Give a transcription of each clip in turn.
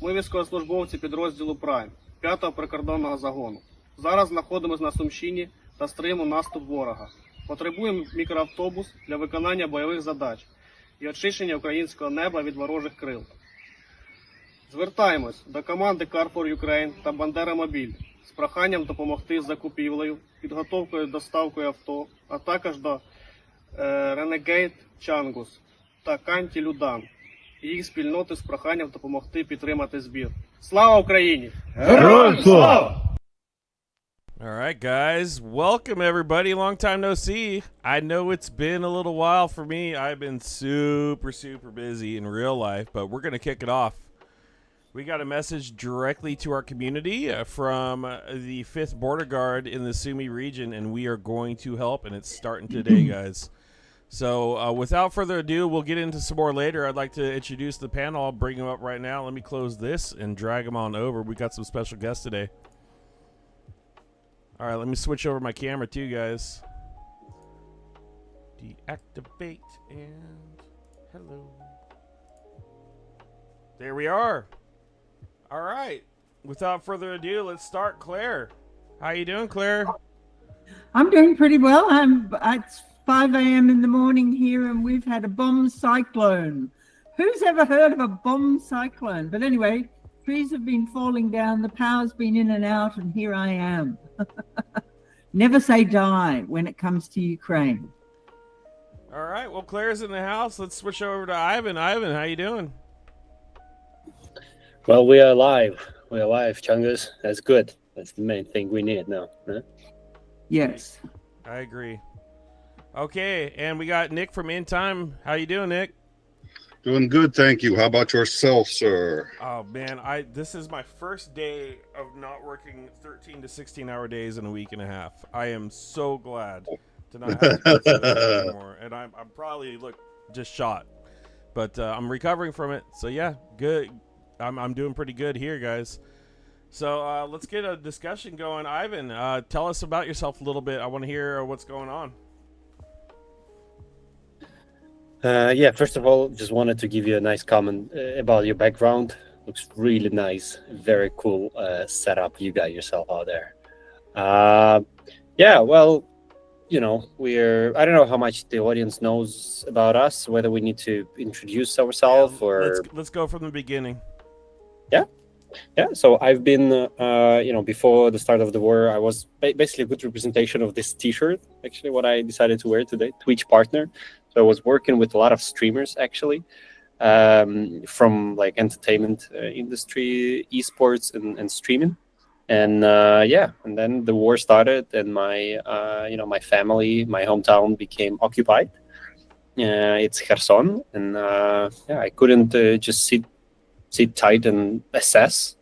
Ми військовослужбовці підрозділу Прайм 5-го прикордонного загону. Зараз знаходимося на Сумщині та стримуємо наступ ворога. Потребуємо мікроавтобус для виконання бойових задач і очищення українського неба від ворожих крил. Звертаємось до команди Carrefour Ukraine та Бандера Мобіль з проханням допомогти з закупівлею, підготовкою доставкою авто, а також до Renegade Changus та Канті Людан і їх спільноти з проханням допомогти підтримати збір. Слава Україні! Героям слава! All right, guys. Welcome, everybody. Long time no see. I know it's been a little while for me. I've been super busy in real life, but we're going to kick it off. We got a message directly to our community from the 5th Border Guard in the Sumy region, and we are going to help, and it's starting today, guys. So without further ado, we'll get into some more later. I'd like to introduce the panel. I'll bring them up right now. Let me close this and drag them on over. We got some special guests today. All right, let me switch over my camera too, guys. Deactivate and hello. There we are. All right. Without further ado, let's start. Claire, how you doing, Claire? I'm doing pretty well. It's 5 a.m. in the morning here, and we've had a bomb cyclone. Who's ever heard of a bomb cyclone? But anyway, trees have been falling down, the power's been in and out, and here I am. Never say die when it comes to Ukraine. All right. Well, Claire's in the house. Let's switch over to Ivan. Ivan, how you doing? Well, we are alive. We're alive, Chungus. That's good. That's the main thing we need now. Huh? Yes. I agree. Okay, and we got Nick from In Time. How you doing, Nick? Doing good, thank you. How about yourself, sir? Oh man, this is my first day of not working 13 to 16-hour days in a week and a half. I am so glad to not have to go through that anymore. And I'm probably just shot, but I'm recovering from it. So yeah, good. I'm doing pretty good here, guys. So let's get a discussion going. Ivan, tell us about yourself a little bit. I want to hear what's going on. Yeah, first of all, just wanted to give you a nice comment about your background. Looks really nice. Very cool setup you got yourself out there. Yeah, well, you know, I don't know how much the audience knows about us, whether we need to introduce ourselves or... Let's go from the beginning. Yeah, so I've been, before the start of the war, I was basically a good representation of this t-shirt, actually, what I decided to wear today, Twitch partner. So I was working with a lot of streamers, actually, from like entertainment industry, esports, and streaming. And and then the war started, and my family, my hometown became occupied. It's Kherson, and I couldn't just sit tight and assess.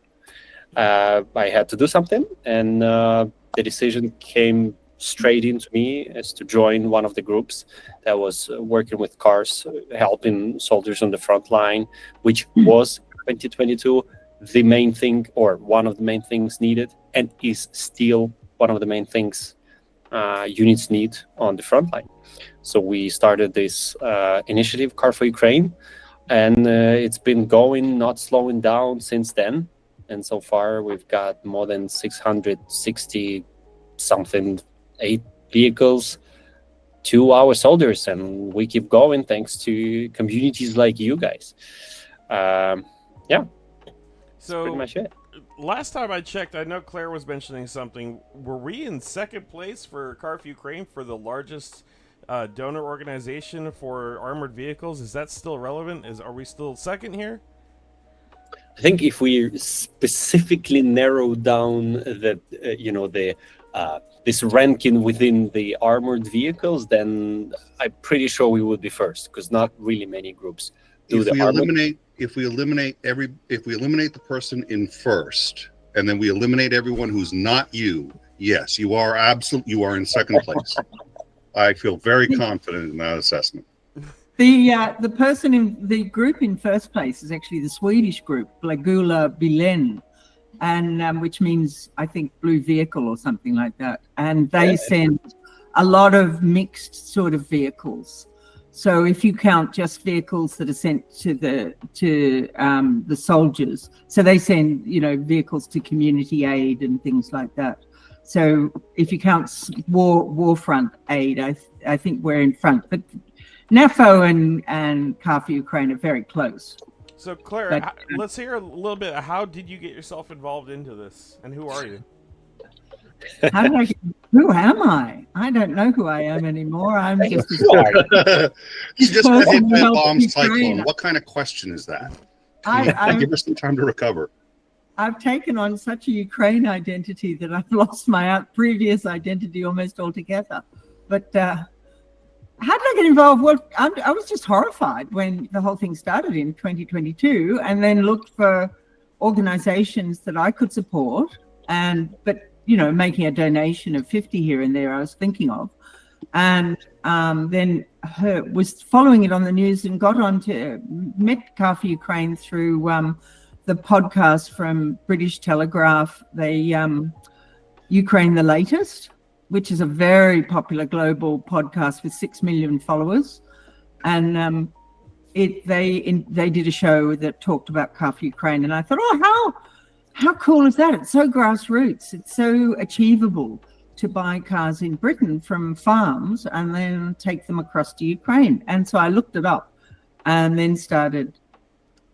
I had to do something, and the decision came straight into me as to join one of the groups that was working with cars, helping soldiers on the front line, which was 2022 the main thing, or one of the main things needed, and is still one of the main things units need on the front line. So we started this initiative, Carrefour Ukraine, and it's been going, not slowing down since then. And so far, we've got more than 660 something 8 vehicles to our soldiers, and we keep going thanks to communities like you guys. So pretty much it. Last time I checked, I know Claire was mentioning something. Were we in second place for Carrefour Ukraine for the largest donor organization for armored vehicles? Is that still relevant? Are we still second here? I think if we specifically narrow down this ranking within the armored vehicles, then I'm pretty sure we would be first, because not really many groups do If the we armored. if we eliminate the person in first, and then we eliminate everyone who's not you, yes, you are in second place. I feel very confident in that assessment. The person in the group in first place is actually the Swedish group, Blagula Bilen, and which means, I think, blue vehicle or something like that. And they send a lot of mixed sort of vehicles. So if you count just vehicles that are sent to the soldiers, so they send, vehicles to community aid and things like that. So if you count war front aid, I think we're in front. But NAFO and Car for Ukraine are very close. So Claire, let's hear a little bit. How did you get yourself involved into this, and who are you? Who am I? I don't know who I am anymore. I'm just You just got hit by a bomb Ukraine. cyclone. What kind of question is that? Give her some time to recover. I've taken on such a Ukraine identity that I've lost my previous identity almost altogether. But how did I get involved? Well, I was just horrified when the whole thing started in 2022, and then looked for organizations that I could support. But making a donation of 50 here and there, I was thinking of, and then was following it on the news and met Car for Ukraine through the podcast from British Telegraph, Ukraine the Latest, which is a very popular global podcast with 6 million followers, and they did a show that talked about Car for Ukraine, and I thought, how cool is that? It's so grassroots. It's so achievable to buy cars in Britain from farms and then take them across to Ukraine. And so I looked it up and then started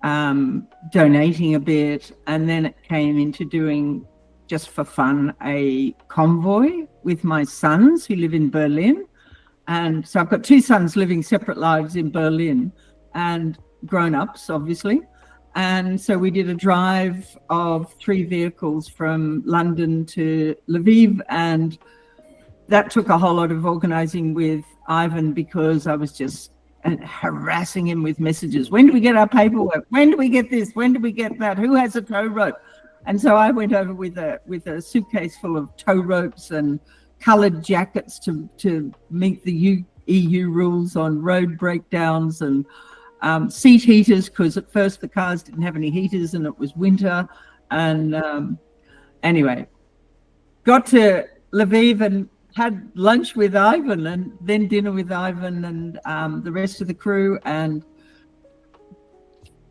donating a bit. And then it came into doing, just for fun, a convoy with my sons who live in Berlin. And so I've got 2 sons living separate lives in Berlin, and grown-ups, obviously. And so we did a drive of 3 vehicles from London to Lviv, and that took a whole lot of organizing with Ivan, because I was just harassing him with messages. When do we get our paperwork? When do we get this? When do we get that? Who has a tow rope? And so I went over with a suitcase full of tow ropes and colored jackets to meet the EU rules on road breakdowns, and seat heaters, because at first the cars didn't have any heaters and it was winter. And anyway, got to Lviv and had lunch with Ivan, and then dinner with Ivan and the rest of the crew, and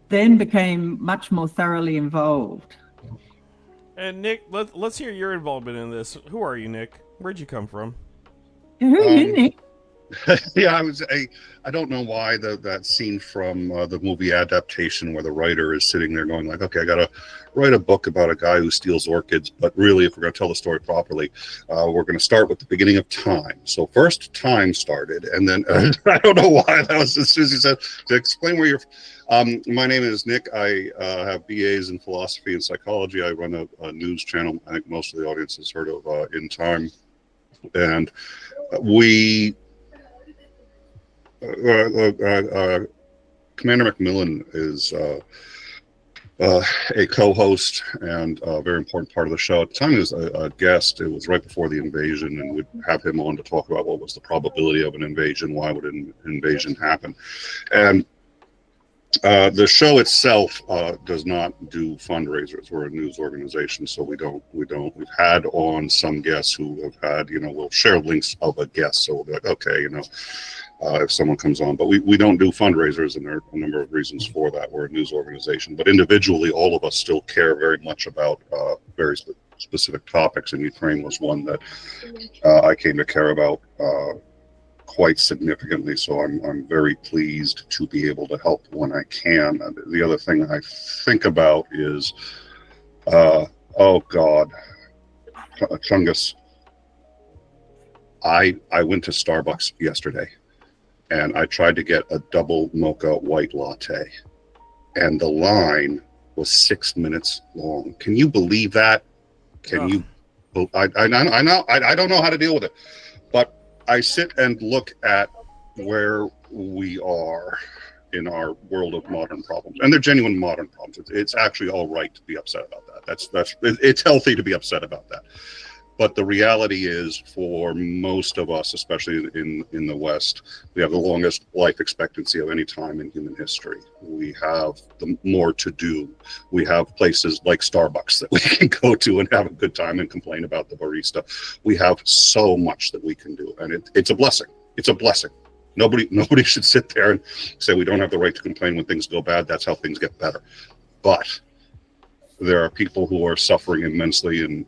then became much more thoroughly involved. And Nick, let's hear your involvement in this. Who are you, Nick? Where'd you come from? Who are you, Nick? Yeah, I don't know why that scene from the movie adaptation where the writer is sitting there going like, okay, I gotta write a book about a guy who steals orchids, but really, if we're gonna tell the story properly, we're gonna start with the beginning of time. So first time started, and then I don't know why that was as soon as he said to explain where you're. My name is Nick. I have BAs in philosophy and psychology. I run a news channel. I think most of the audience has heard of In Time, and we. Commander Macmillan is a co-host and a very important part of the show. At the time he was a guest. It was right before the invasion, and we'd have him on to talk about what was the probability of an invasion, why would an invasion happen. And the show itself does not do fundraisers. We're a news organization, so we don't. We've had on some guests who have had, we'll share links of a guest, so we'll be like, okay, if someone comes on, but we don't do fundraisers, and there are a number of reasons for that. We're a news organization, but individually, all of us still care very much about very specific topics, and Ukraine was one that I came to care about quite significantly. So I'm very pleased to be able to help when I can. The other thing I think about is, oh God, Chungus. I went to Starbucks yesterday, and I tried to get a double mocha white latte, and the line was 6 minutes long. Can you believe that? Can you? I know. I don't know how to deal with it, but I sit and look at where we are in our world of modern problems, and they're genuine modern problems. It's actually all right to be upset about that. It's healthy to be upset about that. But the reality is, for most of us, especially in the West, we have the longest life expectancy of any time in human history. We have more to do. We have places like Starbucks that we can go to and have a good time and complain about the barista. We have so much that we can do, and it's a blessing. It's a blessing. Nobody should sit there and say we don't have the right to complain when things go bad. That's how things get better. But there are people who are suffering immensely in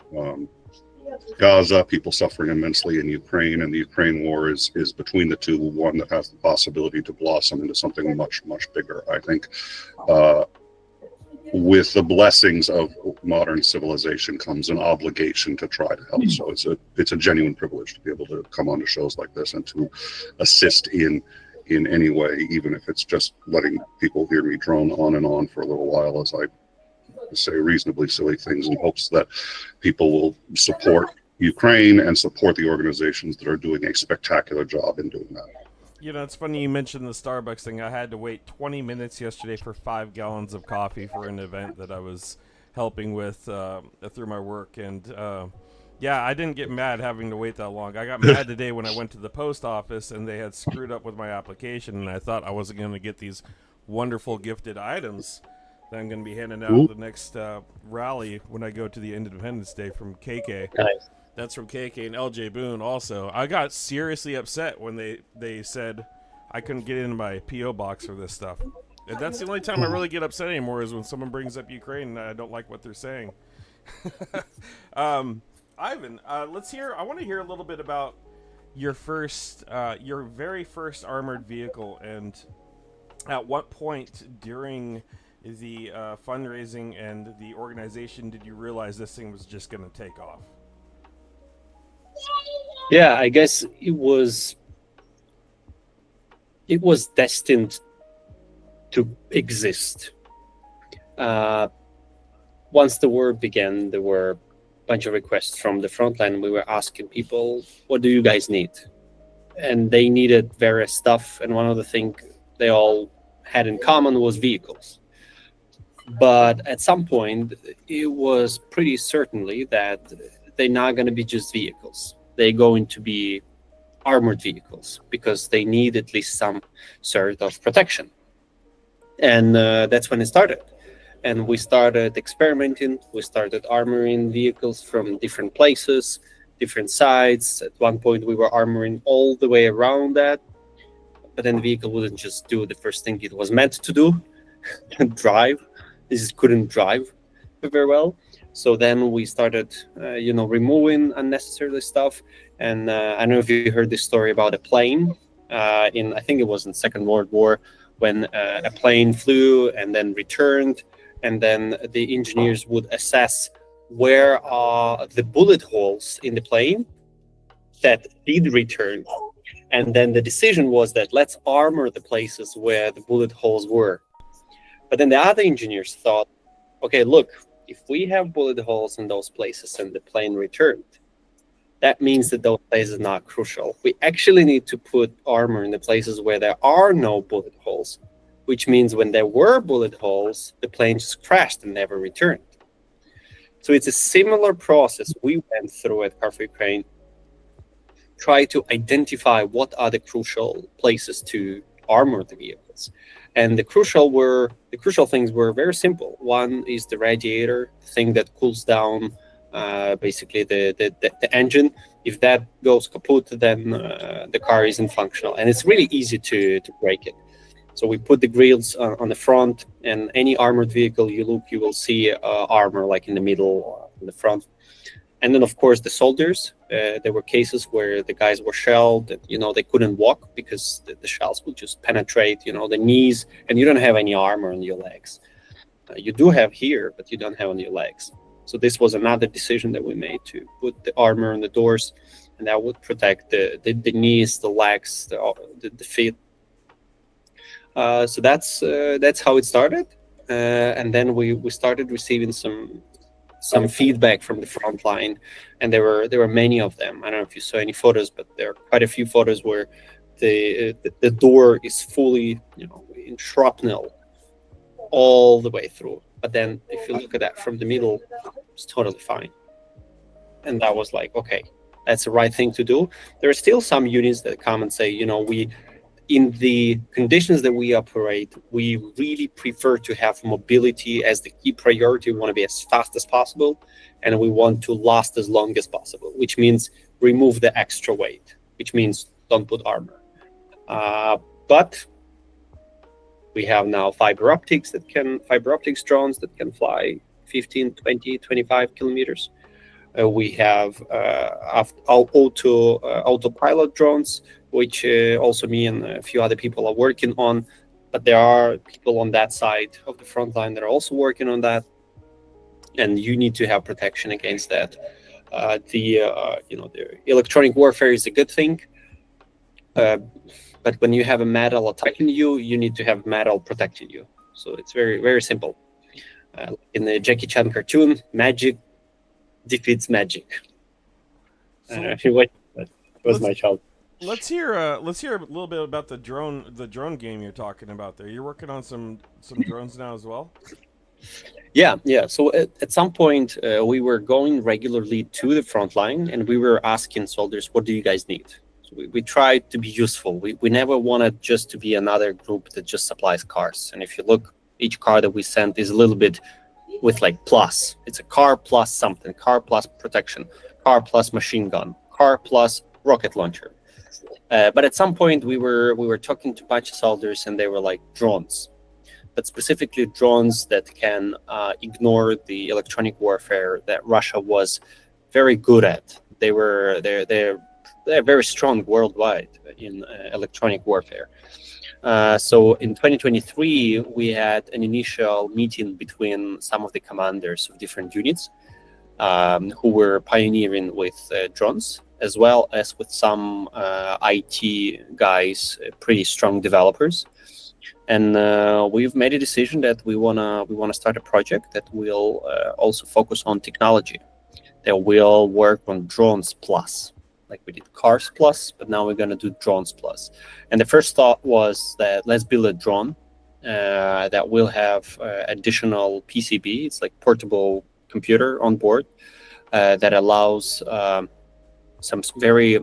Gaza, people suffering immensely in Ukraine, and the Ukraine war is between the two one that has the possibility to blossom into something much, much bigger. I think with the blessings of modern civilization comes an obligation to try to help. So it's a genuine privilege to be able to come on to shows like this and to assist in any way, even if it's just letting people hear me drone on and on for a little while as I say reasonably silly things in hopes that people will support Ukraine and support the organizations that are doing a spectacular job in doing that. You know, it's funny you mentioned the Starbucks thing. I had to wait 20 minutes yesterday for 5 gallons of coffee for an event that I was helping with through my work. And, yeah, I didn't get mad having to wait that long. I got mad today when I went to the post office and they had screwed up with my application, and I thought I wasn't going to get these wonderful gifted items that I'm going to be handing out at the next rally when I go to the Independence Day from KK. Nice. That's from KK and LJ Boone also. I got seriously upset when they said I couldn't get into my P.O. box for this stuff. And that's the only time I really get upset anymore is when someone brings up Ukraine and I don't like what they're saying. Ivan, let's hear. I want to hear a little bit about your very first armored vehicle, and at what point during the fundraising and the organization did you realize this thing was just going to take off? Yeah, I guess it was destined to exist. Once the war began, there were a bunch of requests from the front line. We were asking people, what do you guys need? And they needed various stuff, and one of the things they all had in common was vehicles. But at some point, it was pretty certainly that they're not going to be just vehicles. They're going to be armored vehicles because they need at least some sort of protection. And that's when it started. And we started experimenting. We started armoring vehicles from different places, different sides. At one point, we were armoring all the way around that. But then the vehicle wouldn't just do the first thing it was meant to do, drive. It just couldn't drive very well. So then we started, removing unnecessary stuff. And I don't know if you heard this story about a plane I think it was in Second World War, when a plane flew and then returned, and then the engineers would assess where are the bullet holes in the plane that did return. And then the decision was that let's armor the places where the bullet holes were. But then the other engineers thought, okay, look, if we have bullet holes in those places and the plane returned, that means that those places are not crucial. We actually need to put armor in the places where there are no bullet holes, which means when there were bullet holes, the plane just crashed and never returned. So it's a similar process we went through at Car for Ukraine. Try to identify what are the crucial places to armor the vehicles. And the crucial things were very simple. One is the radiator, thing that cools down basically the engine. If that goes kaput, then the car isn't functional. And it's really easy to break it. So we put the grills on the front, and any armored vehicle you look, you will see armor like in the middle or in the front. And then, of course, the soldiers. There were cases where the guys were shelled, and, they couldn't walk because the shells would just penetrate, the knees, and you don't have any armor on your legs. You do have here, but you don't have on your legs. So this was another decision that we made, to put the armor on the doors, and that would protect the knees, the legs, the feet. So that's how it started. And then we started receiving some feedback from the front line, and there were many of them. I don't know if you saw any photos, but there are quite a few photos where the door is fully in shrapnel all the way through. But then if you look at that from the middle, it's totally fine. And that was like, okay, that's the right thing to do. There are still some units that come and say, in the conditions that we operate, we really prefer to have mobility as the key priority. We want to be as fast as possible, and we want to last as long as possible, which means remove the extra weight, which means don't put armor. But we have now fiber optics drones that can fly 15, 20, 25 kilometers. We have autopilot drones, which also me and a few other people are working on. But there are people on that side of the front line that are also working on that, and you need to have protection against that. The electronic warfare is a good thing, but when you have a metal attacking you, you need to have metal protecting you. So it's very, very simple. In the Jackie Chan cartoon, magic defeats magic. So What was my child? let's hear a little bit about the drone game you're talking about there. You're working on some drones now as well? Yeah. So at some point, we were going regularly to the front line, and we were asking soldiers, what do you guys need? So we tried to be useful. We never wanted just to be another group that just supplies cars. And if you look, each car that we sent is a little bit with like plus. It's a car plus something, car plus protection, car plus machine gun, car plus rocket launcher. But at some point, we were talking to a bunch of soldiers, and they were like drones. But specifically drones that can ignore the electronic warfare that Russia was very good at. They're very strong worldwide in electronic warfare. So in 2023, we had an initial meeting between some of the commanders of different units who were pioneering with drones, as well as with some IT guys, pretty strong developers. And we've made a decision that we wanna start a project that will also focus on technology, that will work on drones plus, like we did cars plus, but now we're gonna do drones plus. And the first thought was that let's build a drone that will have additional PCB. It's like portable computer on board that allows some very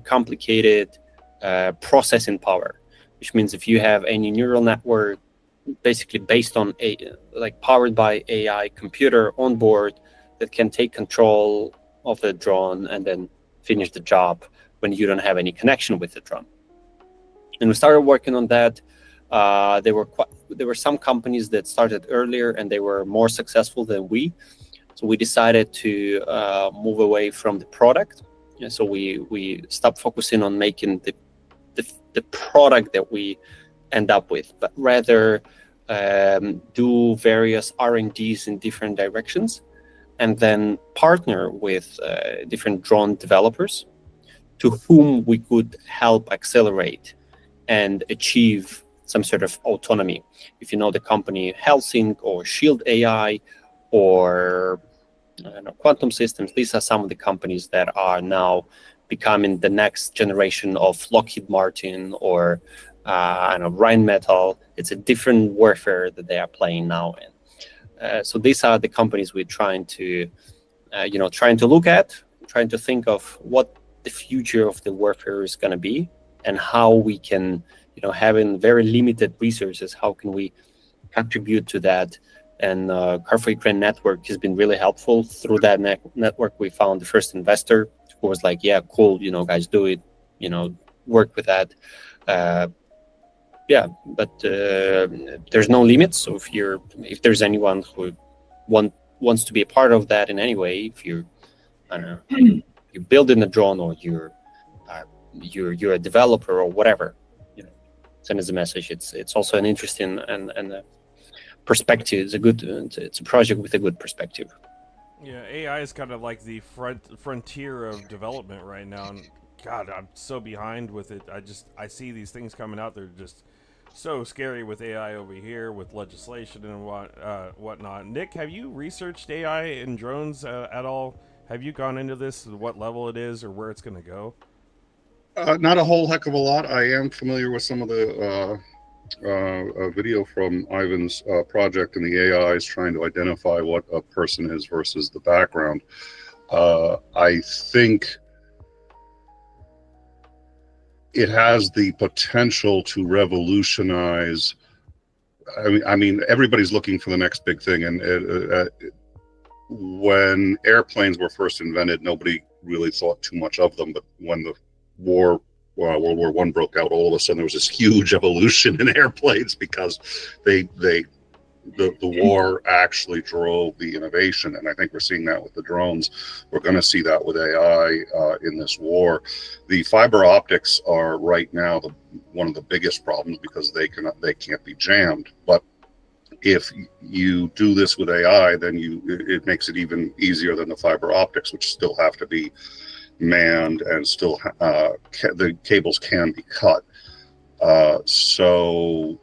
complicated processing power. Which means if you have any neural network, basically based on powered by AI computer on board that can take control of the drone and then finish the job when you don't have any connection with the drone. And we started working on that. There were some companies that started earlier and they were more successful than we. So we decided to move away from the product. And so we stopped focusing on making the product that we end up with, but rather do various R&Ds in different directions, and then partner with different drone developers to whom we could help accelerate and achieve some sort of autonomy. If you know the company Helsing or Shield AI or Quantum Systems, these are some of the companies that are now becoming the next generation of Lockheed Martin or Rheinmetall. It's a different warfare that they are playing now in. So these are the companies we're trying to look at, trying to think of what the future of the warfare is going to be, and how we can, having very limited resources, how can we contribute to that? And Car for Ukraine network has been really helpful. Through that network, we found the first investor who was like, yeah, cool, guys, do it, work with that. But there's no limits. So if there's anyone who wants to be a part of that in any way, if you're building a drone or you're a developer or whatever, send us a message. It's also an interesting and perspective. It's a project with a good perspective. Yeah, AI is kind of like the frontier of development right now, and God, I'm so behind with it. I see these things coming out. They're just so scary with AI over here, with legislation and whatnot. Nick, have you researched AI in drones at all? Have you gone into this, what level it is, or where it's going to go? Not a whole heck of a lot. I am familiar with some of the video from Ivan's project, and the AI is trying to identify what a person is versus the background. I think it has the potential to revolutionize. I mean, everybody's looking for the next big thing, and when airplanes were first invented, nobody really thought too much of them. But when the war World War I broke out, all of a sudden there was this huge evolution in airplanes because the war actually drove the innovation, and I think we're seeing that with the drones. We're going to see that with AI in this war. The fiber optics are right now one of the biggest problems because they can't be jammed. But if you do this with AI, then it makes it even easier than the fiber optics, which still have to be manned and still the cables can be cut. So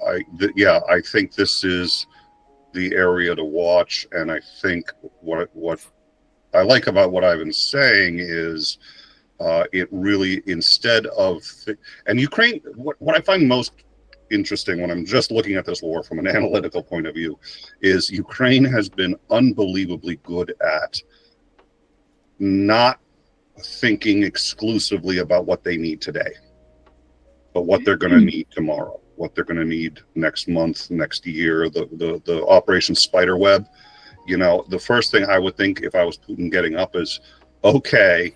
I think this is the area to watch. And I think what I like about what I've been saying is it really, instead of and Ukraine, what I find most interesting when I'm just looking at this war from an analytical point of view is Ukraine has been unbelievably good at not thinking exclusively about what they need today, but what they're going to need tomorrow, what they're going to need next month, next year. The Operation Spiderweb, the first thing I would think if I was Putin getting up is, okay,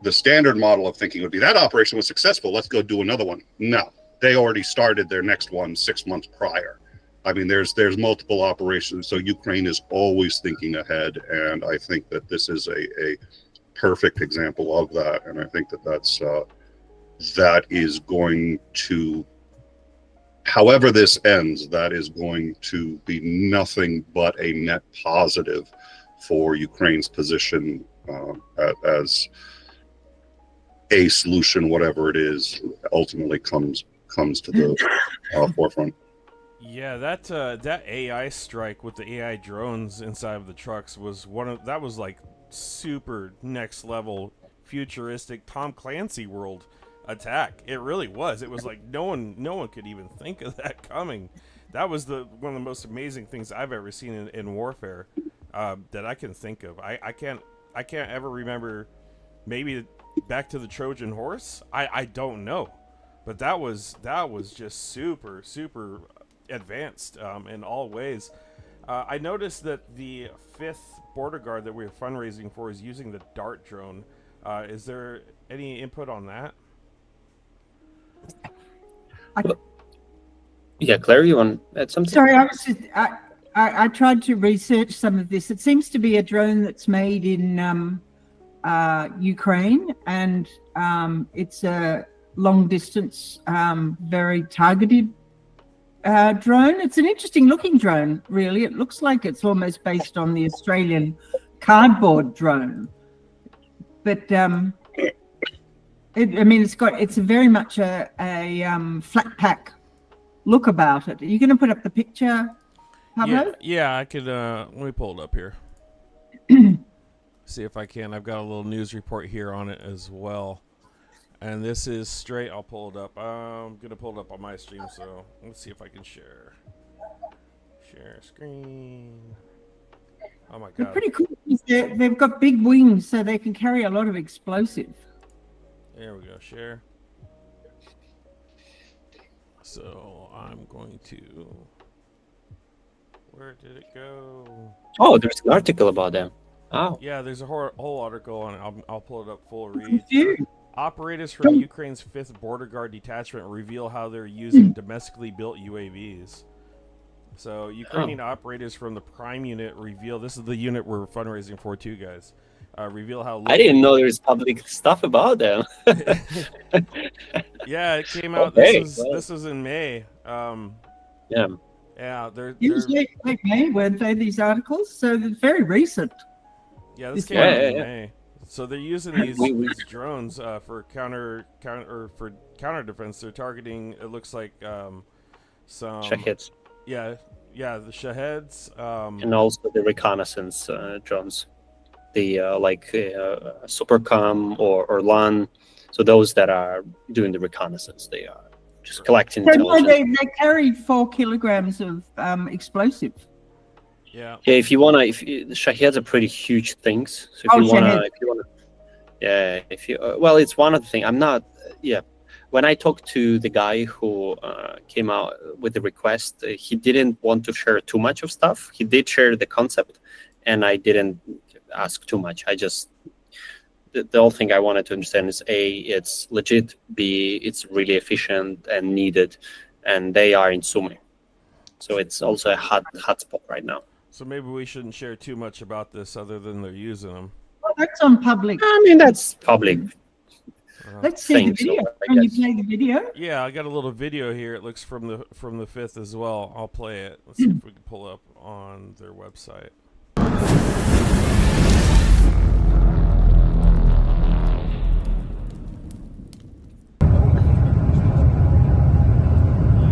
the standard model of thinking would be that operation was successful, let's go do another one. No, they already started their next one 6 months prior. I mean, there's multiple operations, so Ukraine is always thinking ahead, and I think that this is a perfect example of that. And I think that is going to, however this ends, that is going to be nothing but a net positive for Ukraine's position as a solution, whatever it is, ultimately comes to the forefront. Yeah, that AI strike with the AI drones inside of the trucks was like super next level futuristic Tom Clancy world attack. It really was. It was like no one could even think of that coming. That was one of the most amazing things I've ever seen in warfare that I can think of. I can't ever remember. Maybe back to the Trojan horse. I don't know, but that was just super advanced in all ways. I noticed that the 5th border guard that we're fundraising for is using the Dart drone. Is there any input on that? Yeah, Claire, you want to add something? Sorry, I tried to research some of this. It seems to be a drone that's made in Ukraine, and it's a long distance, very targeted drone. It's an interesting looking drone, really. It looks like it's almost based on the Australian cardboard drone, but it's very much a flat pack look about it. Are you going to put up the picture, Pablo? Yeah, I could. Let me pull it up here. See if I can. I've got a little news report here on it as well. And this is straight. I'll pull it up. I'm going to pull it up on my stream, so let's see if I can share. Share screen. Oh my God. They're pretty cool. They've got big wings, so they can carry a lot of explosive. There we go. Share. So I'm going to... Where did it go? Oh, there's an article about them. Oh. Yeah, there's a whole article on it. I'll pull it up full read. Operators from Ukraine's 5th Border Guard Detachment reveal how they're using domestically built UAVs. So Ukrainian operators from the Prime unit reveal, this is the unit we're fundraising for too, guys. Reveal how... I didn't know there's public stuff about them. Yeah, it came out. Okay, this was in May. Yeah. Yeah, they're like May, weren't they, these articles? So they're very recent. Yeah, this came out in May. So they're using these drones for counter defense. They're targeting. It looks like some Shaheds. Yeah, the Shaheds. And also the reconnaissance drones, the Supercom or LAN. So those that are doing the reconnaissance, they are just collecting intelligence. They carry 4 kilograms of explosive. Yeah. Yeah, if the Shaheds are pretty huge things. So if you wanna, well, it's one of the things. I'm not. Yeah, when I talked to the guy who came out with the request, he didn't want to share too much of stuff. He did share the concept, and I didn't ask too much. I just the whole thing I wanted to understand is A, it's legit, B, it's really efficient and needed, and they are in Sumy. So it's also a hot spot right now. So maybe we shouldn't share too much about this other than they're using them. Well, that's on public. I mean, that's public. Let's see the thing, so video. I Can you guess. play the video? Yeah, I got a little video here. It looks from the 5th as well. I'll play it. Let's see if we can pull up on their website.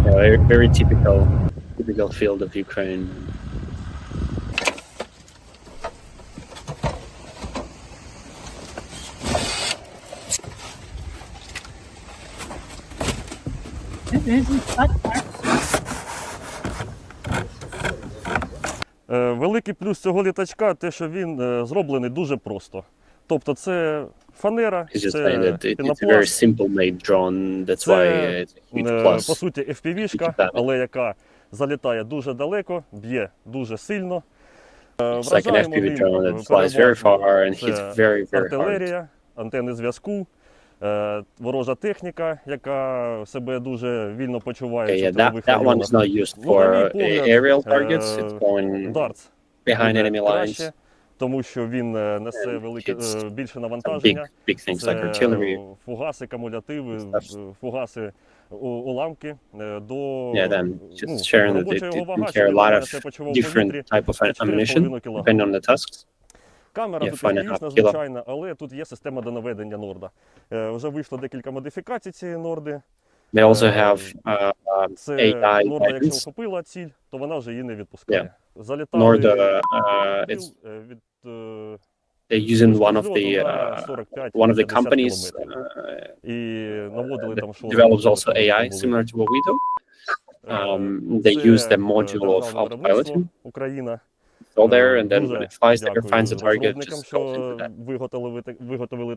Yeah, very, very typical field of Ukraine. There's his backpack. Великий плюс цього літачка те, що він зроблений дуже просто. Тобто це фанера, He's just saying це that it's a very пінопласт, simple made drone. That's why це it's a huge plus. по суті FPV-шка, але яка залітає дуже далеко, б'є дуже сильно. It's like an FPV drone that flies very far and hits very, very hard. Артилерія, антени зв'язку, ворожа техніка, яка себе дуже вільно почуває Okay, в yeah, тилових that one районах. is not used Ну, на мій for погляд, aerial targets. It's going Дартс behind буде enemy краще, lines. тому що він несе велике, it's більше Some навантаження. big things like Це artillery. фугаси, кумулятиви, Stuff. фугаси, уламки до Yeah, then just sharing that робоча it його вага, can що carry a він lot має of це почало в different повітрі, type of це 4,5 ammunition кілограма. depending on the tasks. Камера Yeah, тут 5,5 FPV-шна, kilo. звичайна, але тут є система до наведення норда. Вже вийшло декілька модифікацій цієї норди. They also have Це AI норда, якщо guidance. вхопила ціль, то вона вже її не відпускає. Yeah. Залітали Nord, від they're using one of one the companies і наводили там, що develops also AI similar to what we do. They use the module of autopiloting. Україна. Go there, and then Дуже when it flies there, дякую finds the target, розробникам, just goes into що that. виготовили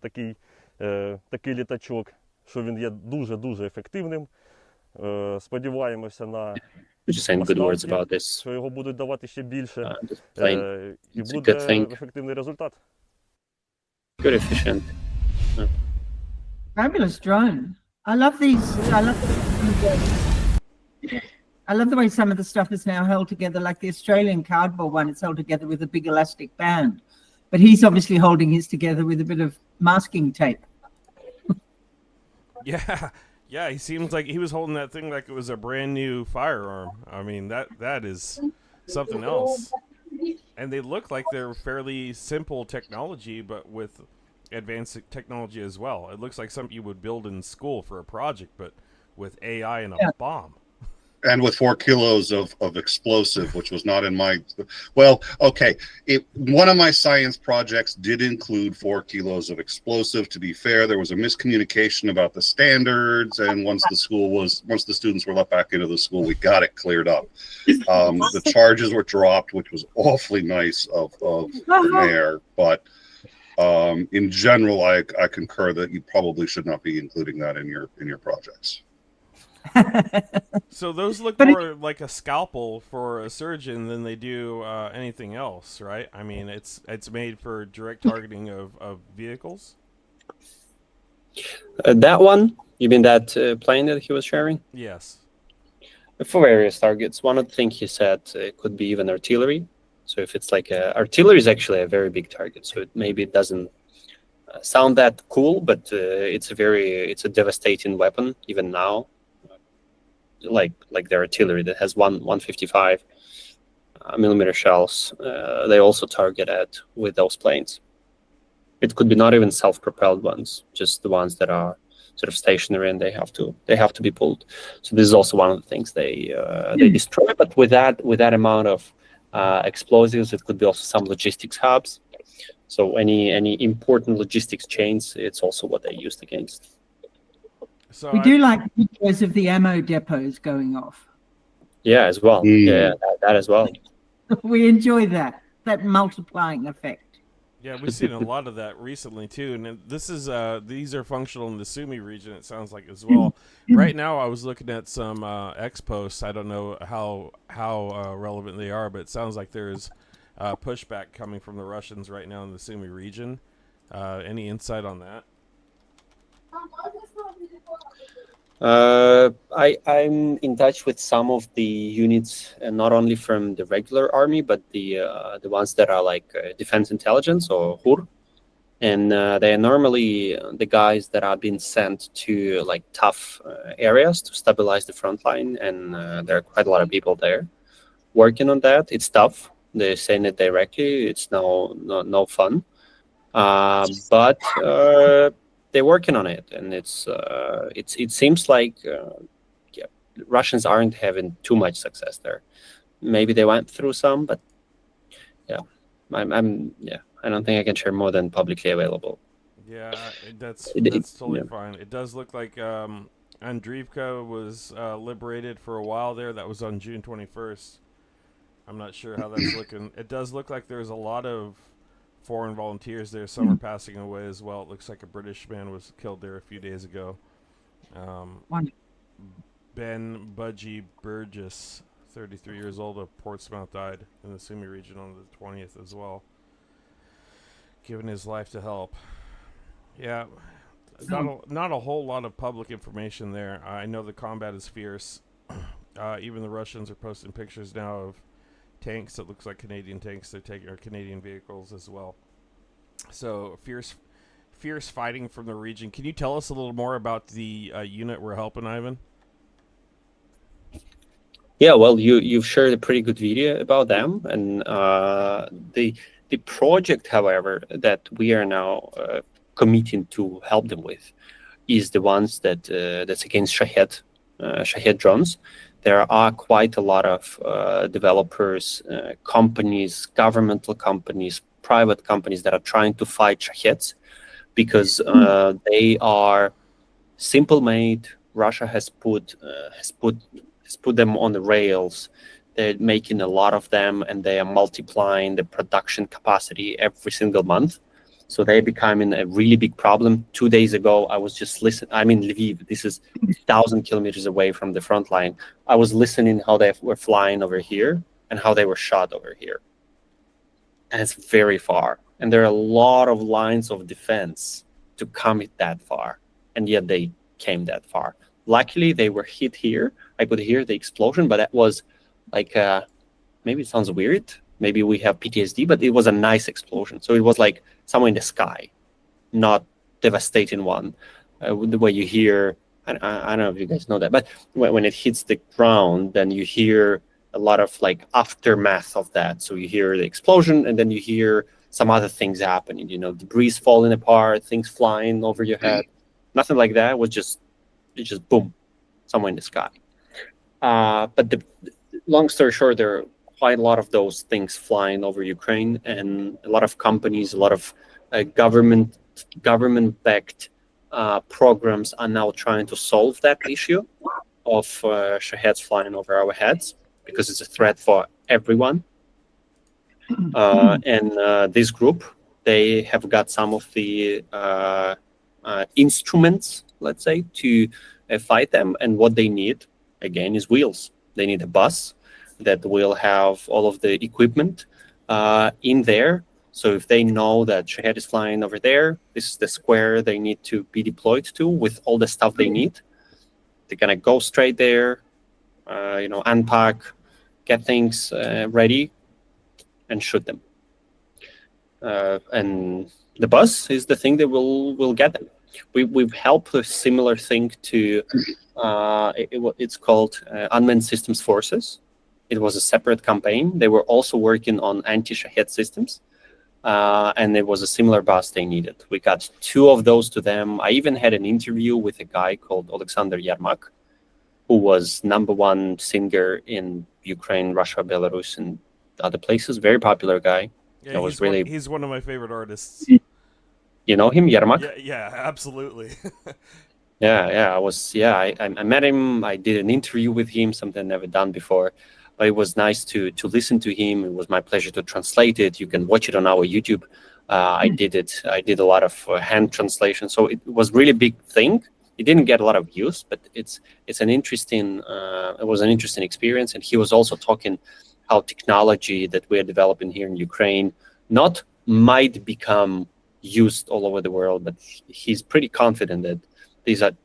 такий літачок, що він є дуже-дуже ефективним. Сподіваємося на We're just saying good words about this. що його будуть давати ще більше, This plane, і it's a буде good thing. ефективний результат. Good, efficient. Fabulous drone. I love these. I love the way some of the stuff is now held together, like the Australian cardboard one. It's held together with a big elastic band, but he's obviously holding his together with a bit of masking tape. Yeah. Yeah, he seems like he was holding that thing like it was a brand new firearm. I mean, that is something else. And they look like they're fairly simple technology, but with advanced technology as well. It looks like something you would build in school for a project, but with AI and a bomb. And with 4 kilos of explosive, which was not in my, well, okay. One of my science projects did include 4 kilos of explosive. To be fair, there was a miscommunication about the standards. And once the students were let back into the school, we got it cleared up. The charges were dropped, which was awfully nice of the mayor. But in general, I concur that you probably should not be including that in your projects. So those look But more like a scalpel for a surgeon than they do anything else, right? I mean, it's made for direct targeting of vehicles. That one, you mean that plane that he was sharing? Yes. For various targets. One of the things he said could be even artillery. So if it's like artillery is actually a very big target, so maybe it doesn't sound that cool, but it's a devastating weapon even now. Like their artillery that has 155 millimeter shells. They also target at with those planes. It could be not even self-propelled ones, just the ones that are sort of stationary and they have to be pulled. So this is also one of the things they destroy. But with that amount of explosives, it could be also some logistics hubs. So any important logistics chains, it's also what they used against. So We do like videos of the ammo depots going off. Yeah, as well. Yeah, that as well. We enjoy that multiplying effect. Yeah, we've seen a lot of that recently too, and these are functional in the Sumy region. It sounds like as well. Right now, I was looking at some X posts. I don't know how relevant they are, but it sounds like there's pushback coming from the Russians right now in the Sumy region, Any insight on that? I'm in touch with some of the units, not only from the regular army, but the ones that are like defense intelligence or HUR, and they are normally the guys that are being sent to like tough areas to stabilize the front line, and there are quite a lot of people there working on that. It's tough. They're saying it directly. It's no fun, but they're working on it, and it seems like yeah, Russians aren't having too much success there. Maybe they went through some, but yeah, I don't think I can share more than publicly available. Yeah, that's totally yeah. fine. It does look like Andriivka was liberated for a while there. That was on June 21st. I'm not sure how that's looking. It does look like there's a lot of foreign volunteers there. Some are passing away as well. It looks like a British man was killed there a few days ago. Ben Budgie Burgess, 33 years old, of Portsmouth, died in the Sumy region on the 20th as well, giving his life to help. Yeah, not a whole lot of public information there. I know the combat is fierce. Even the Russians are posting pictures now of tanks that looks like Canadian tanks they're taking, or Canadian vehicles as well. So fierce fighting from the region. Can you tell us a little more about the unit we're helping, Ivan? Yeah, well, you've shared a pretty good video about them, and the project, however, that we are now committing to help them with is the ones that's against Shahed drones. There are quite a lot of developers, companies, governmental companies, private companies that are trying to fight Shaheds because they are simple made. Russia has put them on the rails. They're making a lot of them, and they are multiplying the production capacity every single month. So they're becoming a really big problem. 2 days ago, I was just listening. I'm in Lviv. This is 1,000 kilometers away from the front line. I was listening how they were flying over here and how they were shot over here. And it's very far. And there are a lot of lines of defense to come it that far. And yet they came that far. Luckily, they were hit here. I could hear the explosion, but that was like, maybe it sounds weird. Maybe we have PTSD, but it was a nice explosion. So it was like somewhere in the sky, not devastating one. The way you hear, I don't know if you guys know that, but when it hits the ground, then you hear a lot of like aftermath of that. So you hear the explosion, and then you hear some other things happening, debris falling apart, things flying over your head. Nothing like that. It was just boom, somewhere in the sky. But the long story short, there are quite a lot of those things flying over Ukraine, and a lot of companies, a lot of government-backed programs are now trying to solve that issue of Shaheds flying over our heads, because it's a threat for everyone. And this group, they have got some of the instruments, let's say, to fight them. And what they need, again, is wheels. They need a bus that will have all of the equipment in there. So if they know that Shahed is flying over there, this is the square they need to be deployed to with all the stuff they need. They're gonna go straight there, unpack, get things ready, and shoot them. And the bus is the thing that will get them. We've helped a similar thing to it's called Unmanned Systems Forces. It was a separate campaign. They were also working on anti-Shahed systems, and it was a similar bus they needed. We got 2 of those to them. I even had an interview with a guy called Alexander Yermak, who was #1 singer in Ukraine, Russia, Belarus, and other places. Very popular guy. Yeah, he's one of my favorite artists. You know him, Yermak? Yeah, absolutely. I met him. I did an interview with him, something I've never done before. But it was nice to listen to him. It was my pleasure to translate it. You can watch it on our YouTube. I did a lot of hand translation. So it was really a big thing. It didn't get a lot of views, but it was an interesting experience. And he was also talking how technology that we are developing here in Ukraine not might become used all over the world, but he's pretty confident that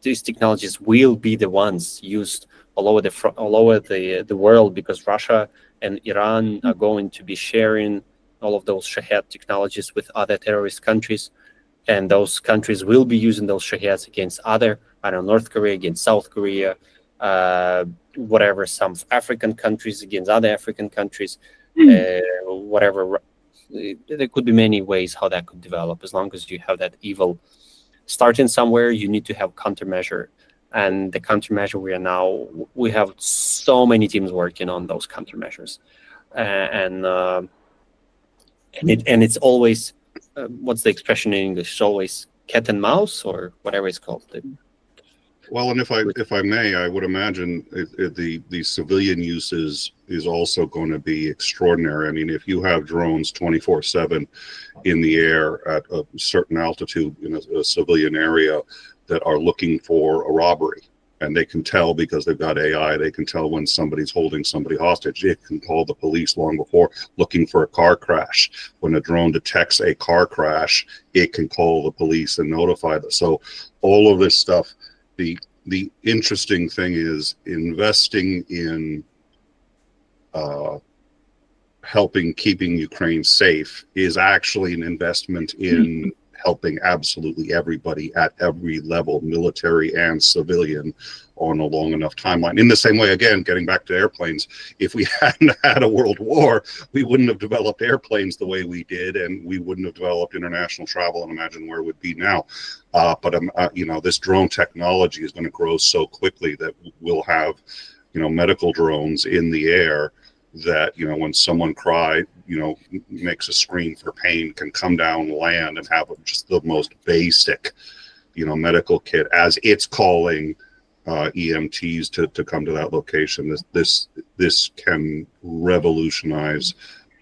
these technologies will be the ones used all over the world, because Russia and Iran are going to be sharing all of those Shahed technologies with other terrorist countries, and those countries will be using those Shaheds against other, I don't know, North Korea against South Korea, whatever, some African countries against other African countries, whatever. There could be many ways how that could develop. As long as you have that evil starting somewhere, you need to have countermeasure. And the countermeasure we have so many teams working on those countermeasures, and it's always what's the expression in English? It's always cat and mouse, or whatever it's called. Well, and if I may, I would imagine the civilian use is also going to be extraordinary. I mean, if you have drones 24/7 in the air at a certain altitude in a civilian area that are looking for a robbery, and they can tell because they've got AI, they can tell when somebody's holding somebody hostage. It can call the police long before, looking for a car crash. When a drone detects a car crash, it can call the police and notify them. So all of this stuff. The interesting thing is investing in keeping Ukraine safe is actually an investment in helping absolutely everybody at every level, military and civilian, on a long enough timeline. In the same way, again, getting back to airplanes, if we hadn't had a world war, we wouldn't have developed airplanes the way we did, and we wouldn't have developed international travel, and imagine where it would be now. But this drone technology is going to grow so quickly that we'll have, medical drones in the air that, when someone makes a scream for pain, can come down, land, and have just the most basic, medical kit as it's calling EMTs to come to that location. This can revolutionize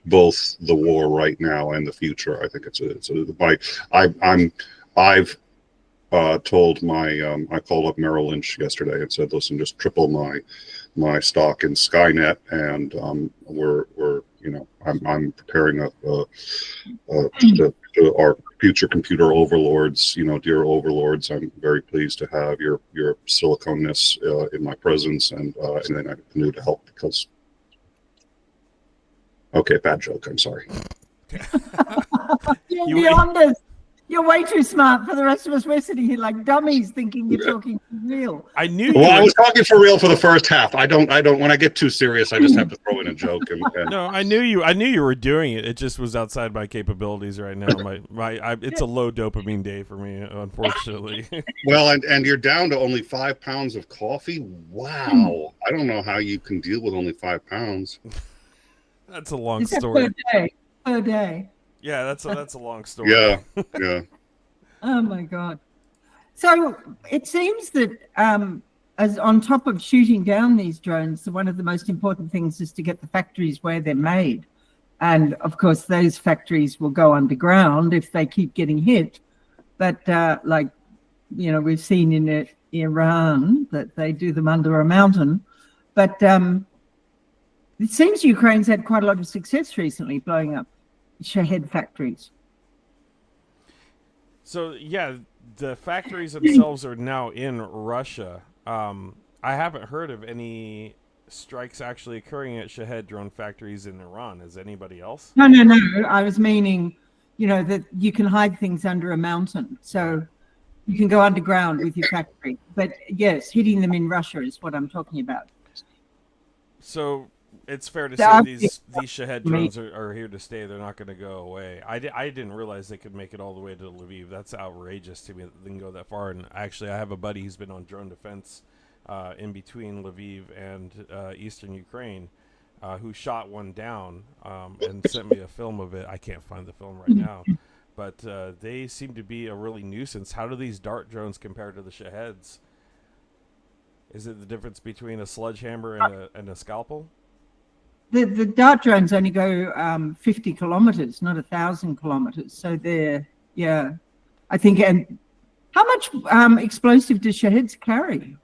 both the war right now and the future. I think I've told I called up Merrill Lynch yesterday and said, listen, just triple my stock in Skynet, and I'm preparing our future computer overlords, dear overlords. I'm very pleased to have your siliconness in my presence, and anything I can do to help, because. Okay, bad joke. I'm sorry. You're way too smart for the rest of us. We're sitting here like dummies thinking you're talking real. I knew. I was talking for real for the first half. I don't. When I get too serious, I just have to throw in a joke. No, I knew you were doing it. It just was outside my capabilities right now. It's a low dopamine day for me, unfortunately. Well, and you're down to only 5 pounds of coffee. Wow. I don't know how you can deal with only 5 pounds. That's a long story. Per day. Yeah, that's a long story. Yeah. Oh my God. So it seems that as on top of shooting down these drones, one of the most important things is to get the factories where they're made. And of course, those factories will go underground if they keep getting hit. But we've seen in Iran that they do them under a mountain. But it seems Ukraine's had quite a lot of success recently blowing up Shahed factories. So yeah, the factories themselves are now in Russia. I haven't heard of any strikes actually occurring at Shahed drone factories in Iran. Is anybody else? No. I was meaning, that you can hide things under a mountain. So you can go underground with your factory. But yes, hitting them in Russia is what I'm talking about. So it's fair to say these Shahed drones are here to stay. They're not going to go away. I didn't realize they could make it all the way to Lviv. That's outrageous to me that they can go that far. And actually, I have a buddy who's been on drone defense in between Lviv and eastern Ukraine who shot one down and sent me a film of it. I can't find the film right now. But they seem to be a really nuisance. How do these dart drones compare to the Shaheds? Is it the difference between a sledgehammer and a scalpel? The dart drones only go 50 kilometers, not 1,000 kilometers. So they're, I think. And how much explosive do Shaheds carry?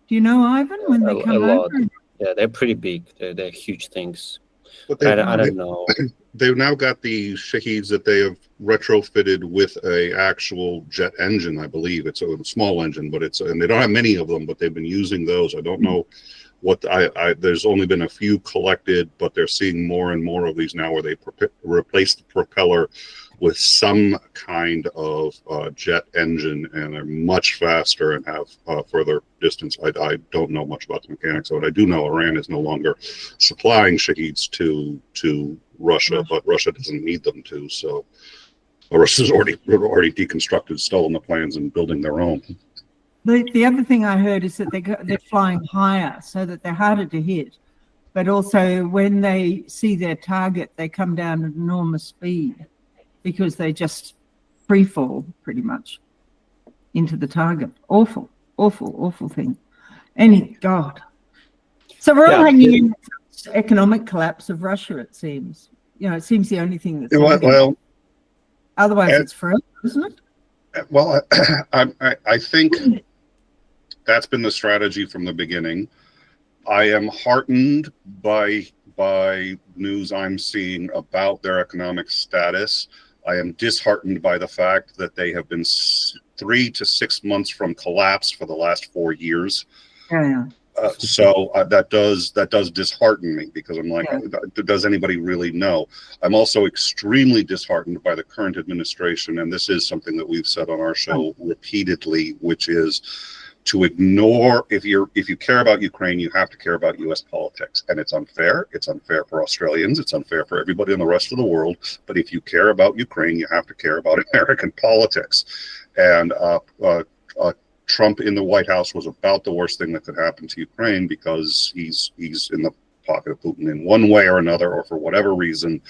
Do you know, Ivan, when they come over? Yeah, they're pretty big. They're huge things. But I don't know. they've now got the Shaheeds that they have retrofitted with a actual jet engine. I believe it's a small engine, but and they don't have many of them, but they've been using those. I don't know what there's only been a few collected, but they're seeing more and more of these now where they replace the propeller with some kind of jet engine, and they're much faster and have further distance. I don't know much about the mechanics of it. I do know Iran is no longer supplying Shaheeds to Russia, but Russia doesn't need them to. So Russia's already deconstructed, stolen the plans, and building their own. The other thing I heard is that they're flying higher so that they're harder to hit, but also when they see their target, they come down at enormous speed because they just free fall pretty much into the target. Awful, awful, awful thing. God. So we're all hanging in the economic collapse of Russia, it seems. It seems the only thing that's otherwise it's forever, isn't it? Well, I think that's been the strategy from the beginning. I am heartened by news I'm seeing about their economic status. I am disheartened by the fact that they have been 3 to 6 months from collapse for the last 4 years. So that does dishearten me, because I'm like, does anybody really know? I'm also extremely disheartened by the current administration, and this is something that we've said on our show repeatedly, which is to ignore, if you care about Ukraine, you have to care about U.S. politics, and it's unfair. It's unfair for Australians. It's unfair for everybody in the rest of the world. But if you care about Ukraine, you have to care about American politics. And Trump in the White House was about the worst thing that could happen to Ukraine, because he's in the pocket of Putin in one way or another, or for whatever reason,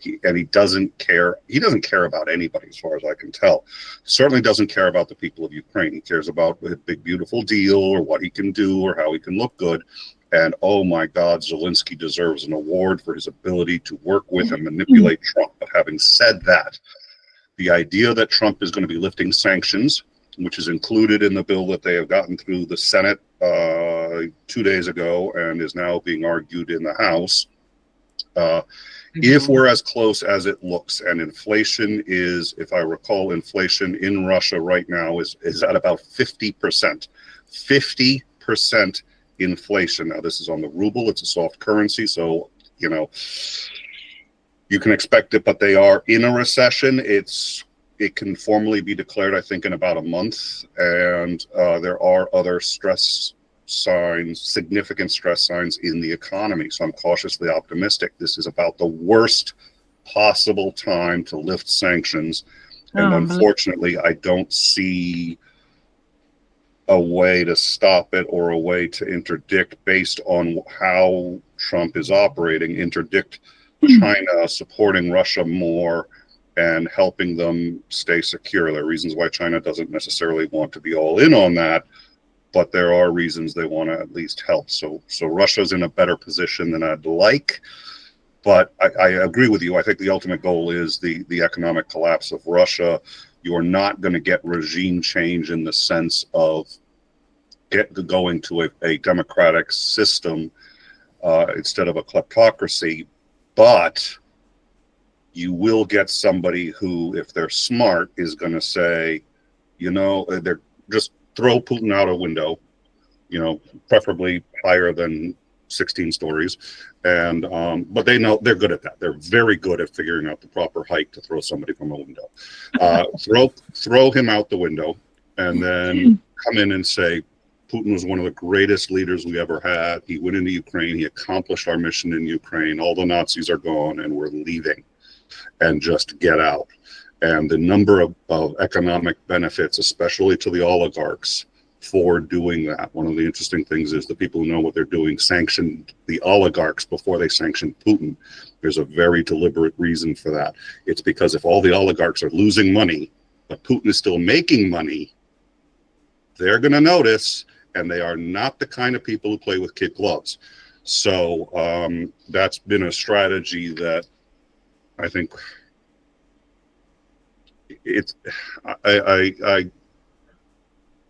he doesn't care. He doesn't care about anybody, as far as I can tell. Certainly doesn't care about the people of Ukraine. He cares about a big, beautiful deal, or what he can do, or how he can look good. And oh my God, Zelensky deserves an award for his ability to work with and manipulate Trump. But having said that, the idea that Trump is going to be lifting sanctions, which is included in the bill that they have gotten through the Senate 2 days ago and is now being argued in the House. If we're as close as it looks, and inflation is, if I recall, inflation in Russia right now is at about 50%. 50% inflation. Now, this is on the ruble. It's a soft currency, so, you can expect it, but they are in a recession. It can formally be declared, I think, in about a month, and there are other significant stress signs in the economy. So I'm cautiously optimistic. This is about the worst possible time to lift sanctions, and unfortunately, I don't see a way to stop it, or a way to interdict, based on how Trump is operating, interdict China supporting Russia more and helping them stay secure. There are reasons why China doesn't necessarily want to be all in on that, but there are reasons they want to at least help. So Russia's in a better position than I'd like, but I agree with you. I think the ultimate goal is the economic collapse of Russia. You're not going to get regime change in the sense of going to a democratic system instead of a kleptocracy, but you will get somebody who, if they're smart, is going to say, they're just throw Putin out a window, preferably higher than 16 stories. And but they know they're good at that. They're very good at figuring out the proper height to throw somebody from a window. Throw him out the window, and then come in and say, Putin was one of the greatest leaders we ever had. He went into Ukraine. He accomplished our mission in Ukraine. All the Nazis are gone, and we're leaving. And just get out. And the number of economic benefits, especially to the oligarchs, for doing that. One of the interesting things is the people who know what they're doing sanctioned the oligarchs before they sanctioned Putin. There's a very deliberate reason for that. It's because if all the oligarchs are losing money, but Putin is still making money, they're going to notice, and they are not the kind of people who play with kid gloves. So that's been a strategy that I think I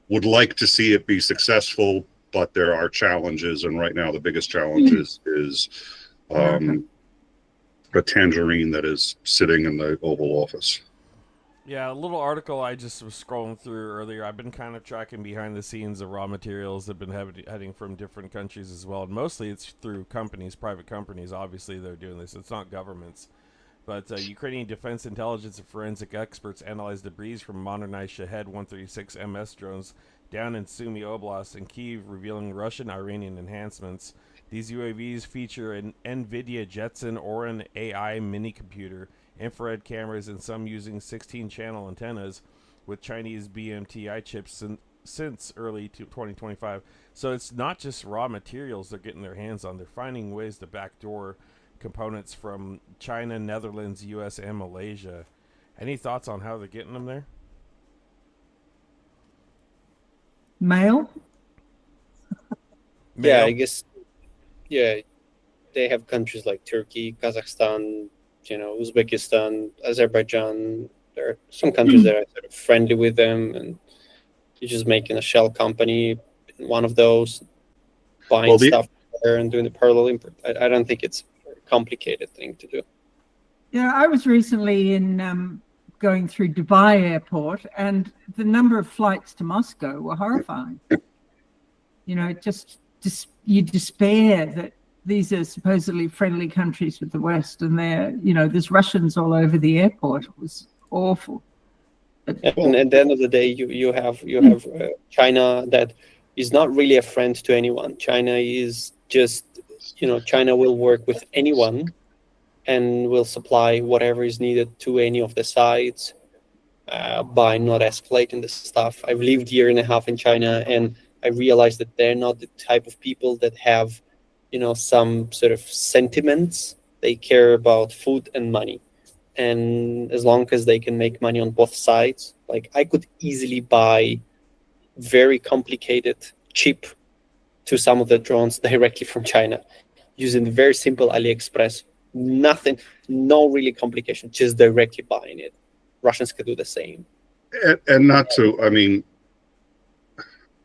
would like to see it be successful, but there are challenges, and right now the biggest challenge is a tangerine that is sitting in the Oval Office. Yeah, a little article I just was scrolling through earlier. I've been kind of tracking behind the scenes of raw materials that have been heading from different countries as well. And mostly it's through companies, private companies. Obviously, they're doing this. It's not governments. But Ukrainian defense intelligence and forensic experts analyzed debris from modernized Shahed 136 MS drones down in Sumy Oblast and Kyiv, revealing Russian-Iranian enhancements. These UAVs feature an NVIDIA Jetson Orin AI mini computer, infrared cameras, and some using 16-channel antennas with Chinese BMTI chips since early 2025. So it's not just raw materials they're getting their hands on. They're finding ways to backdoor components from China, Netherlands, US, and Malaysia. Any thoughts on how they're getting them there? Mail? Yeah, Mail? I guess. Yeah, they have countries like Turkey, Kazakhstan, Uzbekistan, Azerbaijan. There are some countries that are sort of friendly with them, and you're just making a shell company in one of those, buying stuff there and doing the parallel import. I don't think it's a very complicated thing to do. Yeah, I was recently in going through Dubai airport, and the number of flights to Moscow were horrifying. You despair that these are supposedly friendly countries with the West, and there's Russians all over the airport. It was awful. And at the end of the day, you have China that is not really a friend to anyone. China is just, China will work with anyone and will supply whatever is needed to any of the sides by not escalating the stuff. I've lived a year and a half in China, and I realized that they're not the type of people that have, some sort of sentiments. They care about food and money. And as long as they can make money on both sides, like I could easily buy very complicated chip to some of the drones directly from China using very simple AliExpress. Nothing, no really complication, just directly buying it. Russians could do the same. And not to,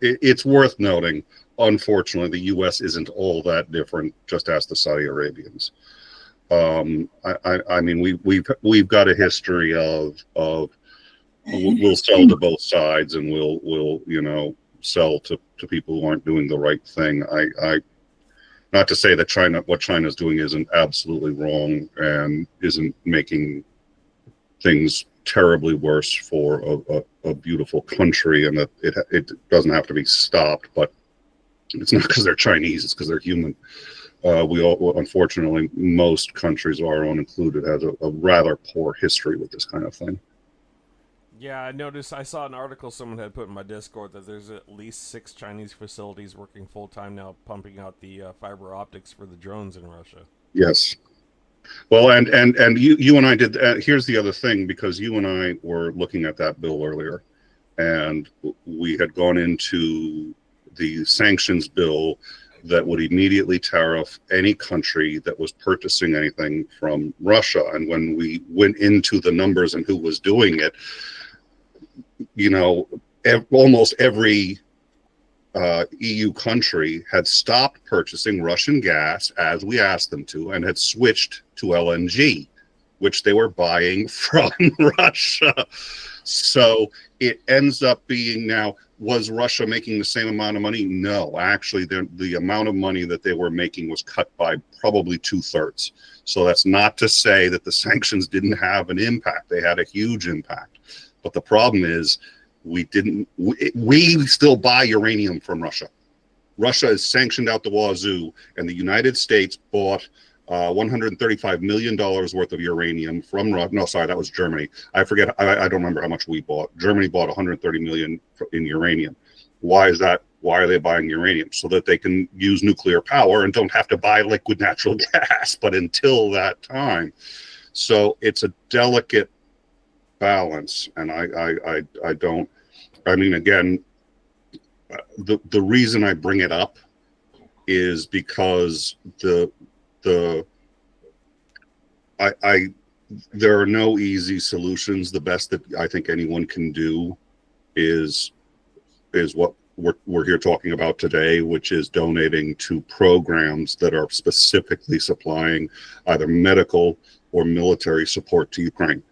it's worth noting, unfortunately, the U.S. isn't all that different, just ask the Saudi Arabians. We've got a history of we'll sell to both sides, and we'll sell to people who aren't doing the right thing. Not to say that what China's doing isn't absolutely wrong and isn't making things terribly worse for a beautiful country, and that it doesn't have to be stopped. But it's not because they're Chinese; it's because they're human. We all, unfortunately, most countries, our own included, has a rather poor history with this kind of thing. Yeah, I saw an article someone had put in my Discord that there's at least 6 Chinese facilities working full-time now, pumping out the fiber optics for the drones in Russia. Yes. Well, and you and I did, here's the other thing, because you and I were looking at that bill earlier, and we had gone into the sanctions bill that would immediately tariff any country that was purchasing anything from Russia. And when we went into the numbers and who was doing it, almost every EU country had stopped purchasing Russian gas as we asked them to, and had switched to LNG, which they were buying from Russia. So it ends up being now, was Russia making the same amount of money? No, actually, the amount of money that they were making was cut by probably 2/3. So that's not to say that the sanctions didn't have an impact. They had a huge impact. But the problem is we still buy uranium from Russia. Russia is sanctioned out the wazoo, and the United States bought $135 million worth of uranium from Russia. No, sorry, that was Germany. I forget. I don't remember how much we bought. Germany bought $130 million in uranium. Why is that? Why are they buying uranium? So that they can use nuclear power and don't have to buy liquid natural gas. But until that time, so it's a delicate balance. And I don't. I mean, again, the reason I bring it up is because there are no easy solutions. The best that I think anyone can do is what we're here talking about today, which is donating to programs that are specifically supplying either medical or military support to Ukraine.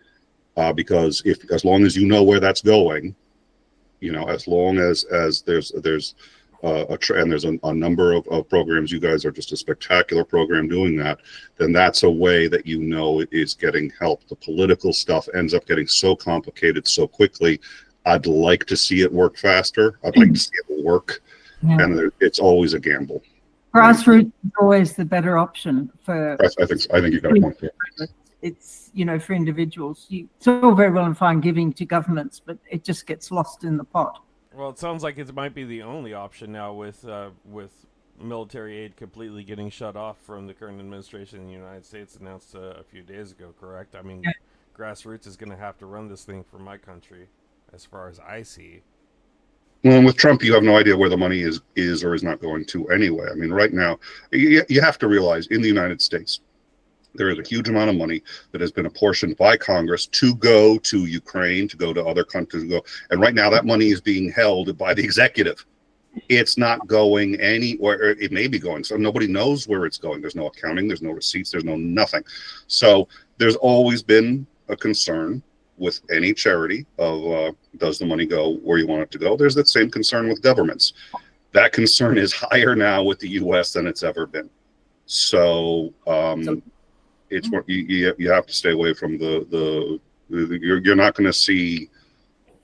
Because as long as you know where that's going, as long as there's and there's a number of programs, you guys are just a spectacular program doing that, then that's a way that it is getting help. The political stuff ends up getting so complicated so quickly. I'd like to see it work faster. I'd like to see it work, and it's always a gamble. Grassroots is always the better option for. I think you got a point there. It's for individuals. It's all very well and fine giving to governments, but it just gets lost in the pot. Well, it sounds like it might be the only option now with military aid completely getting shut off from the current administration in the United States, announced a few days ago, correct? I mean, grassroots is going to have to run this thing for my country, as far as I see. Well, with Trump, you have no idea where the money is or is not going to anyway. I mean, right now, you have to realize in the United States, there is a huge amount of money that has been apportioned by Congress to go to Ukraine, to go to other countries, and right now that money is being held by the executive. It's not going anywhere. It may be going, so nobody knows where it's going. There's no accounting, there's no receipts, there's no nothing. So there's always been a concern with any charity of does the money go where you want it to go? There's that same concern with governments. That concern is higher now with the U.S. than it's ever been. So it's what you have to stay away from you're not going to see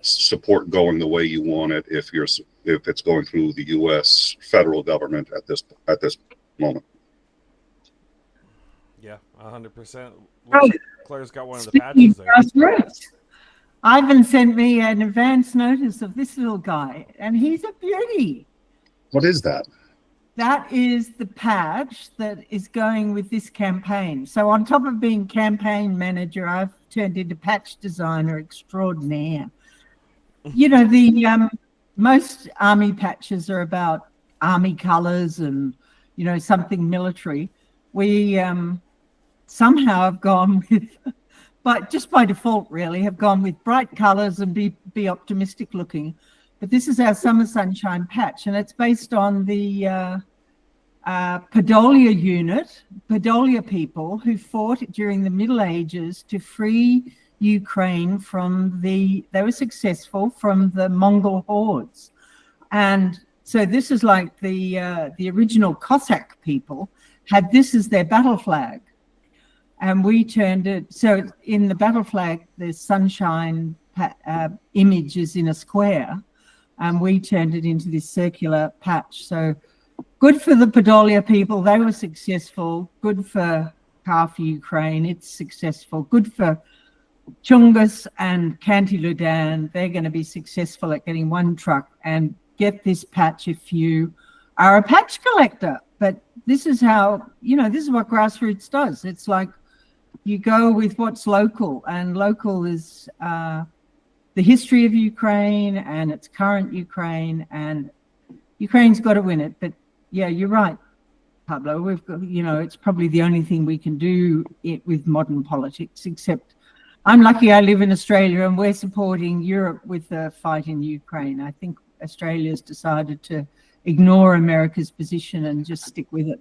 support going the way you want it if it's going through the U.S. federal government at this moment. Yeah, 100%. Right. Claire's got one of the patches there. Ivan sent me an advance notice of this little guy, and he's a beauty. What is that? That is the patch that is going with this campaign. So on top of being campaign manager, I've turned into patch designer extraordinaire. The most army patches are about army colors and, something military. We somehow have gone with, but just by default really, have gone with bright colors and be optimistic looking. But this is our Summer Sunshine patch, and it's based on the Podolia unit, Podolia people who fought during the Middle Ages to free Ukraine from they were successful from the Mongol hordes. And so this is like the original Cossack people had this as their battle flag. And we turned it, so in the battle flag, the sunshine image is in a square, and we turned it into this circular patch. So good for the Podolia people, they were successful. Good for Kharkiv, Ukraine, it's successful. Good for Chungus and Kanti-Ludan, they're going to be successful at getting one truck and get this patch if you are a patch collector. But this is how, this is what grassroots does. It's like you go with what's local, and local is the history of Ukraine and its current Ukraine, and Ukraine's got to win it. But yeah, you're right, Pablo. We've got, it's probably the only thing we can do with modern politics, except I'm lucky I live in Australia and we're supporting Europe with the fight in Ukraine. I think Australia's decided to ignore America's position and just stick with it.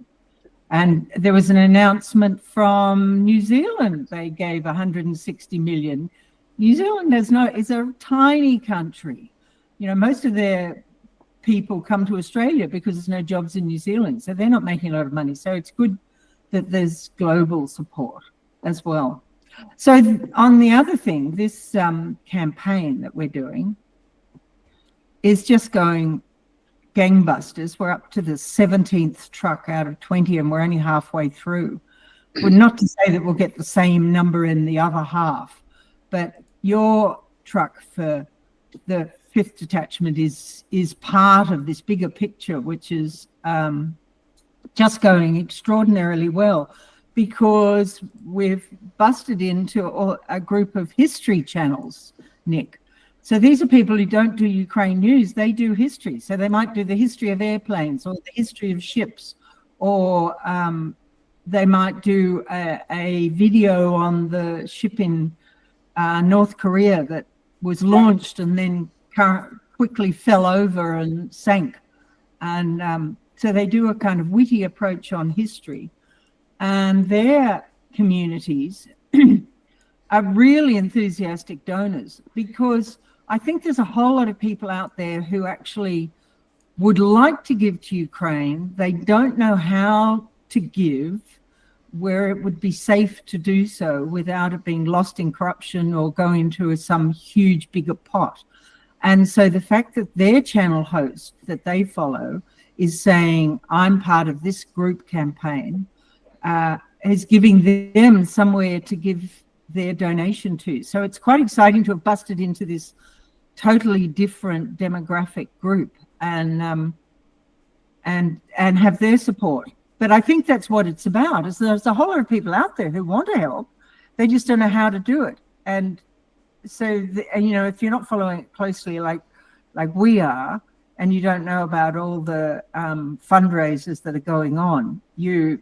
And there was an announcement from New Zealand. They gave 160 million. New Zealand is a tiny country. Most of their people come to Australia because there's no jobs in New Zealand. So they're not making a lot of money. So it's good that there's global support as well. So on the other thing, this campaign that we're doing is just going gangbusters. We're up to the 17th truck out of 20 and we're only halfway through. Well, not to say that we'll get the same number in the other half, but your truck for the 5th detachment is part of this bigger picture, which is just going extraordinarily well, because we've busted into a group of history channels, Nick. So these are people who don't do Ukraine news, they do history. So they might do the history of airplanes or the history of ships, or they might do a video on the ship in North Korea that was launched and then quickly fell over and sank. And so they do a kind of witty approach on history. And their communities are really enthusiastic donors, because I think there's a whole lot of people out there who actually would like to give to Ukraine. They don't know how to give, where it would be safe to do so without it being lost in corruption or go into some huge bigger pot. And so the fact that their channel host that they follow is saying, I'm part of this group campaign, is giving them somewhere to give their donation to. So it's quite exciting to have busted into this totally different demographic group and have their support. But I think that's what it's about, is there's a whole lot of people out there who want to help. They just don't know how to do it. And so, if you're not following it closely like we are, and you don't know about all the fundraisers that are going on, you're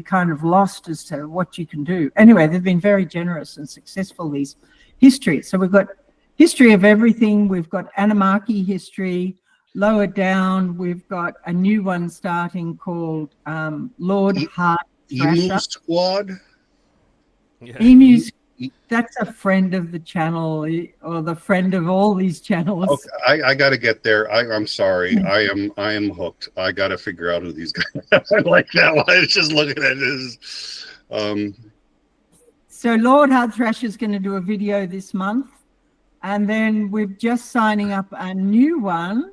kind of lost as to what you can do. Anyway, they've been very generous and successful, these histories. So we've got history of everything. We've got Anunnaki history. Lower down, we've got a new one starting called Lord Heart Emu Thrasher. Squad. Yeah. Emus, that's a friend of the channel, or the friend of all these channels. Okay, I got to get there. I'm sorry. I am hooked. I got to figure out who these guys are. I like that one. It's just looking at this. So Lord Heart Thrasher is going to do a video this month, and then we're just signing up a new one.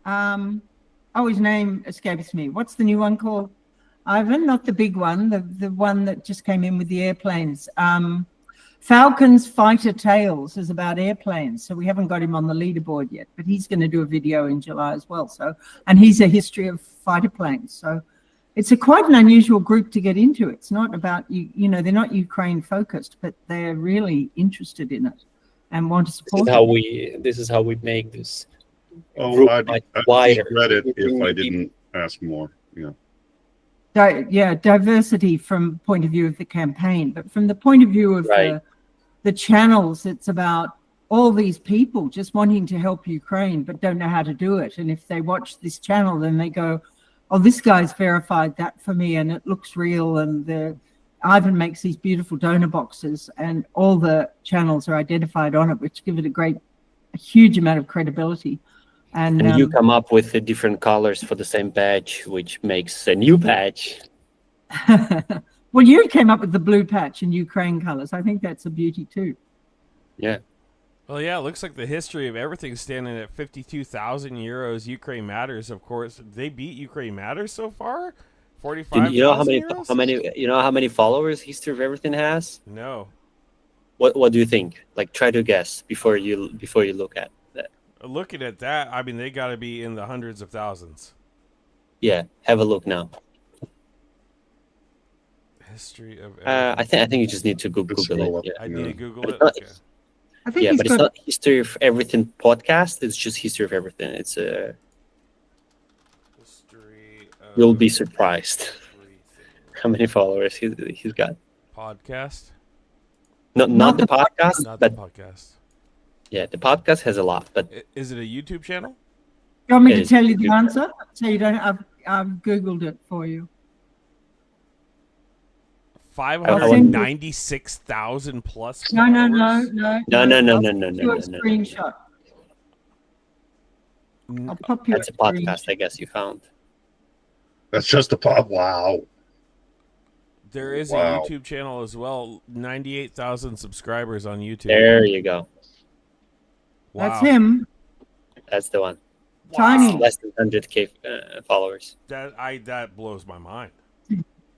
His name escapes me. What's the new one called? Ivan, not the big one, the one that just came in with the airplanes. Falcon's Fighter Tales is about airplanes, so we haven't got him on the leaderboard yet, but he's going to do a video in July as well. So, and he's a history of fighter planes. So it's quite an unusual group to get into. It's not about, they're not Ukraine focused, but they're really interested in it and want to support it. This is how we make this. I'd wider. regret it if I didn't ask more. Yeah. Diversity from point of view of the campaign, but from the point of view of the channels, it's about all these people just wanting to help Ukraine but don't know how to do it. And if they watch this channel, then they go, oh, this guy's verified that for me and it looks real, and Ivan makes these beautiful donor boxes and all the channels are identified on it, which give it a huge amount of credibility. And you come up with the different colors for the same patch, which makes a new patch. Well, you came up with the blue patch in Ukraine colors. I think that's a beauty too. Yeah. Well, yeah, it looks like the history of everything standing at 52,000 euros. Ukraine Matters, of course. They beat Ukraine Matters so far? 45,000 You know how many followers History of Everything has? No. What do you think? Like, try to guess before you look at that. Looking at that, I mean, they got to be in the hundreds of thousands. Yeah, have a look now. History of I think you just need to Google it. Yeah. I need to Google it. Not, Okay. I think but it's not History of Everything podcast. It's just History of Everything. It's History of you'll be surprised Everything. how many followers he's got. Podcast? Not the podcast, Not but the podcast. yeah, the podcast has a lot. But Is it a YouTube channel? You want me it to is tell you the good. answer? So you don't. I've Googled it for you. 596,000 plus No. No. I'll put you a screenshot. I'll pop you That's a podcast, I guess you found. That's just a pop. Wow. There is Wow. a YouTube channel as well. 98,000 subscribers on YouTube. There you go. Wow. That's him. That's the one. Wow. Tiny. Less than 100K followers. That blows my mind.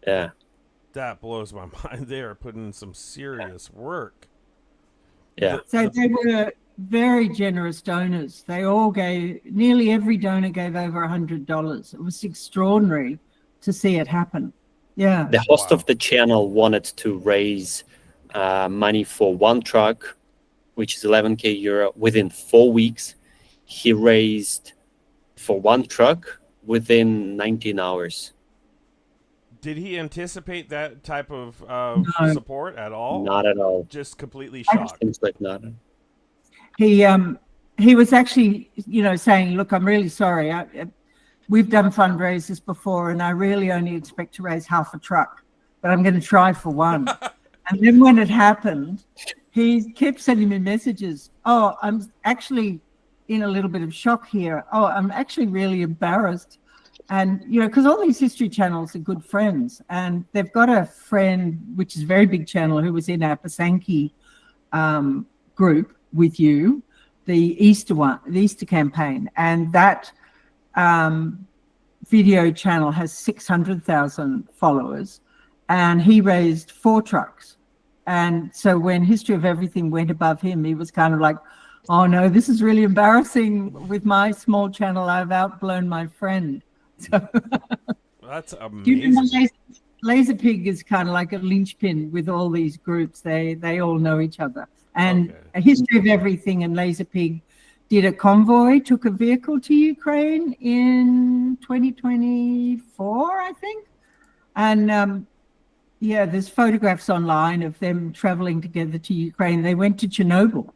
Yeah. That blows my mind. They are putting in some serious work. Yeah. So they were very generous donors. They all gave. Nearly every donor gave over $100. It was extraordinary to see it happen. Yeah. The host Wow. of the channel wanted to raise money for one truck, which is 11K euro, within 4 weeks. He raised for one truck within 19 hours. Did he anticipate that type of No. support at all? Not at all. Just completely shocked. Seems like not. He he was actually, saying, look, I'm really sorry. We've done fundraisers before, and I really only expect to raise half a truck, but I'm going to try for one. And then when it happened, he kept sending me messages. Oh, I'm actually in a little bit of shock here. Oh, I'm actually really embarrassed. And, because all these history channels are good friends, and they've got a friend, which is a very big channel, who was in our Pasanki group with you, the Easter campaign. And that video channel has 600,000 followers, and he raised 4 trucks. And so when History of Everything went above him, he was kind of like, oh no, this is really embarrassing. With my small channel, I've outblown my friend. So That's amazing. Laserpig is kind of like a linchpin with all these groups. They all know each other. And A History of Everything and Laserpig did a convoy, took a vehicle to Ukraine in 2024, I think. And there's photographs online of them traveling together to Ukraine. They went to Chernobyl.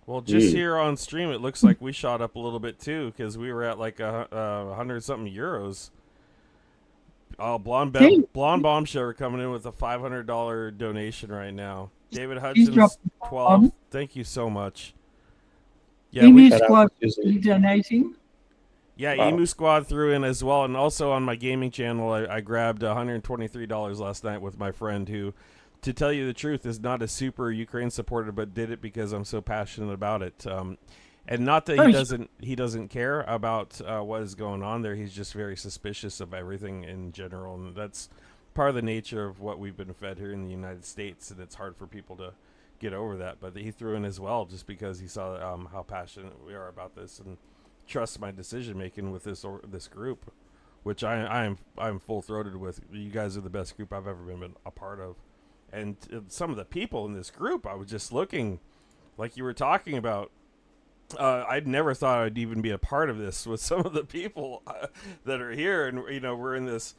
Well, just here on stream, it looks like we shot up a little bit too, because we were at like 100-something euros. Blonde Bombshell are coming in with a $500 donation right now. David Hudson's 12. Thank you so much. Yeah, Emu Squad donating. Yeah, Emu Squad threw in as well, and also on my gaming channel, I grabbed $123 last night with my friend who, to tell you the truth, is not a super Ukraine supporter, but did it because I'm so passionate about it. And not that he doesn't care about what is going on there. He's just very suspicious of everything in general, and that's part of the nature of what we've been fed here in the United States, and it's hard for people to get over that. But he threw in as well just because he saw how passionate we are about this and trusts my decision making with this group, which I'm full throated with. You guys are the best group I've ever been a part of. And some of the people in this group, I was just looking, like you were talking about. I'd never thought I'd even be a part of this with some of the people that are here, and we're in this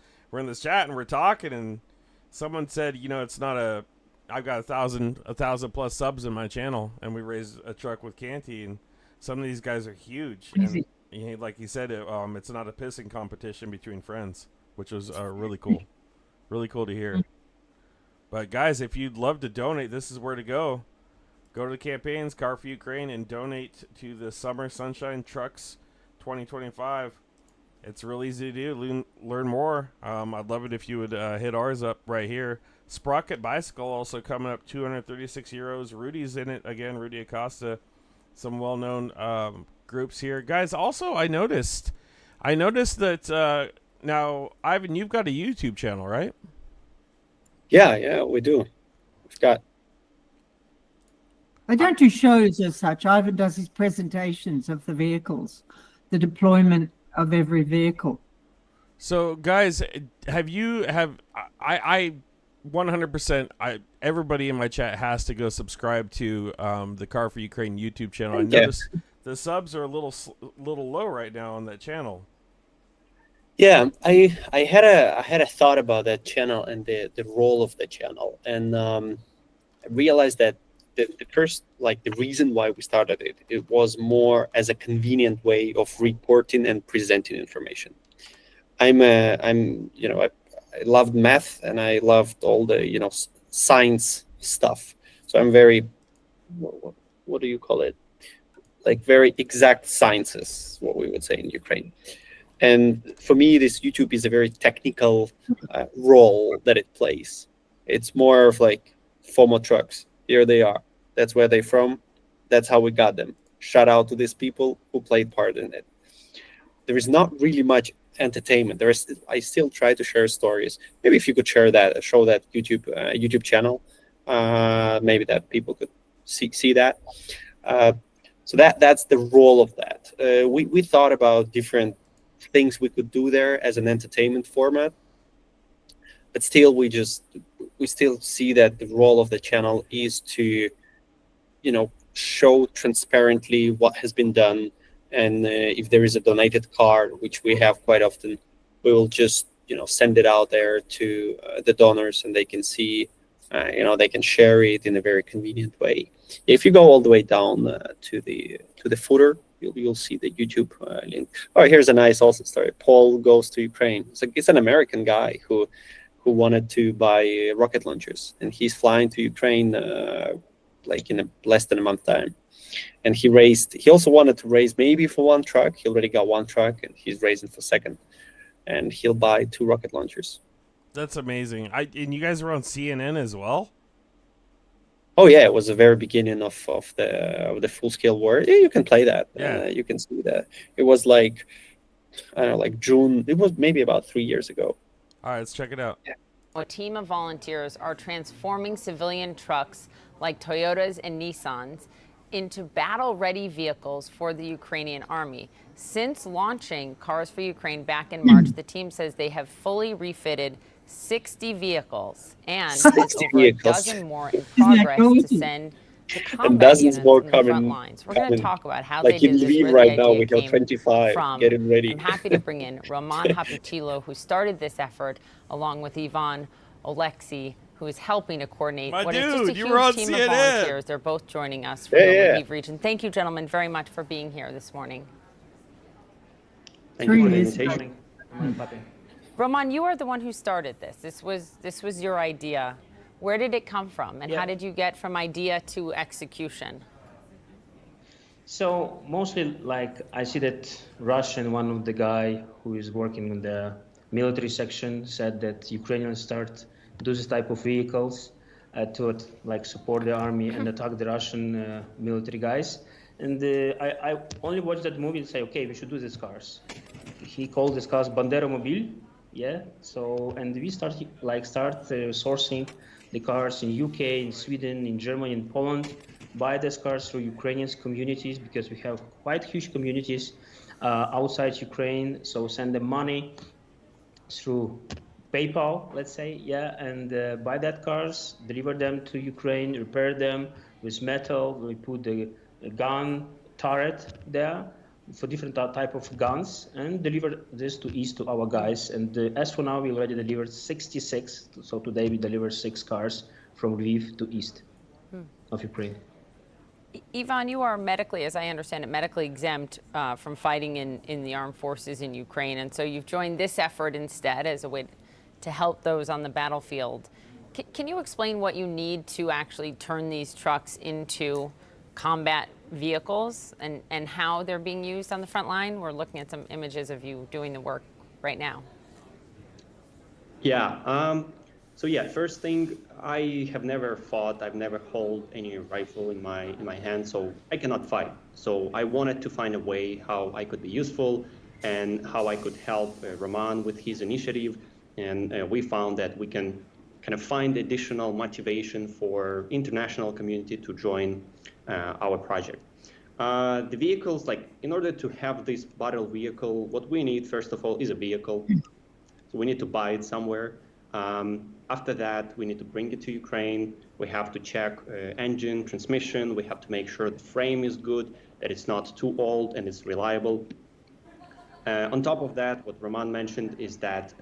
chat and we're talking, and someone said, it's not I've got 1,000 plus subs in my channel, and we raised a truck with Canty, and some of these guys are huge. And like he said, it's not a pissing competition between friends, which was really cool to hear. But guys, if you'd love to donate, this is where to go. Go to the campaigns, Car for Ukraine, and donate to the Summer Sunshine Trucks 2025. It's real easy to do. Learn more. I'd love it if you would hit ours up right here. Sprocket Bicycle also coming up, 236 euros. Rudy's in it again, Rudy Acosta. Some well-known groups here. Guys, also I noticed that now, Ivan, you've got a YouTube channel, right? Yeah, we do. We've got. I don't do shows as such. Ivan does his presentations of the vehicles, the deployment of every vehicle. So, guys, I 100%. Everybody in my chat has to go subscribe to the Car for Ukraine YouTube channel. I noticed the subs are a little low right now on that channel. Yeah, I had a thought about that channel and the role of the channel, and I realized that the first, the reason why we started it was more as a convenient way of reporting and presenting information. I loved math, and I loved all the science stuff. So I'm very, what do you call it? Like very exact sciences, what we would say in Ukraine. And for me, this YouTube is a very technical role that it plays. It's more of like FOMO trucks. Here they are. That's where they're from. That's how we got them. Shout out to these people who played part in it. There is not really much entertainment. I still try to share stories. Maybe if you could show that YouTube channel, maybe that people could see that. So that's the role of that. We thought about different things we could do there as an entertainment format, but still we still see that the role of the channel is to show transparently what has been done, and if there is a donated card, which we have quite often, we will just send it out there to the donors, and they can see they can share it in a very convenient way. If you go all the way down to the footer, you'll see the YouTube link. Oh, here's a nice also story. Paul goes to Ukraine. It's an American guy who wanted to buy rocket launchers, and he's flying to Ukraine like in less than a month time. And he also wanted to raise maybe for one truck. He already got one truck, and he's raising for second. And he'll buy 2 rocket launchers. That's amazing. And you guys were on CNN as well? Oh yeah, it was the very beginning of the full scale war. Yeah, you can play that. Yeah. You can see that. It was like, I don't know, like June. It was maybe about 3 years ago. All right, let's check it out. A team of volunteers are transforming civilian trucks like Toyotas and Nissans into battle-ready vehicles for the Ukrainian army. Since launching Cars for Ukraine back in March, the team says they have fully refitted 60 vehicles and has over a dozen more in progress to send to combat units in the front lines. We're going to talk about how they did this, where right the now. idea We have came 25. from. Getting ready. I'm happy to bring in Roman Haputilo, who started this effort, along with Ivan Oleksiy, who is helping to coordinate My what is dude, just a you were on huge team of CNN. volunteers. They're both joining us from the Lviv region. Thank you, gentlemen, very much for being here this morning. Thank you for the invitation. Roman, you are the one who started this. This was your idea. Where did it come from, and how did you get from idea to execution? So mostly, like, I see that Russian, one of the guy who is working in the military section, said that Ukrainians start do this type of vehicles to like support the army and attack the Russian military guys. And I only watched that movie and say, okay, we should do these cars. He called these cars Bandera Mobile, yeah. So and we start sourcing the cars in UK, in Sweden, in Germany, in Poland. Buy these cars through Ukrainian communities because we have quite huge communities outside Ukraine. So send them money through PayPal, let's say, yeah, and buy that cars, deliver them to Ukraine, repair them with metal. We put the gun turret there for different type of guns and deliver this to East to our guys. And as for now, we already delivered 66. So today we delivered 6 cars from Lviv to East of Ukraine. Ivan, you are medically, as I understand it, medically exempt from fighting in the armed forces in Ukraine. And so you've joined this effort instead as a way to help those on the battlefield. Can you explain what you need to actually turn these trucks into combat vehicles and how they're being used on the front line? We're looking at some images of you doing the work right now. Yeah. So yeah, first thing, I have never fought. I've never held any rifle in my hand, so I cannot fight. So I wanted to find a way how I could be useful and how I could help Roman with his initiative. And we found that we can kind of find additional motivation for international community to join our project. The vehicles, like in order to have this battle vehicle, what we need first of all is a vehicle. So we need to buy it somewhere. After that, we need to bring it to Ukraine. We have to check engine, transmission. We have to make sure the frame is good, that it's not too old and it's reliable. On top of that, what Roman mentioned is that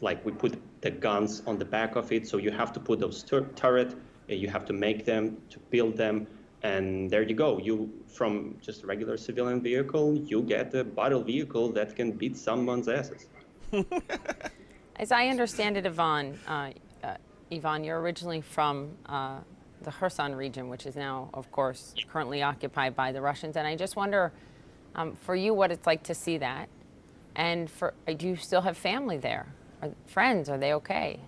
like we put the guns on the back of it. So you have to put those turret, you have to make them, to build them. And there you go. You, from just a regular civilian vehicle, you get a battle vehicle that can beat someone's asses. As I understand it, Ivan, you're originally from the Kherson region, which is now, of course, currently occupied by the Russians. And I just wonder, for you, what it's like to see that. And do you still have family there? Friends, are they okay?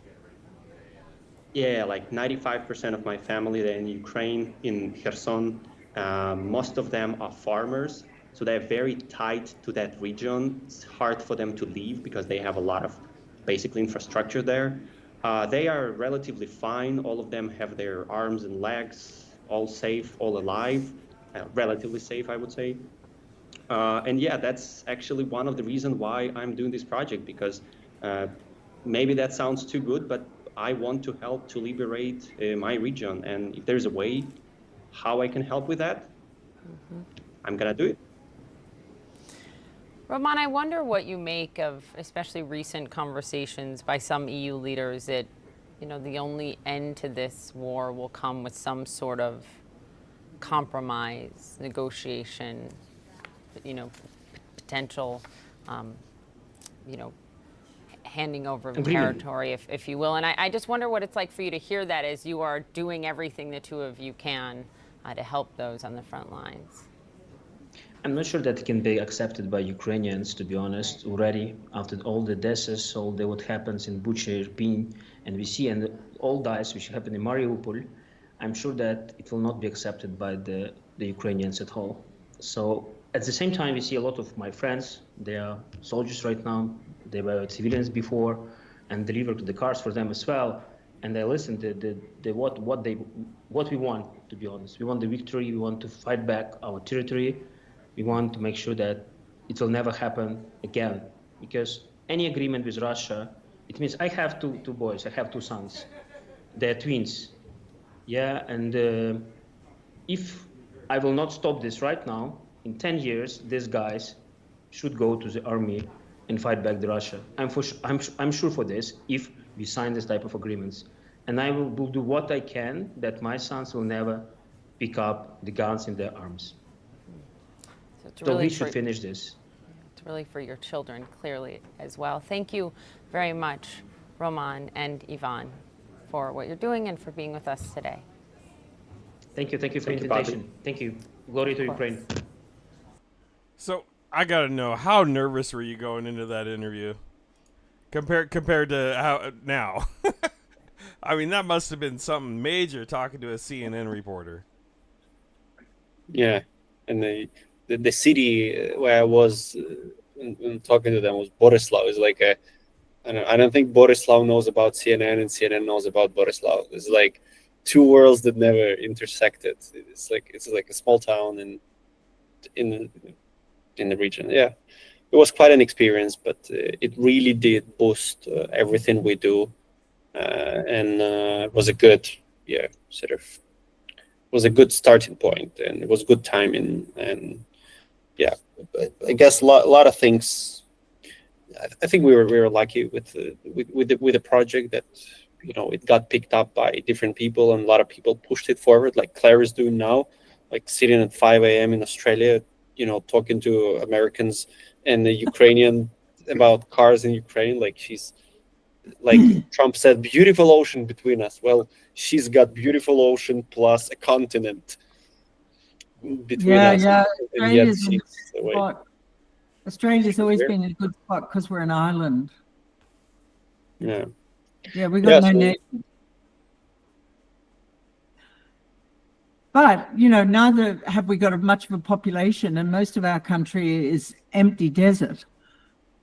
Yeah, like 95% of my family, they're in Ukraine, in Kherson. Most of them are farmers, so they're very tied to that region. It's hard for them to leave because they have a lot of basically infrastructure there. They are relatively fine. All of them have their arms and legs all safe, all alive, relatively safe, I would say. And yeah, that's actually one of the reasons why I'm doing this project, because maybe that sounds too good, but I want to help to liberate my region. And if there's a way how I can help with that, I'm gonna do it. Roman, I wonder what you make of especially recent conversations by some EU leaders that, the only end to this war will come with some sort of compromise, negotiation, potential, handing over of Agreement. territory, if you will. And I just wonder what it's like for you to hear that as you are doing everything the two of you can to help those on the front lines. I'm not sure that can be accepted by Ukrainians, to be honest, already after all the deaths, all the what happens in Bucha, Irpin, and we see, and all dies which happened in Mariupol. I'm sure that it will not be accepted by the Ukrainians at all. So at the same time, we see a lot of my friends, they are soldiers right now, they were civilians before, and deliver to the cars for them as well. And they listen to what we want, to be honest. We want the victory, we want to fight back our territory. We want to make sure that it will never happen again, because any agreement with Russia, it means I have two boys, I have two sons, they're twins, yeah, and if I will not stop this right now, in 10 years, these guys should go to the army and fight back the Russia. I'm sure for this, if we sign this type of agreements, and I will do what I can that my sons will never pick up the guns in their arms. So we should finish this. It's really for your children, clearly, as well. Thank you very much, Roman and Ivan, for what you're doing and for being with us today. Thank you for the invitation. Thank you. Glory to Ukraine. So I gotta know, how nervous were you going into that interview compared to how now? I mean, that must have been something major talking to a CNN reporter. Yeah, and the city where I was talking to them was Borislav. It's like I don't think Borislav knows about CNN and CNN knows about Borislav. It's like two worlds that never intersected. It's like a small town in the region. Yeah, it was quite an experience, but it really did boost everything we do, and it was a good was a good starting point, and it was good timing. And yeah, I guess a lot of things. I think we were lucky with the project that it got picked up by different people, and a lot of people pushed it forward, like Claire is doing now, like sitting at 5 a.m. in Australia, talking to Americans and the Ukrainian about cars in Ukraine. Like she's like Trump said, beautiful ocean between us. Well, she's got beautiful ocean plus a continent between us. Yeah. And yet she's away. Australia's always been a good spot because we're an island. Yeah. Yeah, we got no neighbors. But, neither have we got much of a population, and most of our country is empty desert.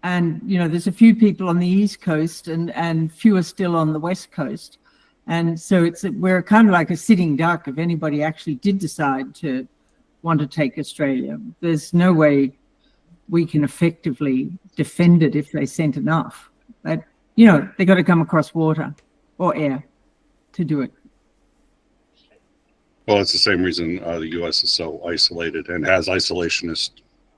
And, there's a few people on the East Coast and fewer still on the West Coast. And so we're kind of like a sitting duck if anybody actually did decide to want to take Australia. There's no way we can effectively defend it if they sent enough. But, they got to come across water or air to do it. Well, it's the same reason the U.S. is so isolated and has isolationist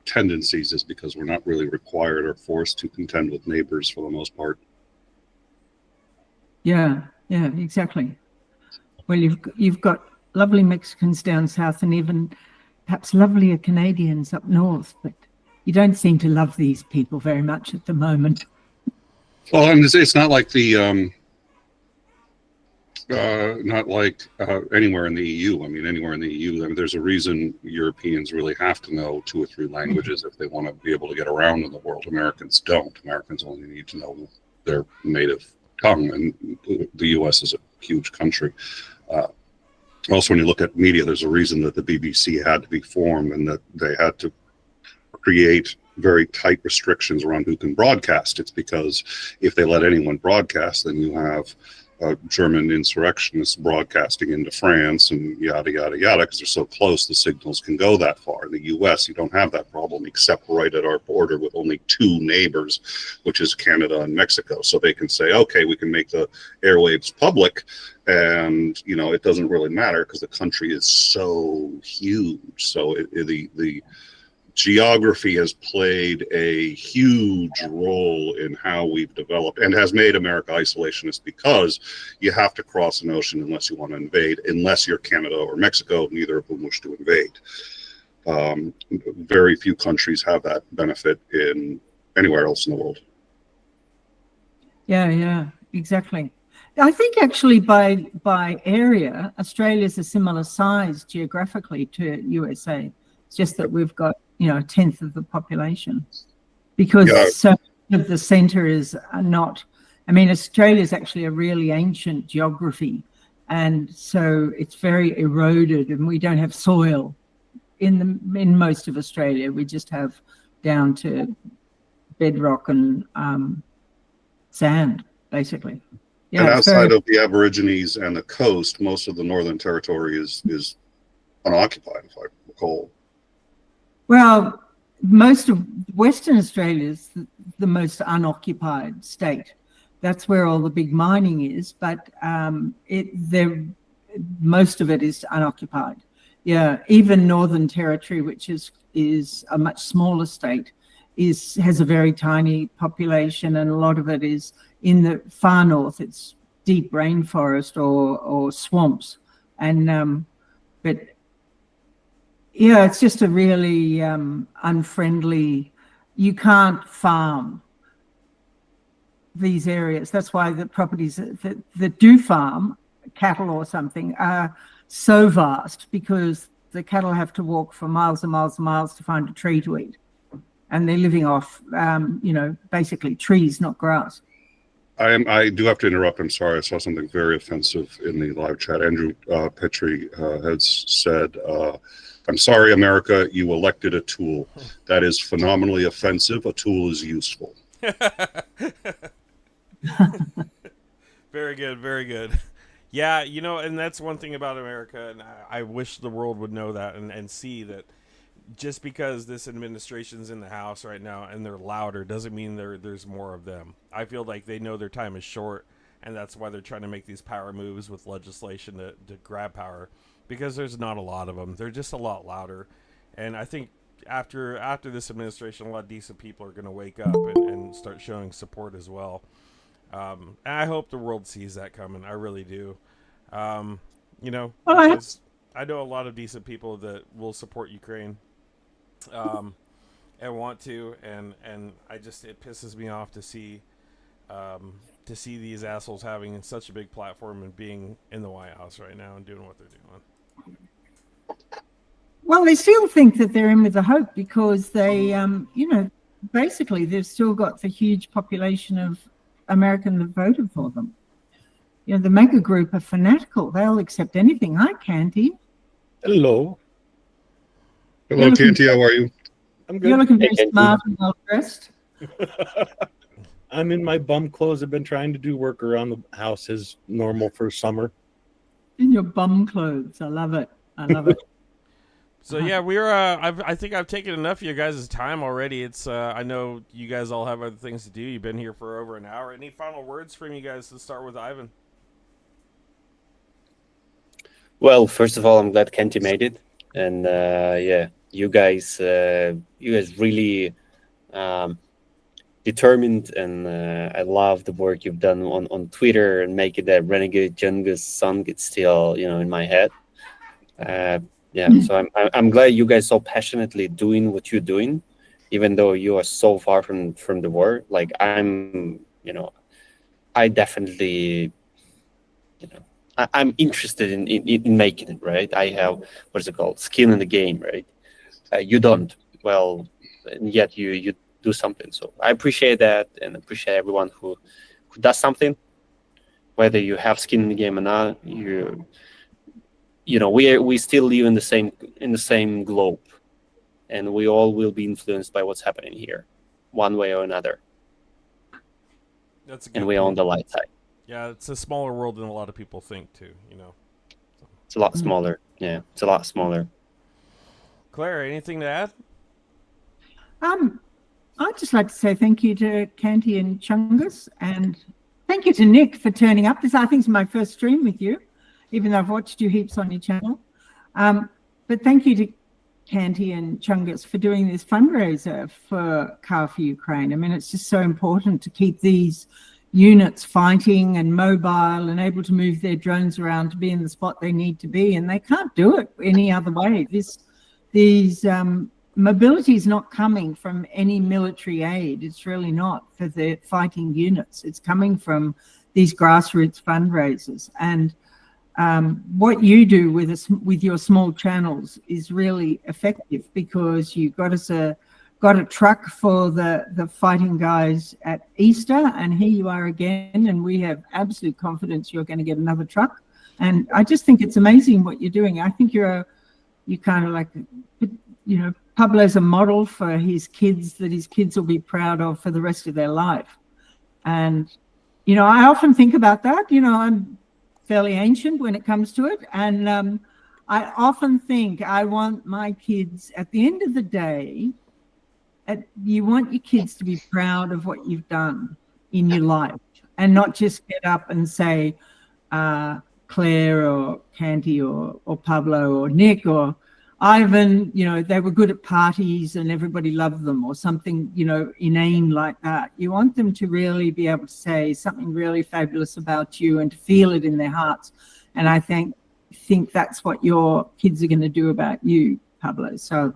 tendencies, is because we're not really required or forced to contend with neighbors for the most part. Yeah, exactly. Well, you've got lovely Mexicans down south and even perhaps lovelier Canadians up north, but you don't seem to love these people very much at the moment. Well, and it's not like anywhere in the EU. I mean, anywhere in the EU, there's a reason Europeans really have to know 2 or 3 languages if they want to be able to get around in the world. Americans don't. Americans only need to know their native tongue, and the U.S. is a huge country. Also, when you look at media, there's a reason that the BBC had to be formed and that they had to create very tight restrictions around who can broadcast. It's because if they let anyone broadcast, then you have German insurrectionists broadcasting into France and yada, yada, yada, because they're so close, the signals can go that far. In the U.S., you don't have that problem except right at our border with only 2 neighbors, which is Canada and Mexico. So they can say, okay, we can make the airwaves public, and, it doesn't really matter because the country is so huge. So the geography has played a huge role in how we've developed and has made America isolationist, because you have to cross an ocean unless you want to invade, unless you're Canada or Mexico, neither of whom wish to invade. Very few countries have that benefit in anywhere else in the world. Yeah, exactly. I think actually by area, Australia's a similar size geographically to USA. It's just that we've got, a tenth of the population, because so much of the centre is not. I mean, Australia is actually a really ancient geography, and so it's very eroded, and we don't have soil in most of Australia. We just have down to bedrock and sand, basically. Yeah, and outside of the Aborigines and the coast, most of the Northern Territory is unoccupied, if I recall. Well, most of Western Australia is the most unoccupied state. That's where all the big mining is, but most of it is unoccupied. Yeah, even Northern Territory, which is a much smaller state, has a very tiny population, and a lot of it is in the far north. It's deep rainforest or swamps, and but yeah, it's just a really unfriendly. You can't farm these areas. That's why the properties that do farm cattle or something are so vast, because the cattle have to walk for miles and miles and miles to find a tree to eat, and they're living off basically trees, not grass. I do have to interrupt. I'm sorry. I saw something very offensive in the live chat. Andrew Petrie has said, I'm sorry, America, you elected a tool. That is phenomenally offensive. A tool is useful. Very good, very good. Yeah, and that's one thing about America, and I wish the world would know that and see that just because this administration's in the House right now and they're louder doesn't mean there's more of them. I feel like they know their time is short, and that's why they're trying to make these power moves with legislation to grab power, because there's not a lot of them. They're just a lot louder. And I think after this administration, a lot of decent people are going to wake up and start showing support as well. And I hope the world sees that coming. I really do. Because I know a lot of decent people that will support Ukraine and want to, and it pisses me off to see these assholes having such a big platform and being in the White House right now and doing what they're doing. Well, they still think that they're in with the hope, because they, basically they've still got the huge population of American that voted for them. The mega group are fanatical. They'll accept anything. Hi, Canty. Hello. Hello, Canty. How are you? I'm good. You're looking very smart and well dressed. I'm in my bum clothes. I've been trying to do work around the house as normal for summer. In your bum clothes. I love it. I love it. So yeah, we're. I think I've taken enough of you guys' time already. It's. I know you guys all have other things to do. You've been here for over an hour. Any final words from you guys to start with, Ivan? Well, first of all, I'm glad Kenty made it, and you guys really determined, and I love the work you've done on Twitter and make it that Renegade Jungus song gets still in my head. So I'm glad you guys so passionately doing what you're doing, even though you are so far from the war. Like I definitely, I'm interested in making it, right? I have, what is it called, skin in the game, right? You don't. Well, and yet you do something. So I appreciate that, and appreciate everyone who does something, whether you have skin in the game or not. We still live in the same globe, and we all will be influenced by what's happening here, one way or another. That's a good and we're on the light side. Yeah, it's a smaller world than a lot of people think too. It's a lot smaller. Yeah, it's a lot smaller. Claire, anything to add? I'd just like to say thank you to Canty and Chungus, and thank you to Nick for turning up. This, I think, is my first stream with you, even though I've watched you heaps on your channel. But thank you to Canty and Chungus for doing this fundraiser for Car for Ukraine. I mean, it's just so important to keep these units fighting and mobile and able to move their drones around to be in the spot they need to be, and they can't do it any other way. These mobility is not coming from any military aid. It's really not for the fighting units. It's coming from these grassroots fundraisers. And what you do with your small channels is really effective, because you got a truck for the fighting guys at Easter, and here you are again, and we have absolute confidence you're going to get another truck. And I just think it's amazing what you're doing. I think you're kind of like, you know, Pablo's a model for his kids, that his kids will be proud of for the rest of their life. And, you know, I often think about that. You know, I'm fairly ancient when it comes to it. And I often think I want my kids, at the end of the day, you want your kids to be proud of what you've done in your life, and not just get up and say, Claire or Canty or Pablo or Nick or Ivan, you know, they were good at parties and everybody loved them, or something, you know, inane like that. You want them to really be able to say something really fabulous about you and to feel it in their hearts. And I think that's what your kids are going to do about you, Pablo. So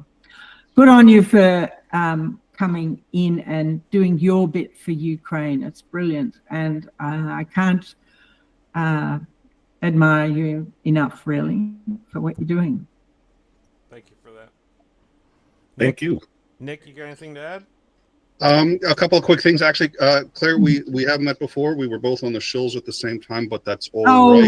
good on you for coming in and doing your bit for Ukraine. It's brilliant. And I can't admire you enough, really, for what you're doing. Thank you for that. Thank you. Nick, you got anything to add? A couple of quick things, actually. Claire, we have met before. We were both on the shills at the same time, but that's all right.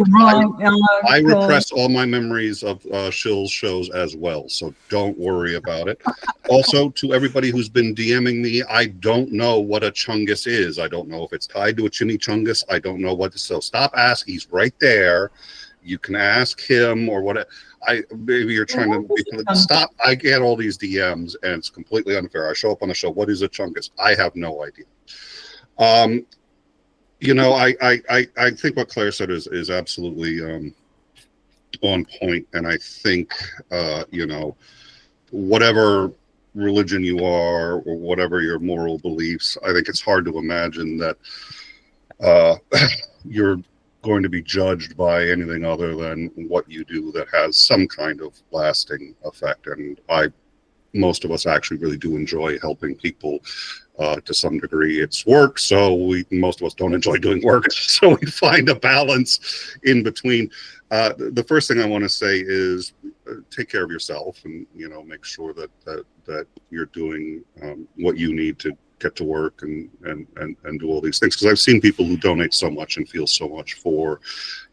I repress all my memories of shills shows as well, so don't worry about it. Also, to everybody who's been DMing me, I don't know what a chungus is. I don't know if it's tied to a chimichungus. I don't know what. So stop asking. He's right there. You can ask him or what. Maybe you're trying to stop. I get all these DMs and it's completely unfair. I show up on the show. What is a chungus? I have no idea. You know, I think what Claire said is absolutely on point. And I think, you know, whatever religion you are or whatever your moral beliefs, I think it's hard to imagine that you're going to be judged by anything other than what you do that has some kind of lasting effect. And most of us actually really do enjoy helping people to some degree. It's work, so most of us don't enjoy doing work, so we find a balance in between. The first thing I want to say is take care of yourself, and you know, make sure that you're doing what you need to get to work and do all these things, because I've seen people who donate so much and feel so much for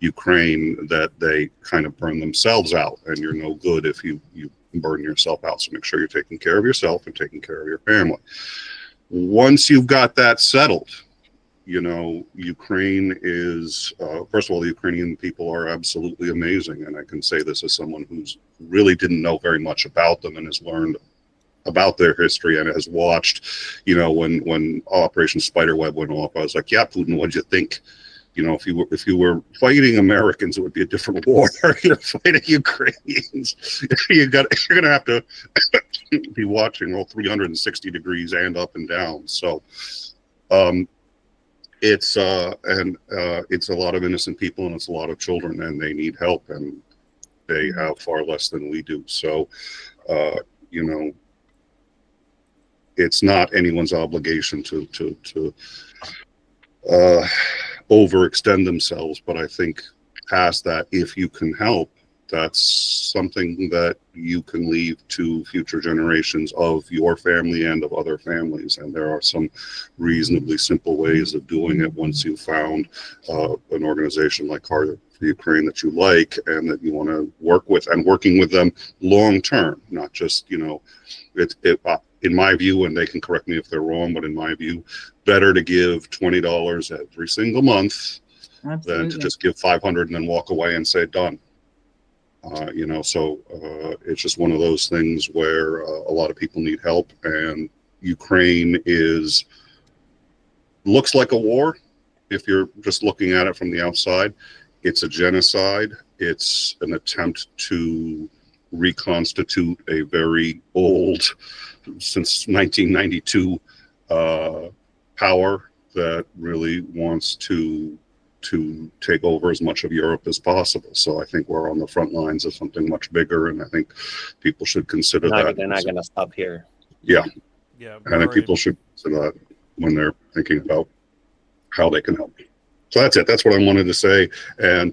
Ukraine that they kind of burn themselves out, and you're no good if you burn yourself out. So make sure you're taking care of yourself and taking care of your family. Once you've got that settled, you know, Ukraine is first of all, the Ukrainian people are absolutely amazing, and I can say this as someone who's really didn't know very much about them and has learned about their history and has watched, you know, when Operation Spiderweb went off, I was like, yeah, Putin, what'd you think? You know, if you were fighting Americans, it would be a different war. You're fighting Ukrainians. You're gonna have to be watching all 360 degrees and up and down. So it's a lot of innocent people, and it's a lot of children, and they need help, and they have far less than we do. So you know, it's not anyone's obligation to overextend themselves, but I think past that, if you can help, that's something that you can leave to future generations of your family and of other families. And there are some reasonably simple ways of doing it once you've found an organization like Car for Ukraine that you like and that you want to work with, and working with them long term, not just, you know, in my view, and they can correct me if they're wrong, but in my view, better to give $20 every single month than to just give $500 and then walk away and say done. You know, so it's just one of those things where a lot of people need help, and Ukraine looks like a war if you're just looking at it from the outside. It's a genocide. It's an attempt to reconstitute a very old, since 1992, power that really wants to take over as much of Europe as possible. So I think we're on the front lines of something much bigger, and I think people should consider that. They're not going to stop here. Yeah, Yeah, and I think people should consider that when they're thinking about how they can help. So that's it. That's what I wanted to say. And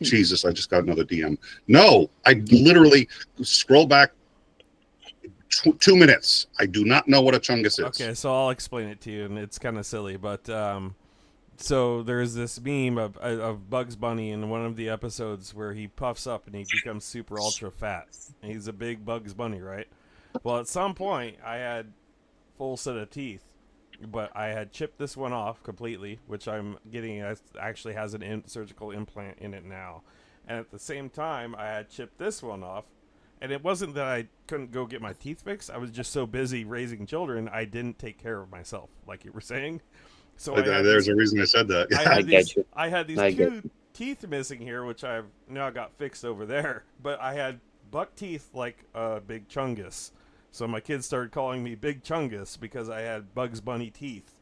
Jesus, I just got another DM. No, I literally scroll back 2 minutes. I do not know what a chungus is. Okay, so I'll explain it to you, and it's kind of silly, but so there's this meme of Bugs Bunny in one of the episodes where he puffs up and he becomes super ultra fat. And he's a big Bugs Bunny, right? Well, at some point, I had full set of teeth, but I had chipped this one off completely, which I'm getting actually has an surgical implant in it now. And at the same time, I had chipped this one off. And it wasn't that I couldn't go get my teeth fixed. I was just so busy raising children, I didn't take care of myself, like you were saying. So There's a reason I said that. I had these two teeth missing here, which I've now got fixed over there. But I had buck teeth like a big chungus. So my kids started calling me Big Chungus because I had Bugs Bunny teeth.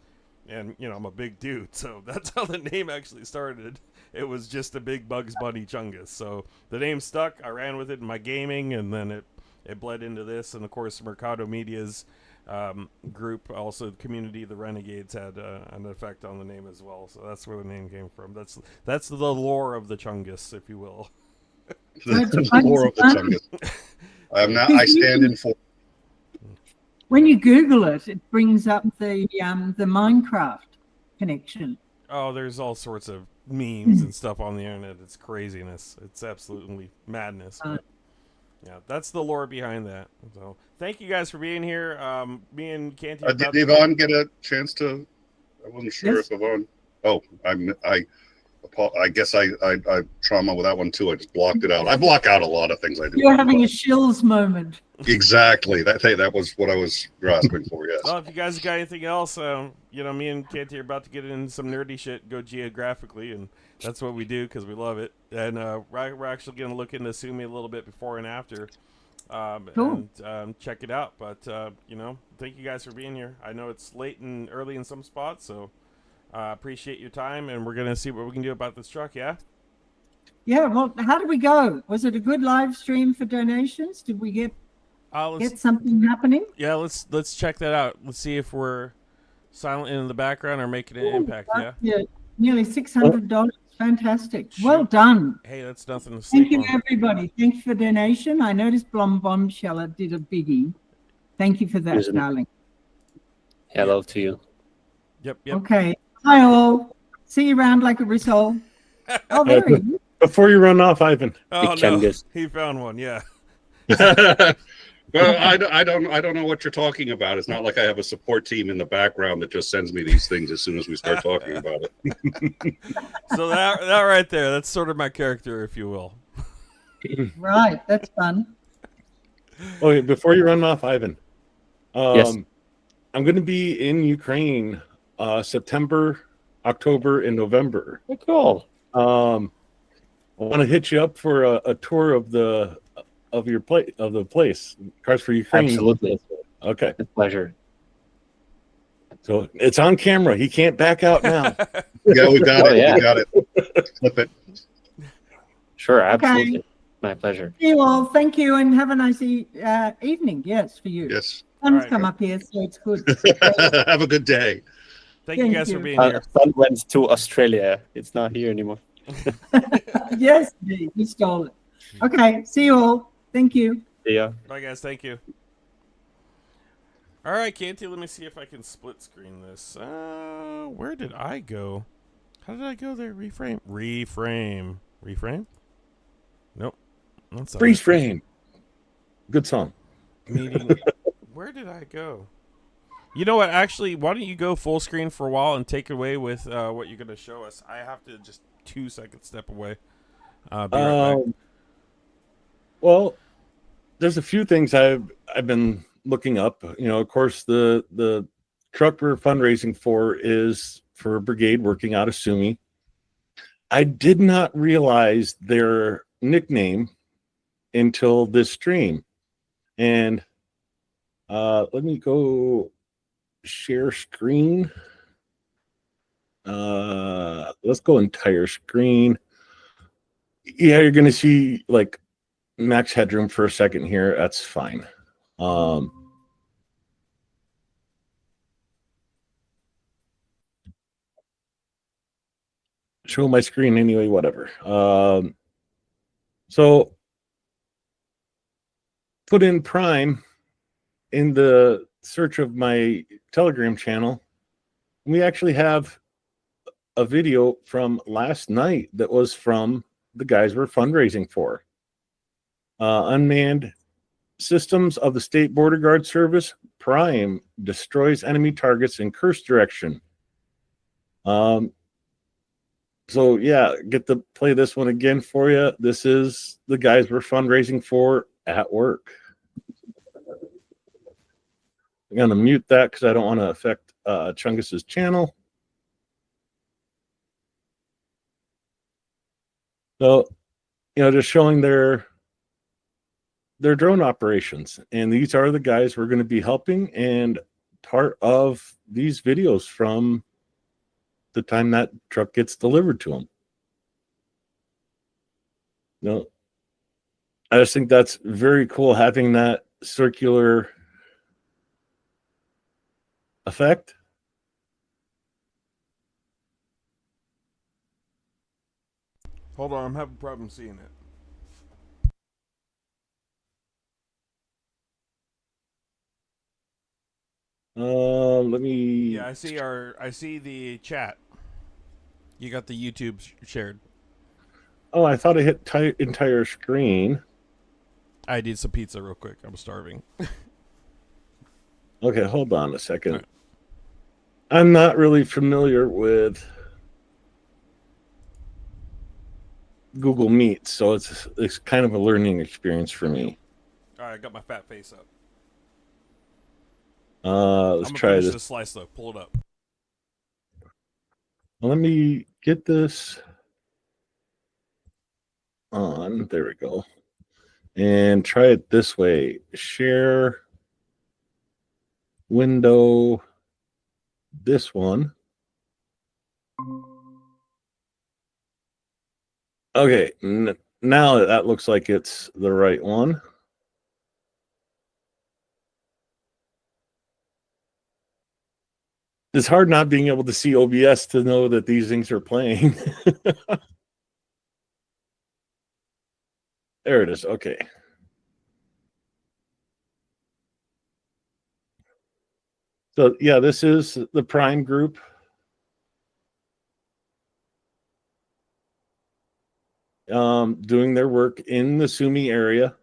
And, you know, I'm a big dude. So that's how the name actually started. It was just a big Bugs Bunny Chungus. So the name stuck. I ran with it in my gaming, and then it bled into this. And, of course, Mercado Media's group, also the community, the Renegades, had an effect on the name as well. So that's where the name came from. That's the lore of the Chungus, if you will. The lore of the chungus. I stand in for. When you Google it, it brings up the Minecraft connection. Oh, there's all sorts of memes and stuff on the internet. It's craziness. It's absolutely madness. Yeah, that's the lore behind that. So thank you guys for being here. Me and Canty. Did Yvonne get a chance to? I wasn't sure if Yvonne. Oh, I guess I trauma with that one too. I just blocked it out. I block out a lot of things I do. You're having a shills moment. Exactly. That was what I was grasping for. Yes. Well, if you guys got anything else, you know, me and Canty are about to get into some nerdy shit, go geographically, and that's what we do because we love it. And we're actually going to look into Sumy a little bit before and after, cool. and check it out. But you know, thank you guys for being here. I know it's late and early in some spots, so appreciate your time, and we're going to see what we can do about this truck. Yeah. Yeah. Well, how did we go? Was it a good live stream for donations? Did we get something happening? Yeah, let's check that out. Let's see if we're silent in the background or making an impact. Yeah. Nearly $600. Fantastic. Well done. Hey, that's nothing to sleep Thank you, on. everybody. Thanks for donation. I noticed Bombshell did a biggie. Thank you for that, darling. Hello to you. Yep. Okay. Hi, all. See you around like a rissole. Oh, there he is. Before you run off, Ivan. Oh, no. He found one. Yeah. Well, I don't know what you're talking about. It's not like I have a support team in the background that just sends me these things as soon as we start talking about it. So that right there, that's sort of my character, if you will. Right, that's fun. Okay, before you run off, Ivan. Yes. I'm going to be in Ukraine September, October, and November. Cool. I want to hit you up for a tour of the place, Cars for Ukraine. Absolutely. Okay. It's a pleasure. So it's on camera. He can't back out now. Yeah, we got it. Yeah. We got it. Flip it. Sure, absolutely. Okay. My pleasure. See you all. Thank you, and have a nice evening. Yes, for you. Yes. Sun's come up here, so it's good. Have a good day. Thank you guys for being here. Sun went to Australia. It's not here anymore. Yes, we stole it. Okay, see you all. Thank you. Yeah. Bye, guys. Thank you. All right, Canty, let me see if I can split screen this. Where did I go? How did I go there? Reframe. Reframe? Nope. That's not Freeze it. frame. Good song. Meeting. Where did I go? You know what? Actually, why don't you go full screen for a while and take away with what you're going to show us? I have to just 2 seconds step away. Be right back. Well, there's a few things I've been looking up. You know, of course, the truck we're fundraising for is for a brigade working out of Sumy. I did not realize their nickname until this stream. And let me go share screen. Let's go entire screen. Yeah, you're going to see like max headroom for a second here. That's fine. Show my screen anyway, whatever. So put in Prime in the search of my Telegram channel. We actually have a video from last night that was from the guys we're fundraising for. Unmanned systems of the State Border Guard Service, Prime destroys enemy targets in curse direction. So yeah, get to play this one again for you. This is the guys we're fundraising for at work. I'm gonna mute that because I don't want to affect Chungus's channel. So, just showing their drone operations, and these are the guys we're going to be helping, and part of these videos from the time that truck gets delivered to them. I just think that's very cool having that circular effect. Hold on, I'm having a problem seeing it. Let me. Yeah, I see the chat. You got the YouTube shared. Oh, I thought I hit entire screen. I need some pizza real quick. I'm starving. Okay, hold on a second. Right. I'm not really familiar with Google Meet, so it's kind of a learning experience for me. All right, I got my fat face up. Let's try this. This slice though. Pull it up. Let me get this on. There we go. And try it this way. Share window. This one. Okay. Now that looks like it's the right one. It's hard not being able to see OBS to know that these things are playing. There it is. Okay. So, yeah, this is the Prime group. Doing their work in the Sumy area,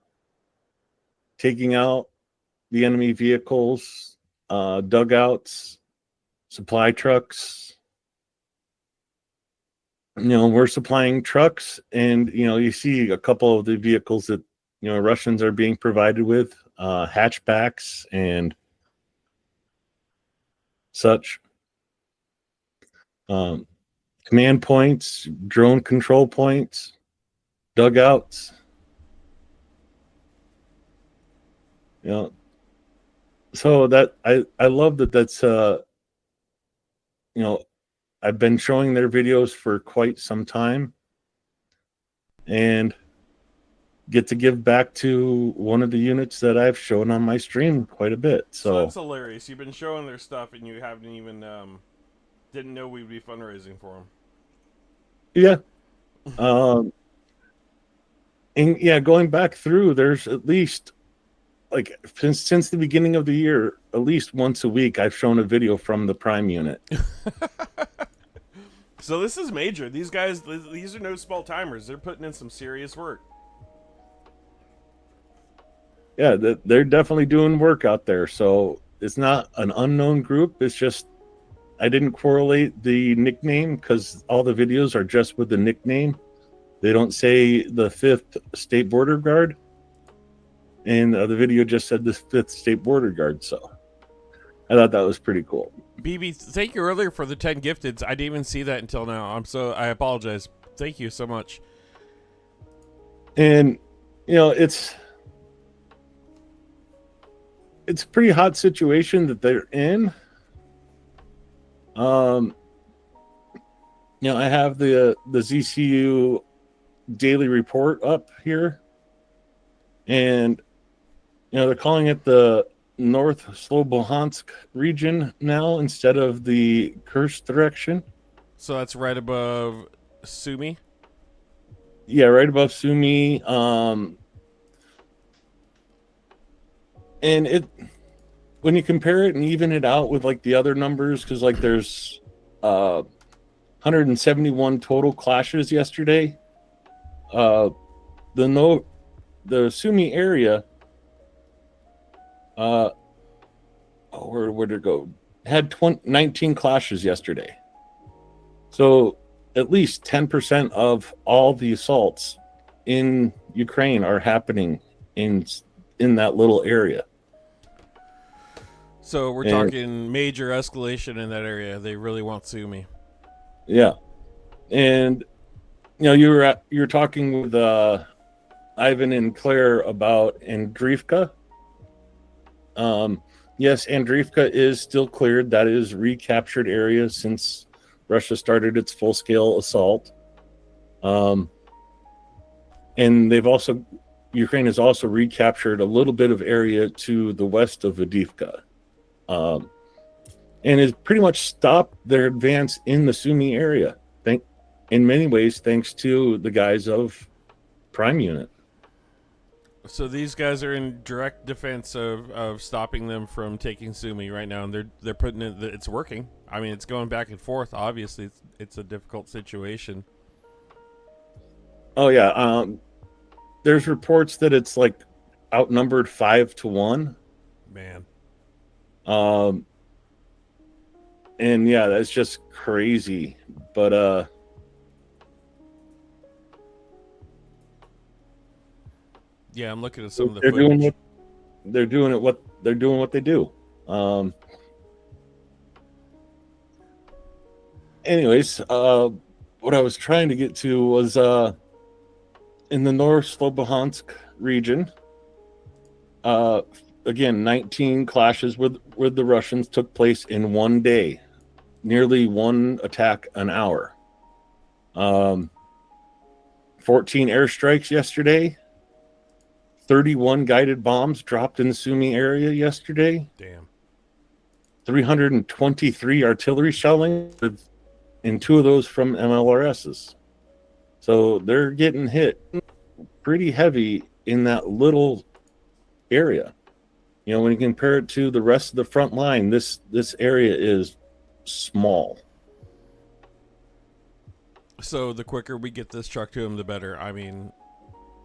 taking out the enemy vehicles, dugouts, supply trucks. We're supplying trucks, and you see a couple of the vehicles that Russians are being provided with, hatchbacks and such. Command points, drone control points, dugouts. So that I love that. That's I've been showing their videos for quite some time, and get to give back to one of the units that I've shown on my stream quite a bit. So that's hilarious. You've been showing their stuff, and you haven't even didn't know we'd be fundraising for them. Yeah. And yeah, going back through, there's at least since the beginning of the year, at least once a week, I've shown a video from the Prime unit. So this is major. These guys, these are no small timers. They're putting in some serious work. Yeah, they're definitely doing work out there. So it's not an unknown group. It's just I didn't correlate the nickname because all the videos are just with the nickname. They don't say the 5th State Border Guard. And the video just said the 5th State Border Guard. So I thought that was pretty cool. BB, thank you earlier for the 10 gifteds. I didn't even see that until now. I apologize. Thank you so much. And you know, it's a pretty hot situation that they're in. You know, I have the ZCU daily report up here, and you know, they're calling it the North Slobodansk region now instead of the Kursk direction. So that's right above Sumy. Yeah, right above Sumy. And it, when you compare it and even it out with like the other numbers, because like there's 171 total clashes yesterday. The Sumy area, where'd it go? Had 19 clashes yesterday. So at least 10% of all the assaults in Ukraine are happening in that little area. So we're talking major escalation in that area. They really want Sumy. Yeah. And you know, you're talking with Ivan and Claire about Andriivka. Yes, Andriivka is still cleared. That is recaptured area since Russia started its full-scale assault. And Ukraine has also recaptured a little bit of area to the west of Avdiivka. And has pretty much stopped their advance in the Sumy area. In many ways, thanks to the guys of Prime Unit. So these guys are in direct defense of stopping them from taking Sumy right now, and they're putting it. It's working. I mean, it's going back and forth. Obviously, it's a difficult situation. Oh yeah, there's reports that it's like outnumbered 5-1. Man. And yeah, that's just crazy. But yeah, I'm looking at some of the they're footage. doing what they do. Anyways, what I was trying to get to was in the North Slobodansk region. Again, 19 clashes with the Russians took place in one day, nearly one attack an hour. 14 airstrikes yesterday. 31 guided bombs dropped in the Sumy area yesterday. Damn. 323 artillery shelling, and 2 of those from MLRSs. So they're getting hit pretty heavy in that little area. You know, when you compare it to the rest of the front line, this area is small. So the quicker we get this truck to him, the better. I mean,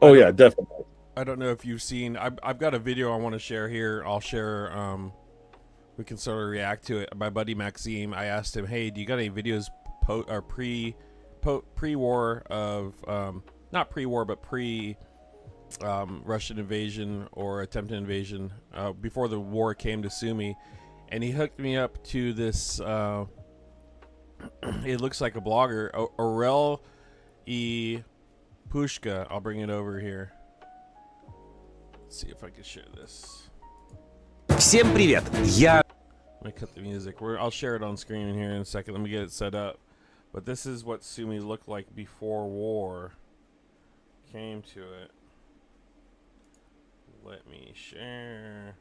oh yeah, definitely. I don't know if you've seen. I've got a video I want to share here. I'll share. We can sort of react to it. My buddy Maxime, I asked him, "Hey, do you got any videos pre-war of not pre-war but pre Russian invasion or attempted invasion before the war came to Sumy?" And he hooked me up to this. It looks like a blogger, Orel E. Pushka. I'll bring it over here. Let's see if I can share this. Всем привет! Let me cut the music. I'll share it on screen here in a second. Let me get it set up. But this is what Sumy looked like before war came to it. Let me share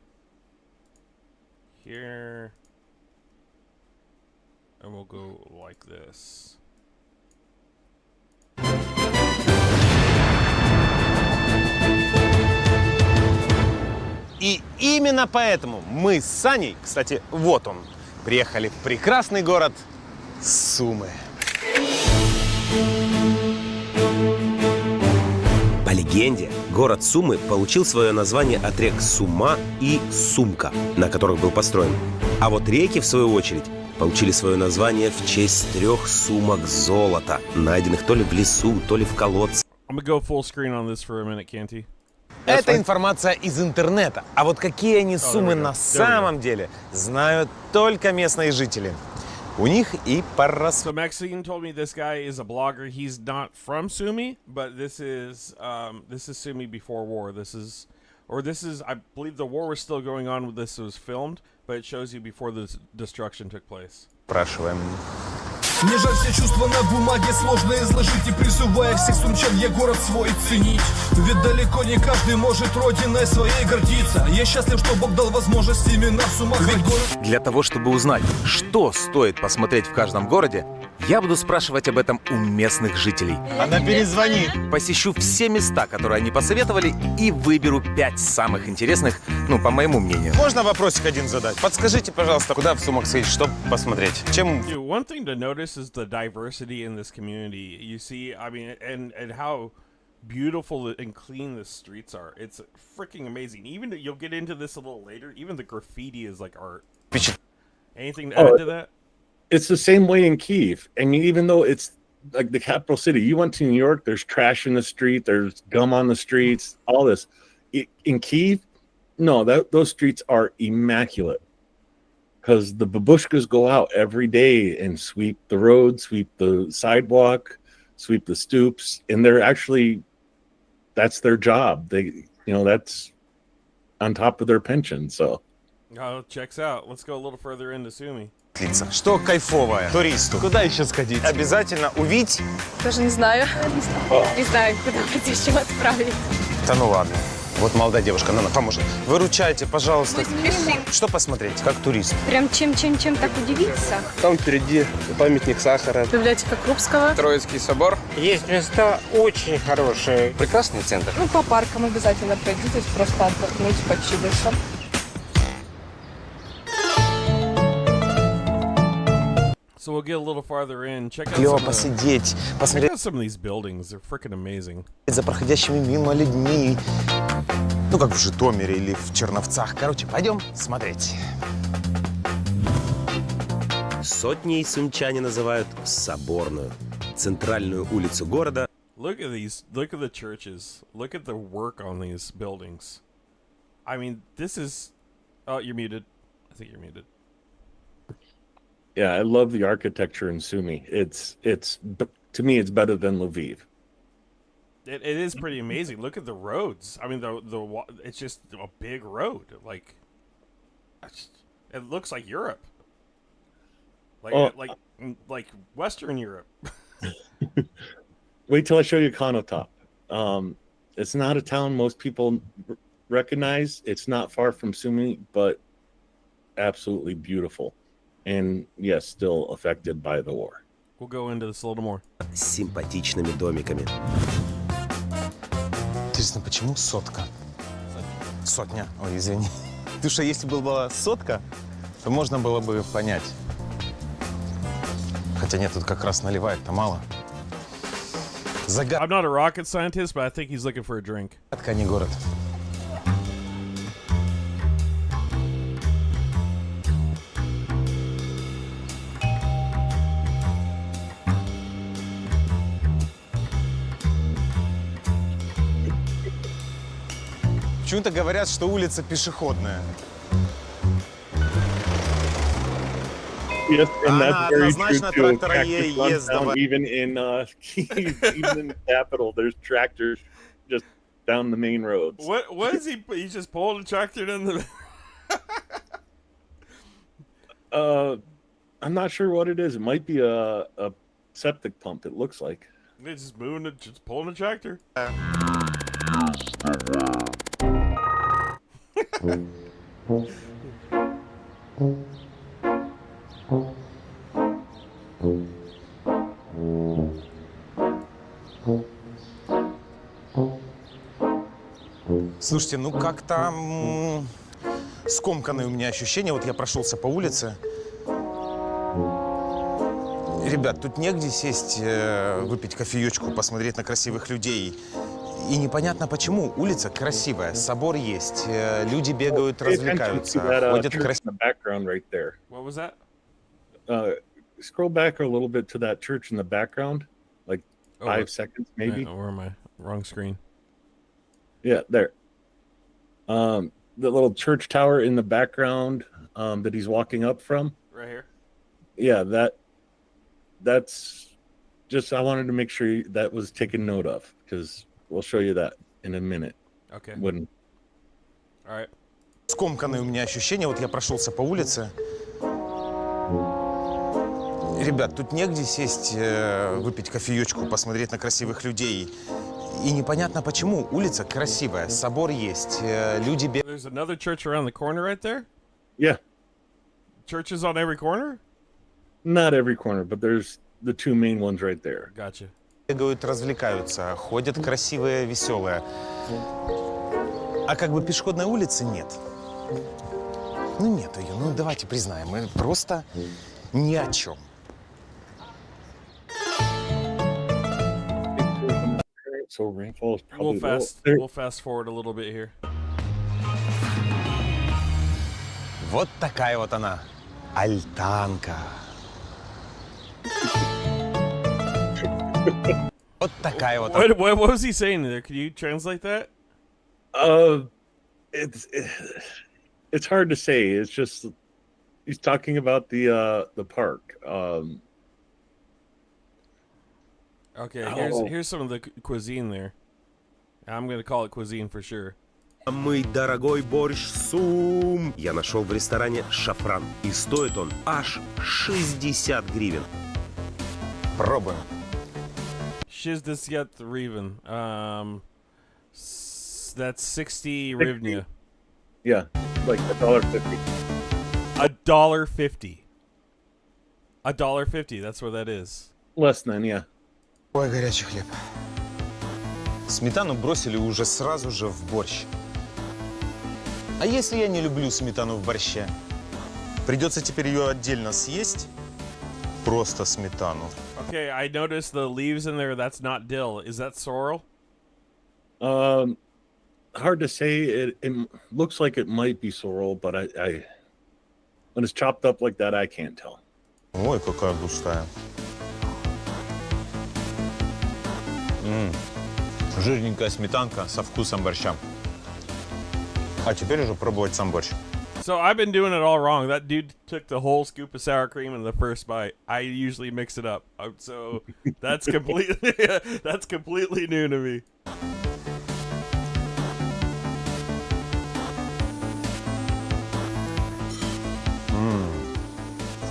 here. And we'll go like this. И именно поэтому мы с Саней, кстати, вот он, приехали в прекрасный город Сумы. По легенде, город Сумы получил свое название от рек Сума и Сумка, на которых был построен. А вот реки, в свою очередь, получили свое название в честь 3 сумок золота, найденных то ли в лесу, то ли в колодце. I'm gonna go full screen on this for a minute, Canty. Это информация из интернета. А вот какие они суммы на самом деле, знают только местные жители. у них и порос. So Maxine told me this guy is a blogger. He's not from Sumy, but this is Sumy before war. This is I believe the war was still going on when this was filmed, but it shows you before the destruction took place. Спрашиваем. Мне жаль, все чувства на бумаге сложно изложить. И призывая всех сумчан я город свой ценить. Ведь далеко не каждый может родиной своей гордиться. Я счастлив, что Бог дал возможность именно в Сумах. Ведь город... Для того, чтобы узнать, что стоит посмотреть в каждом городе, я буду спрашивать об этом у местных жителей. Она перезвонит. Посещу все места, которые они посоветовали, и выберу 5 самых интересных, ну, по моему мнению. Можно вопросик один задать? Подскажите, пожалуйста, куда в Сумах сходить, чтобы посмотреть? Чем... Dude, one thing to notice is the diversity in this community. You see, I mean, and how beautiful and clean the streets are. It's freaking amazing. Even you'll get into this a little later. Even the graffiti is like art. Anything to add to that? It's the same way in Kyiv. I mean, even though it's like the capital city, you went to New York, there's trash in the street, there's gum on the streets, all this. In Kyiv, no, those streets are immaculate because the babushkas go out every day and sweep the road, sweep the sidewalk, sweep the stoops, and they're actually, that's their job. They, that's on top of their pension. So. Oh, checks out. Let's go a little further into Sumy. Что кайфовое туристу? Куда еще сходить? Обязательно увидеть? Даже не знаю. Не знаю, куда бы еще отправить. Да ну ладно. Вот молодая девушка, она нам поможет. Выручайте, пожалуйста. Спешим. Что посмотреть, как турист? Прям чем так удивиться. Там впереди памятник сахара. Библиотека Крупского. Троицкий собор. Есть места очень хорошие. Прекрасный центр. Ну, по паркам обязательно пройдитесь, просто отдохнуть, почилиться. So we'll get a little farther in. Check out Клево some of the- посидеть, check посмотреть out some of these buildings. They're freaking amazing. за проходящими мимо людьми. Ну, как в Житомире или в Черновцах. Короче, пойдем смотреть. Сотней сумчане называют Соборную, центральную улицу города. Look at these. Look at the churches. Look at the work on these buildings. I mean, this is. Oh, you're muted. I think you're muted. Yeah, I love the architecture in Sumy. It's to me, it's better than Lviv. It is pretty amazing. Look at the roads. I mean, it's just a big road. Like, it looks like Europe. Like Western Europe. Wait till I show you Konotop. It's not a town most people recognize. It's not far from Sumy, but absolutely beautiful. And yes, still affected by the war. We'll go into this a little more. С симпатичными домиками. Интересно, почему сотка? Сотня. Ой, извини. Потому что если бы была сотка, то можно было бы понять. Хотя нет, тут как раз наливает-то мало. I'm not a rocket scientist, but I think he's looking for a drink. Загадка, не город. Почему-то говорят, что улица пешеходная. Yes, and Она that's very true однозначно too. трактора Tractors run ездова. down, even in Kyiv, even in the capital, there's tractors just down the main roads. What is he? He's just pulling a tractor in the. I'm not sure what it is. It might be a septic pump. It looks like. He's just moving it, just pulling a tractor. Слушайте, ну как-то скомканные у меня ощущения. Вот я прошелся по улице. Ребят, тут негде сесть, выпить кофеечку, посмотреть на красивых людей. И непонятно почему. Улица красивая, собор есть, люди бегают, развлекаются, ходят красиво. Right there. What was that? Scroll back a little bit to that church in the background, like 5 seconds maybe. Where am I? Wrong screen. Yeah, there. The little church tower in the background that he's walking up from. Right here. yeah, that's just, I wanted to make sure that was taken note of, because we'll show you that in a minute. Okay. When All right. Скомканные у меня ощущения. Вот я прошелся по улице. Ребят, тут негде сесть, выпить кофеечку, посмотреть на красивых людей. И непонятно почему. Улица красивая, собор есть, люди бегают. There's another church around the corner right there? Yeah. Churches on every corner? Not every corner, but there's the two main ones right there. Gotcha. Бегают, развлекаются, ходят красивые, веселые. А как бы пешеходной улицы нет. Ну нет ее, ну давайте признаем, мы просто ни о чем. So rainfall is probably We'll fast forward a little bit here. Вот такая вот она, альтанка. Вот такая вот. What was he saying there? Can you translate that? It's hard to say. It's just he's talking about the park. Okay, here's some of the cuisine there. I'm gonna call it cuisine for sure. Мой дорогой борщ Сум я нашел в ресторане «Шафран». И стоит он аж 60 гривен. Пробуем. 60 гривен. That's 60 hryvnia. Yeah, like $1.50. $1.50. $1.50. That's what that is. Less than, yeah. Ой, горячий хлеб. Сметану бросили уже сразу же в борщ. А если я не люблю сметану в борще? Придется теперь ее отдельно съесть. Просто сметану. Okay, I noticed the leaves in there. That's not dill. Is that sorrel? Hard to say. It looks like it might be sorrel, but I when it's chopped up like that, I can't tell. Ой, какая густая. Жирненькая сметанка со вкусом борща. А теперь уже пробовать сам борщ. So I've been doing it all wrong. That dude took the whole scoop of sour cream in the first bite. I usually mix it up. So that's completely new to me.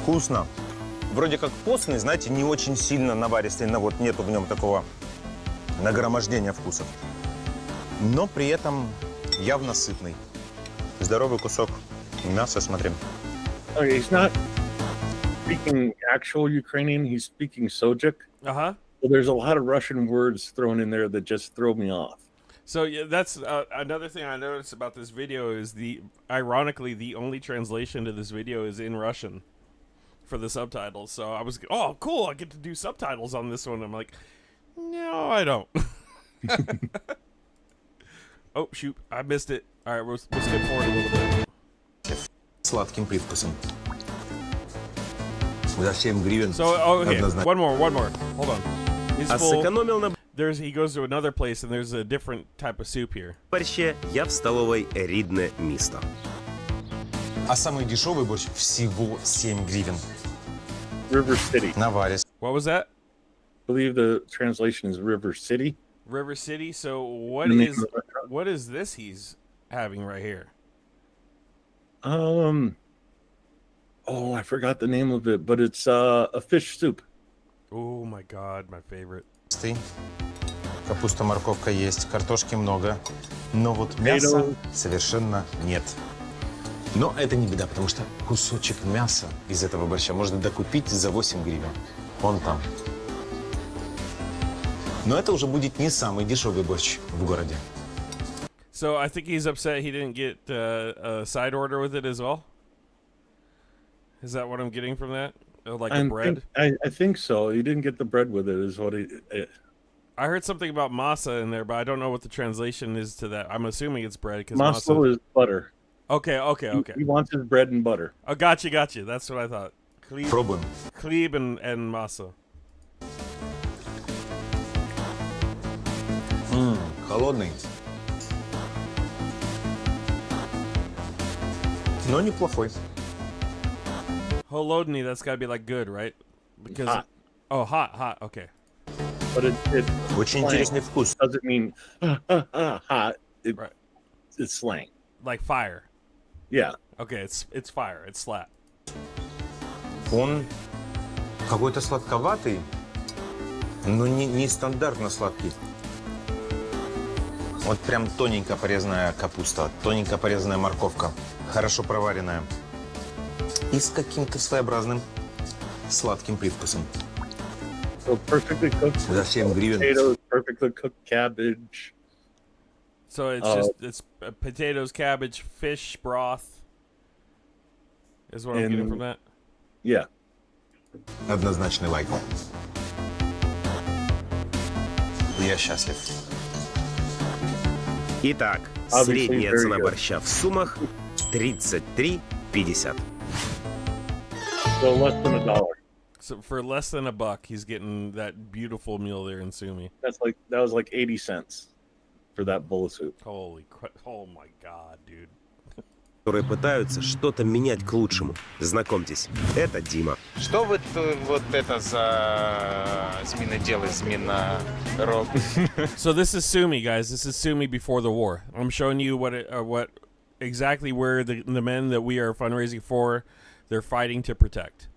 Вкусно. Вроде как постный, знаете, не очень сильно наваристый, но вот нету в нем такого нагромождения вкусов. Но при этом явно сытный. Здоровый кусок мяса, смотрим. Okay, he's not speaking actual Ukrainian. He's speaking Sojik. Uh-huh. So there's a lot of Russian words thrown in there that just throw me off. So yeah, that's another thing I noticed about this video is ironically, the only translation to this video is in Russian for the subtitles. So I was, oh, cool, I get to do subtitles on this one. I'm like, no, I don't. Oh, shoot, I missed it. All right, we'll skip forward a little bit. Сладким привкусом. За 7 гривен. So, okay, one more. Hold on. He's full. He goes to another place, and there's a different type of soup here. Борще я в столовой «Рідне місто». А самый дешевый борщ всего 7 гривен. River City. Наварис. What was that? I believe the translation is River City. River City. So what is this he's having right here? Oh, I forgot the name of it, but it's a fish soup. Oh my God, my favorite. Капуста, морковка есть, картошки много, но вот мяса совершенно нет. Но это не беда, потому что кусочек мяса из этого борща можно докупить за 8 гривен. Вон там. Но это уже будет не самый дешевый борщ в городе. So I think he's upset he didn't get a side order with it as well. Is that what I'm getting from that? Like a bread? I think so. He didn't get the bread with it, is what he... I heard something about masa in there, but I don't know what the translation is to that. I'm assuming it's bread. Masa is butter. Okay. He wants his bread and butter. Oh, gotcha. That's what I thought. Пробуем. Хлеб and masa. Холодный. Но неплохой. Holodny, that's got to be like good, right? Because Hot. Oh, hot. Okay. But it Очень интересный вкус. doesn't mean hot. Right. It's slang. Like fire. Yeah. Okay, it's fire. It's slap. Он какой-то сладковатый, но не стандартно сладкий. Вот прям тоненько порезанная капуста, тоненько порезанная морковка, хорошо проваренная. И с каким-то своеобразным сладким привкусом. So perfectly cooked За 7 гривен. potatoes, perfectly cooked cabbage. So it's potatoes, cabbage, fish broth. Is what I'm getting from that. Yeah. Однозначный лайк. Я счастлив. Итак, Obviously средняя very цена good. борща в Сумах 33,50. So less than $1. So for less than $1, he's getting that beautiful meal there in Sumy. That was like 80 cents for that bowl of soup. Holy crap! Oh my god, dude. Которые пытаются что-то менять к лучшему. Знакомьтесь, это Дима. Что вот это за зміноделы, змінороб? So this is Sumy, guys. This is Sumy before the war. I'm showing you what exactly where the men that we are fundraising for, they're fighting to protect.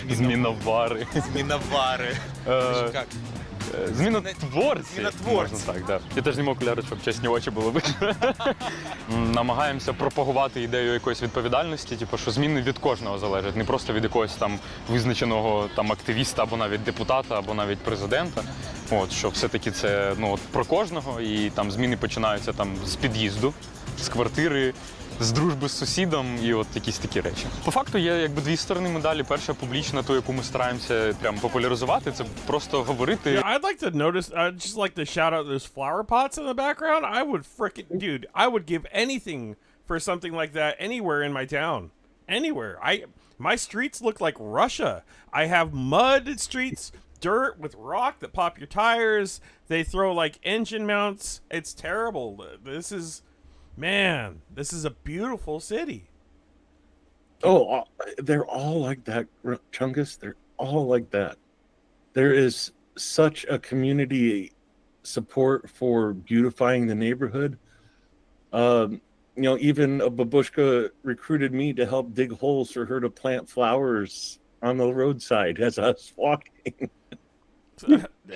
Зміновари. Зміновари. Как? Змінотворці. Можна так, да. Я теж зніму окуляри, щоб чесні очі були видно. Намагаємося пропагувати ідею якоїсь відповідальності, типу, що зміни від кожного залежать, не просто від якогось там визначеного там активіста або навіть депутата, або навіть президента. От, що все-таки це про кожного, і там зміни починаються там з під'їзду, з квартири, з дружби з сусідом і от якісь такі речі. По факту є якби дві сторони медалі. Перша публічна, ту, яку ми стараємося прям популяризувати, це просто говорити. Yeah, I'd like to notice. I'd just like to shout out those flower pots in the background. I would dude, I would give anything for something like that anywhere in my town. Anywhere. My streets look like Russia. I have mud streets, dirt with rock that pop your tires. They throw like engine mounts. It's terrible. Man, this is a beautiful city. Oh, they're all like that, Chungus. They're all like that. There is such a community support for beautifying the neighborhood. Even a babushka recruited me to help dig holes for her to plant flowers on the roadside as I was walking.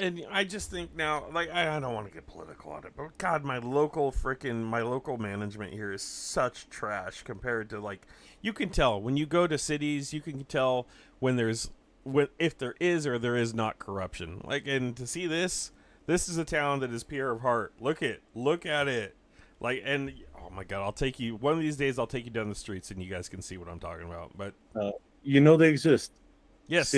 And I just think now, like, I don't want to get political on it, but God, my local management here is such trash compared to, like, you can tell when you go to cities, you can tell if there is or there is not corruption. Like, and to see this is a town that is pure of heart. Look at it. Like, and oh my God, one of these days I'll take you down the streets and you guys can see what I'm talking about. But they exist. Yes.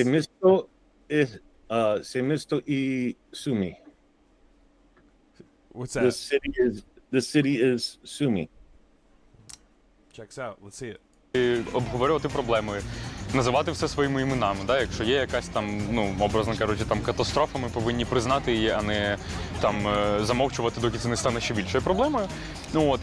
Semisto y Sumy. What's that? The city is Sumy. Checks out. Let's see it. Обговорювати проблеми, називати все своїми іменами. Да? Якщо є якась там, образно кажучи, там катастрофа, ми повинні признати її, а не там замовчувати, доки це не стане ще більшою проблемою.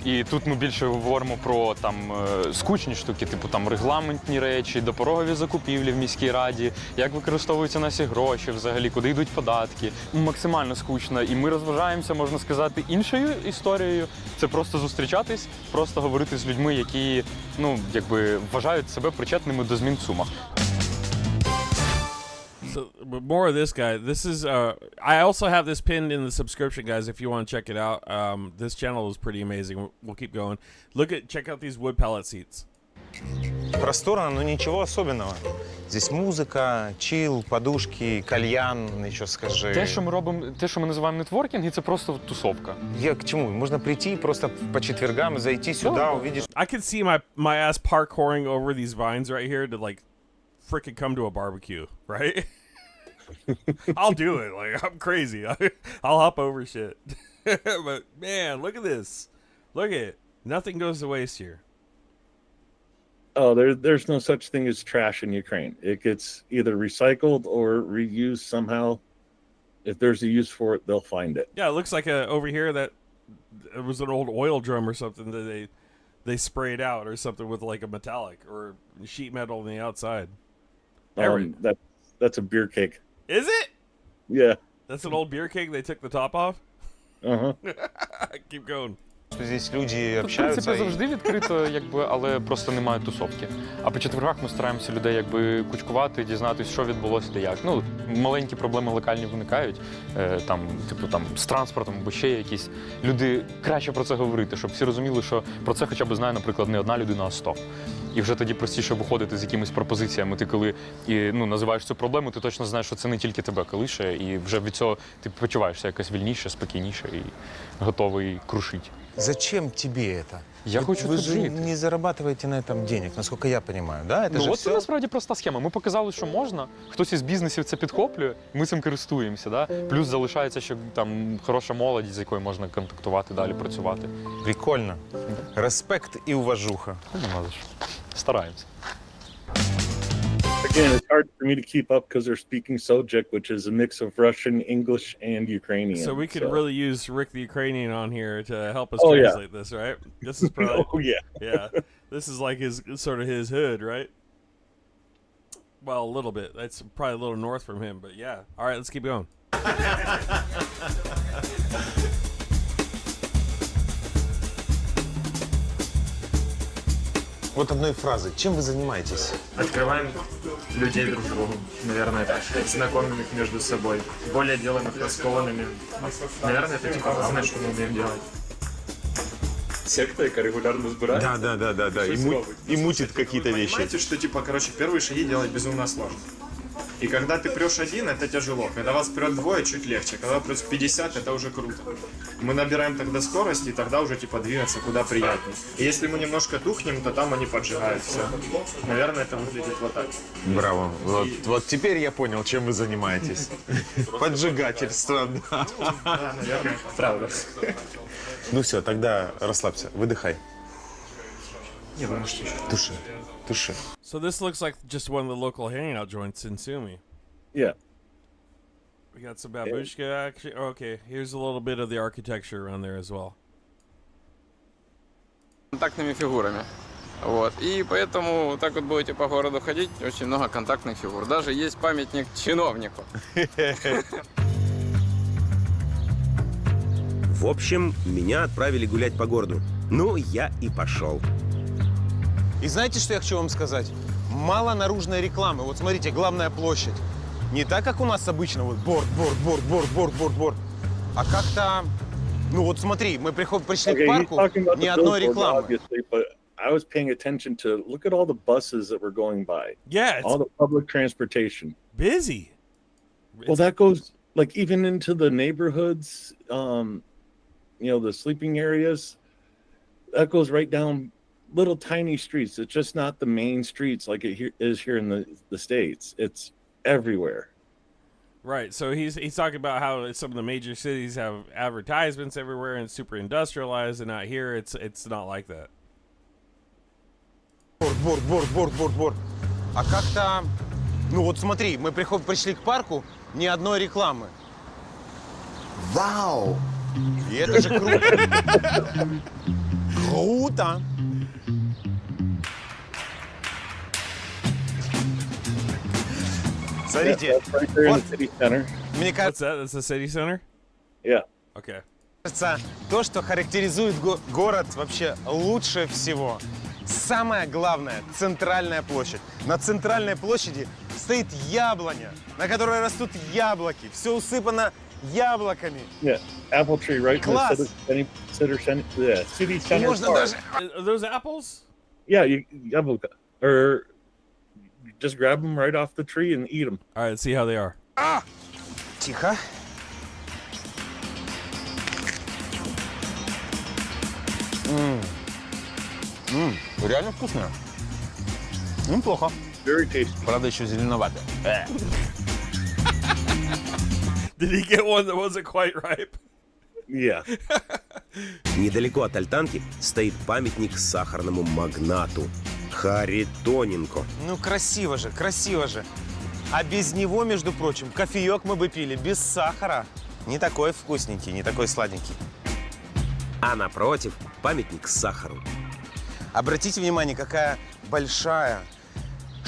І тут ми більше говоримо про там скучні штуки, типу там регламентні речі, допорогові закупівлі в міській раді, як використовуються наші гроші взагалі, куди йдуть податки. Максимально скучно. І ми розважаємося, можна сказати, іншою історією. Це просто зустрічатись, просто говорити з людьми, які, вважають себе причетними до змін в Сумах. So, but more of this guy. This is I also have this pinned in the subscription, guys, if you want to check it out. This channel is pretty amazing. We'll keep going. Check out these wood pallet seats. Просторно, но ничего особенного. Здесь музика, чил, подушки, кальян, еще скажи. Те, що ми називаємо нетворкінг, це просто тусовка. Я к чему? Можно прийти просто по четвергам, зайти сюда, увидеть. I could see my ass parkouring over these vines right here to like freaking come to a barbecue, right? I'll do it. Like, I'm crazy. I'll hop over shit. But man, look at this. Look at it. Nothing goes to waste here. Oh, there's no such thing as trash in Ukraine. It gets either recycled or reused somehow. If there's a use for it, they'll find it. Yeah, it looks like over here that it was an old oil drum or something that they sprayed out or something with like a metallic or sheet metal on the outside. That's a beer cake. Is it? Yeah. That's an old beer keg they took the top off? Uh-huh. Keep going. Здесь люди В общаются. принципі, завжди відкрито, якби, але просто немає тусовки. А по четвергах ми стараємося людей якби кучкувати, дізнатися, що відбулося та як. Ну, маленькі проблеми локальні виникають, там з транспортом або ще якісь. Люди краще про це говорити, щоб всі розуміли, що про це хоча б знає, наприклад, не одна людина, а 100. І вже тоді простіше виходити з якимись пропозиціями. Ти коли називаєш цю проблему, ти точно знаєш, що це не тільки тебе колише, і вже від цього ти почуваєшся якось вільніше, спокійніше і готовий крушити. Зачем тебе это? Я хочу Вы тут же жити. не зарабатываете на этом денег, насколько я понимаю, да? Это же От це все... насправді проста схема. Ми показали, що можна. Хтось із бізнесів це підхоплює, ми цим користуємося. Да? Плюс залишається, що там хороша молодість, з якою можна контактувати, далі працювати. Прикольно. Респект і уважуха. Нема за що. Стараємося. Again, it's hard for me to keep up because they're speaking Sojek, which is a mix of Russian, English, and Ukrainian. So we could really use Rick the Ukrainian on here to help us Oh, yeah. translate this, right? This is probably... Oh, yeah. Yeah. This is like sort of his hood, right? Well, a little bit. That's probably a little north from him, but yeah. All right, let's keep going. Вот одной фразой. Чем вы занимаетесь? Открываем людей друг другу, наверное, так. Знакомим их между собой. Более делаем их раскованными. Наверное, это типа главное, что мы умеем делать. Секта, яка регулярно збирає. Да. И мутит какие-то вещи. Понимаете, что типа, короче, первые шаги делать безумно сложно. И когда ты прешь один, это тяжело. Когда вас прет двое, чуть легче. Когда прет 50, это уже круто. Мы набираем тогда скорость, и тогда уже типа двигаться куда приятнее. И если мы немножко тухнем, то там они поджигают все. Наверное, это выглядит вот так. Браво. Вот теперь я понял, чем вы занимаетесь. Поджигательство, да. Да, наверное, правда. Ну все, тогда расслабься, выдыхай. Не, вы можете еще. Туши. So this looks like just one of the local hangout joints in Sumy. Yeah. We got some babushka actually. Oh, okay, here's a little bit of the architecture around there as well. Контактными фигурами. Вот. И поэтому так вот будете по городу ходить, очень много контактных фигур. Даже есть памятник чиновнику. В общем, меня отправили гулять по городу. Ну, я и пошел. И знаете, что я хочу вам сказать? Мало наружной рекламы. Вот смотрите, главная площадь. Не так, как у нас обычно, вот борт. А как-то, ну вот смотри, мы пришли к парку, ни одной рекламы. I was paying attention to look at all the buses that were going by. Yeah. All the public transportation. Busy. Well, that goes like even into the neighborhoods, the sleeping areas. That goes right down little tiny streets. It's just not the main streets like it is here in the States. It's everywhere. Right. So he's talking about how some of the major cities have advertisements everywhere and super industrialized, and out here it's not like that. Борт. А как-то, ну вот смотри, мы пришли к парку, ни одной рекламы. Вау! И это же круто. Круто! Смотрите, вот, мне кажется... That's the city center? Yeah. Okay. Кажется, то, что характеризует город вообще лучше всего. Самое главное – центральная площадь. На центральной площади стоит яблоня, на которой растут яблоки. Все усыпано яблоками. Yeah, apple tree right Класс. in the city center Можно park. даже... Are those apples? Yeah, яблоко. Or just grab them right off the tree and eat them. All right, let's see how they are. Тихо. Реально вкусно. Неплохо. Very tasty. Правда, еще зеленовато. Did he get one that wasn't quite ripe? Yeah. Недалеко от Альтанки стоит памятник сахарному магнату Харитоненко. Ну, красиво же. А без него, между прочим, кофеек мы бы пили без сахара. Не такой вкусненький, не такой сладенький. А напротив памятник сахару. Обратите внимание, какая большая,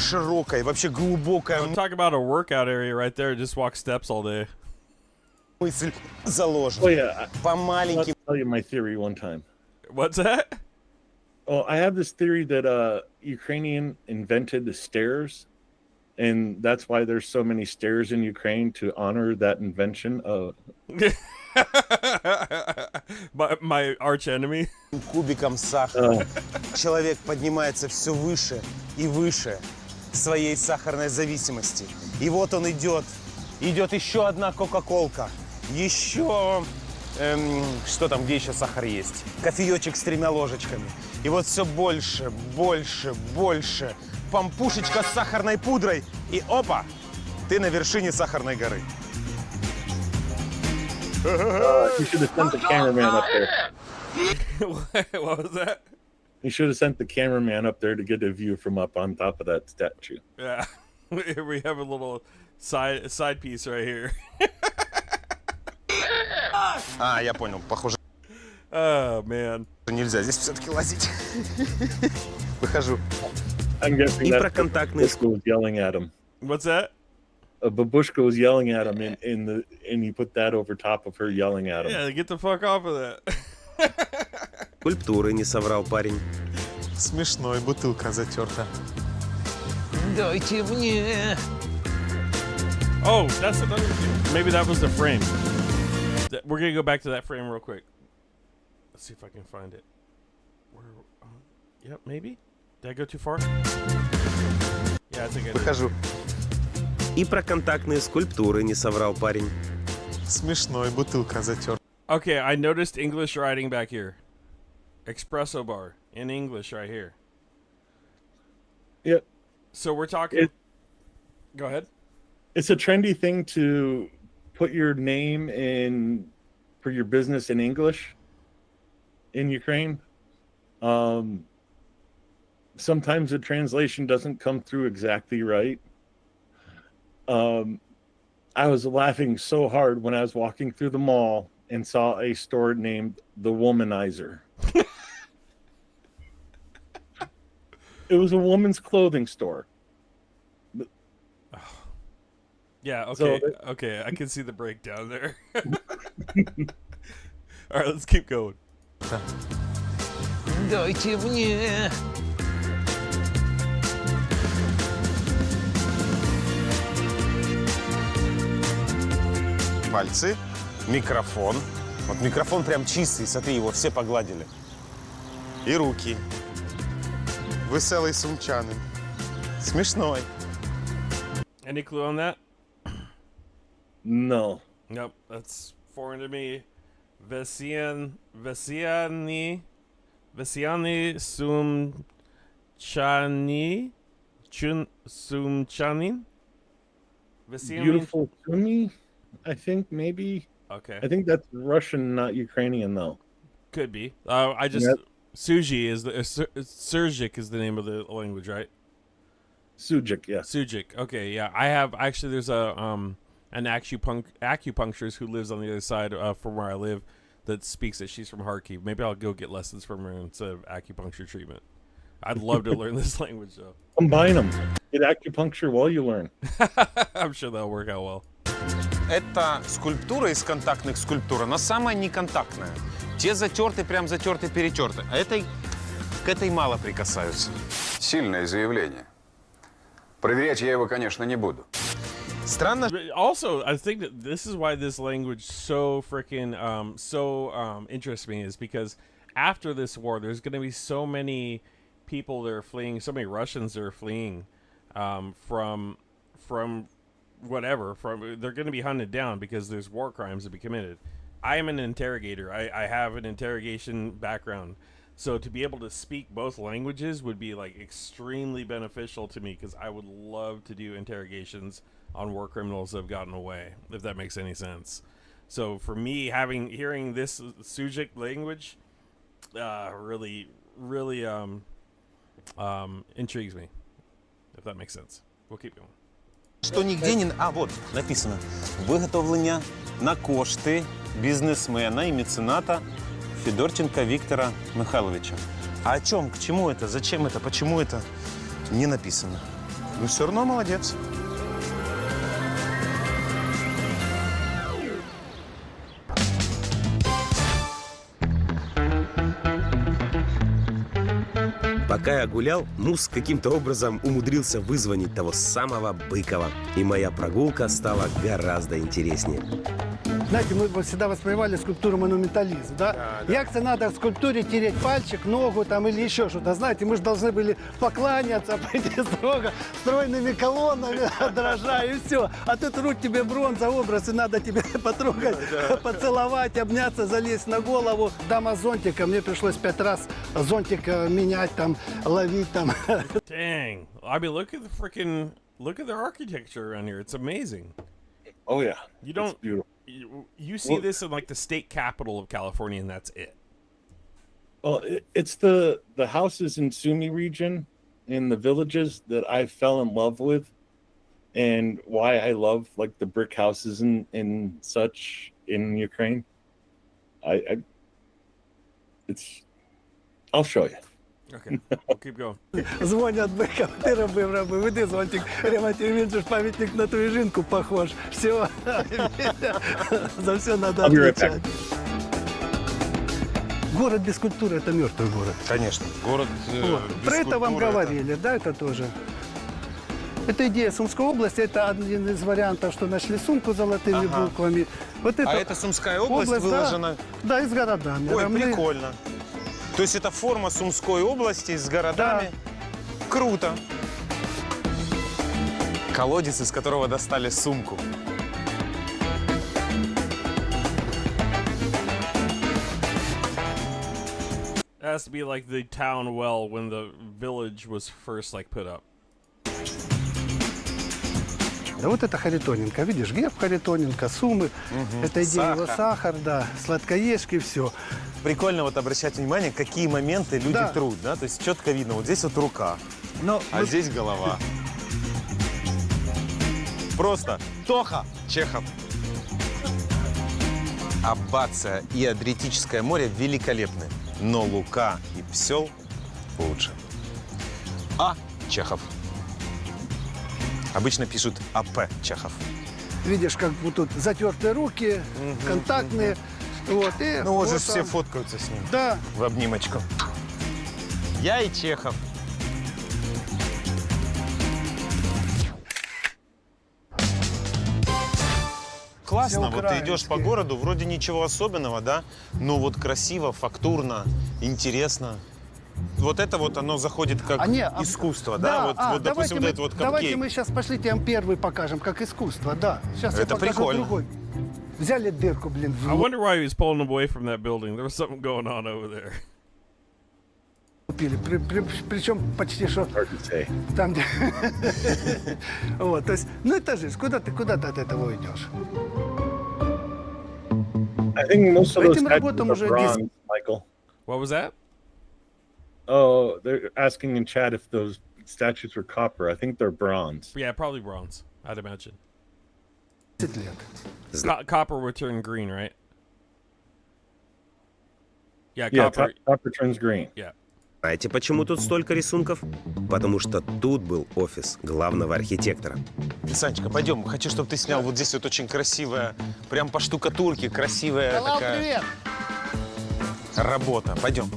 широкая, вообще глубокая Talk about a workout area right there. Just walk steps all day. мысль заложена. Oh yeah, По I'll маленьким. tell you my theory one time. What's that? Oh, I have this theory that Ukrainian invented the stairs, and that's why there's so many stairs in Ukraine to honor that invention. My arch enemy. Кубиком сахара. Человек поднимается все выше и выше своей сахарной зависимости. И вот он идет. Идет еще одна кока-колка. Еще... что там, где еще сахар есть? Кофеечек с 3 ложечками. И вот все больше, больше, больше. Пампушечка с сахарной пудрой. И опа! Ты на вершине сахарной горы. You should have sent the cameraman up there. What was that? You should have sent the cameraman up there to get a view from up on top of that statue. Yeah. We have a little side piece right here. А, я понял. Похоже, Oh, man. нельзя здесь все-таки лазить. Выхожу. I'm guessing И that про контактные... Babushka was yelling at him. What's that? A babushka was yelling at him, and you put that over top of her yelling at him. Yeah, get the fuck off of that. Скульптуры, не соврал парень. Смешной, бутылка затерта. Дайте мне. Oh, that's another thing. Maybe that was the frame. We're gonna go back to that frame real quick. Let's see if I can find it. Where? Yep, maybe. Did I go too far? Yeah, I think I did. Выхожу. И про контактные скульптуры не соврал парень. Смешной, бутылка затерта. Okay, I noticed English writing back here. Espresso bar in English right here. Yeah. So we're talking. Go ahead. It's a trendy thing to put your name in for your business in English in Ukraine. Sometimes the translation doesn't come through exactly right. I was laughing so hard when I was walking through the mall and saw a store named The Womanizer. It was a woman's clothing store. Yeah, okay, So okay, I can see the breakdown there. All right, let's keep going. Дайте мне. Пальцы, микрофон. Вот микрофон прям чистый, смотри, его все погладили. И руки. Веселый сумчанин. Смешной. Any clue on that? No. Nope, that's foreign to me. Vesiani Sumchanin? Beautiful Sumy, I think, maybe. Okay. I think that's Russian, not Ukrainian, though. Could be. I just Yep. Suji is the Surgic is the name of the language, right? Sujic, yeah. Sujic. Okay, yeah. I have actually. There's a an acupuncturist who lives on the other side from where I live that speaks it. She's from Kharkiv. Maybe I'll go get lessons from her instead of acupuncture treatment. I'd love to learn this language though. Combine them. Get acupuncture while you learn. I'm sure that'll work out well. Это скульптура из контактных скульптур, она самая неконтактная. Те затерты, прям затерты, перетерты. А к этой мало прикасаются. Сильное заявление. Проверять я его, конечно, не буду. Странно. Also, I think that this is why this language so freaking interests me is because after this war, there's going to be so many people that are fleeing, so many Russians that are fleeing from whatever. They're going to be hunted down because there's war crimes to be committed. I am an interrogator. I have an interrogation background. So to be able to speak both languages would be like extremely beneficial to me because I would love to do interrogations on war criminals that have gotten away, if that makes any sense. So for me, hearing this Sujic language really intrigues me, if that makes sense. We'll keep going. Что нигде не... А, вот, написано. Виготовлення на кошти бізнесмена і мецената Федорченка Виктора Михайловича. А о чем, к чему это, зачем это, почему это, не написано. Ну, все равно молодец. Пока я гулял, Мус каким-то образом умудрился вызвонить того самого Быкова. И моя прогулка стала гораздо интереснее. Знаете, мы всегда воспринимали скульптуру монументализм, да? Як це надо в скульптуре тереть пальчик, ногу там или еще что-то, знаете, мы же должны были покланяться, пойти строго, стройными колоннами, дрожа и все. А тут рук тебе бронза, образ, и надо тебе потрогать, поцеловать, обняться, залезть на голову. Дама с зонтиком, мне пришлось 5 раз зонтик менять, там, ловить там. Dang. I mean, look at the architecture around here. It's amazing. Oh yeah. You don't, it's beautiful. You see this in like the state capital of California, and that's it. Well, it's the houses in Sumy region, in the villages that I fell in love with, and why I love like the brick houses and such in Ukraine. I'll show you. Okay, we'll keep going. Звонят Быков, ти робив, іди зонтик, ремонтуй, він же ж пам'ятник на твою жінку похож. Все, за все надо отвечать. Город без культуры – это мертвый город. Конечно, город без Про это вам культуры, говорили, да, это тоже. Это идея Сумской области, это один из вариантов, что нашли сумку с золотыми буквами. Вот это, А это Сумская область выложена? Да, и с городами. Ой, прикольно. То есть это форма Сумской области с городами? Да. Круто. Колодец, из которого достали сумку. It has to be like the town well when the village was first like put up. Да вот это Харитоненко, видишь, герб Харитоненко, Сумы, это идея его сахар, да, сладкоежки, все. Прикольно вот обращать внимание, какие моменты люди трут, да, то есть четко видно, вот здесь вот рука, а здесь голова. Просто Тоха Чехов. Аббация и Адриатическое море великолепны, но Лука и Псел лучше. А. Чехов. Обычно пишут А.П. Чехов. Видишь, как вот тут затертые руки, контактные. Вот, и ну вот же вот все фоткаются с ним. Да. В обнимочку. Я и Чехов. Классно, вот ты идешь по городу, вроде ничего особенного, да? Но вот красиво, фактурно, интересно. Вот это вот оно заходит как искусство, да? Вот допустим, вот этот вот капкейк. Давайте мы сейчас пошлите, вам первый покажем, как искусство, да. Сейчас это прикольно. Другой. Взяли дырку, блин. I wonder why he was pulling away from that building. There was something going on over there. Купили, причем почти что там, где... Вот, то есть, ну это же, куда ты от этого уйдешь? I think most of those Этим statues работам are уже bronze, Michael. What was that? Oh, they're asking in chat if those statues were copper. I think they're bronze. Yeah, probably bronze, I'd imagine. 10 лет. Copper would turn green, right? Yeah, Yeah, copper. copper turns green. Yeah. Знаете, почему тут столько рисунков? Потому что тут был офис главного архитектора. Санечка, пойдем. Хочу, чтобы ты снял вот здесь вот очень красивая, прям по штукатурке, красивая такая привет. Работа. Пойдем.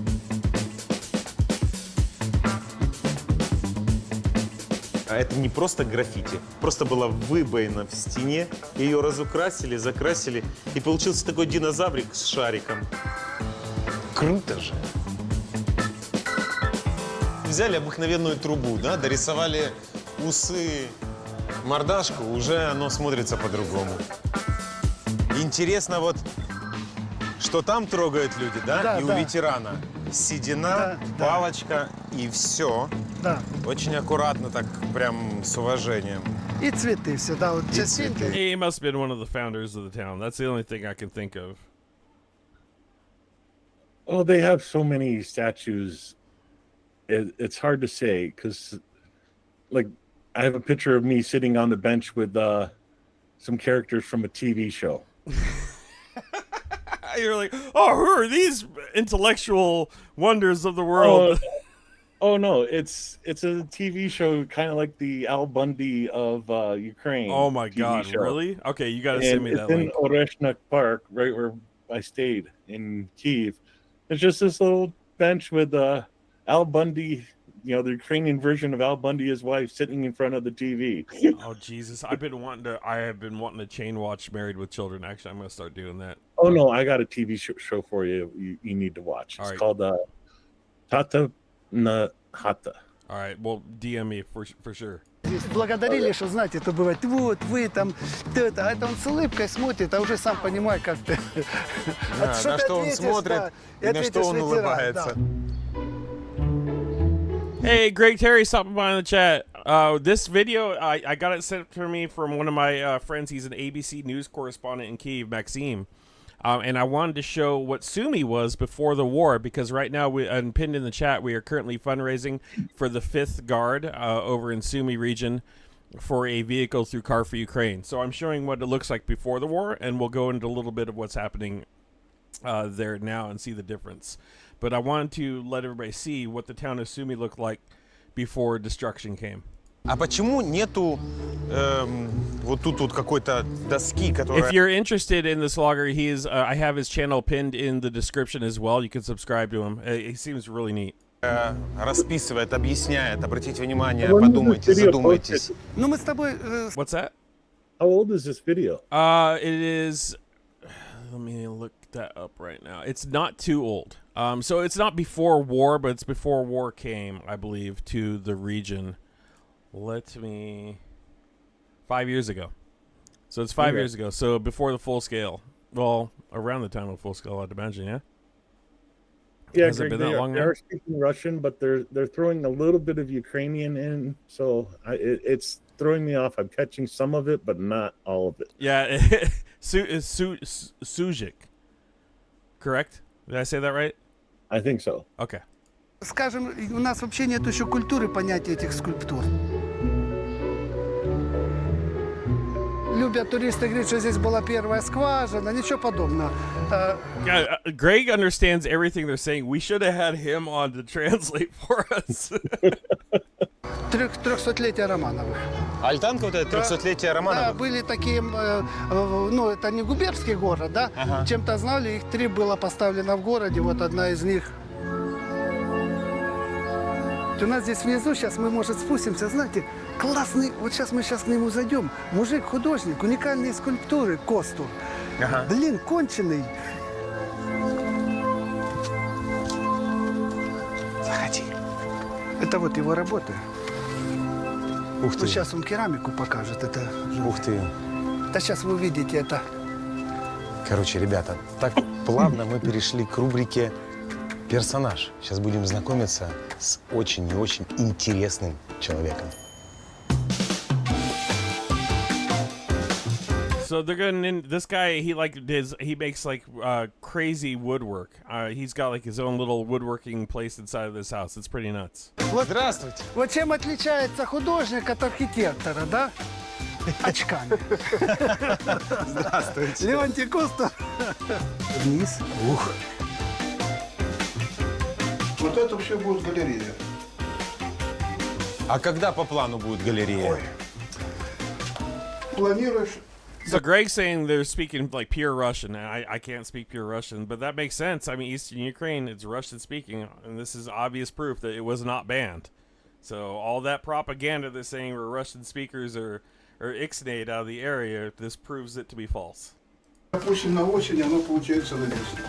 А это не просто граффити, просто была выбоина в стене, ее разукрасили, закрасили, и получился такой динозаврик с шариком. Круто же! Взяли обыкновенную трубу, да, дорисовали усы, мордашку, уже оно смотрится по-другому. Интересно вот, что там трогают люди, да, и у ветерана. Седина, палочка и все. Да. Очень аккуратно, так прям с уважением. И цветы все, да, вот частинки. He must have been one of the founders of the town. That's the only thing I can think of. Oh, they have so many statues. It's hard to say because, like, I have a picture of me sitting on the bench with some characters from a TV show. You're like, oh, who are these intellectual wonders of the world? Oh no, it's a TV show, kind of like the Al Bundy of Ukraine. Oh my TV God, show. really? Okay, you got to And send me it's that in link. Oreshnik Park, right where I stayed in Kyiv. It's just this little bench with Al Bundy, the Ukrainian version of Al Bundy, his wife, sitting in front of the TV. Oh Jesus, I have been wanting to chain watch Married with Children. Actually, I'm gonna start doing that. Oh no, I got a TV show for you. You need to watch. It's called Tata на Hata. All right, well, DM me for sure. Благодарили, что, знаете, это бывает, вот, вы там, это, а это он с улыбкой смотрит, а уже сам понимает, как ты. На что он смотрит и на что он улыбается. Hey, Greg Terry stopping by in the chat. This video, I got it sent to me from one of my friends. He's an ABC News correspondent in Kyiv, Maxime. And I wanted to show what Sumy was before the war, because right now, and pinned in the chat, we are currently fundraising for the 5th Guard over in Sumy region for a vehicle through Car for Ukraine. So I'm showing what it looks like before the war, and we'll go into a little bit of what's happening there now and see the difference. But I wanted to let everybody see what the town of Sumy looked like before destruction came. А почему нету вот тут вот какой-то доски, которая... If you're interested in this vlogger, he is. I have his channel pinned in the description as well. You can subscribe to him. He seems really neat. Расписывает, объясняет. Обратите внимание, подумайте, задумайтесь. Ну мы с тобой... What's that? How old is this video? It is. Let me look that up right now. It's not too old. So it's not before war, but it's before war came, I believe, to the region. 5 years ago. So it's 5 years ago. So before the full scale. Well, around the time of full scale, I'd imagine, yeah? Yeah, Has it Greg, been that long they now? are speaking Russian, but they're throwing a little bit of Ukrainian in, so it's throwing me off. I'm catching some of it, but not all of it. Yeah, Suzik. Correct? Did I say that right? I think so. Okay. Скажем, у нас вообще нет еще культуры понятия этих скульптур. Любят туристы говорить, что здесь была первая скважина, ничего подобного. Greg understands everything they're saying. We should have had him on to translate for us. 300-летие Романовых. Альтанка вот это 300-летие Романовых? Да, были такие, ну это не губернский город, да? Ага. Чем-то знали, их 3 было поставлено в городе, вот одна из них. У нас здесь внизу, сейчас мы, может, спустимся, знаете, классный, вот сейчас мы к нему зайдем. Мужик, художник, уникальные скульптуры, Косту. Ага. Блин, конченый. Заходи. Это вот его работы. Ух ты. Ну, сейчас он керамику покажет. Это... Ух ты. Да сейчас вы увидите это. Короче, ребята, так плавно мы перешли к рубрике «Персонаж». Сейчас будем знакомиться с очень и очень интересным человеком. So they're gonna. This guy, he makes like crazy woodwork. He's got like his own little woodworking place inside of this house. It's pretty nuts. Вот, здравствуйте. Вот чем отличается художник от архитектора, да? Очками. Здравствуйте. Леонтий Костов. Вниз. Ух. Вот это все будет галерея. А когда по плану будет галерея? Ой. Планируешь? So Greg's saying they're speaking like pure Russian. I can't speak pure Russian, but that makes sense. I mean, Eastern Ukraine, it's Russian speaking, and this is obvious proof that it was not banned. So all that propaganda they're saying where Russian speakers are ixnayed out of the area, this proves it to be false. Допустим, на осень оно получается на весну.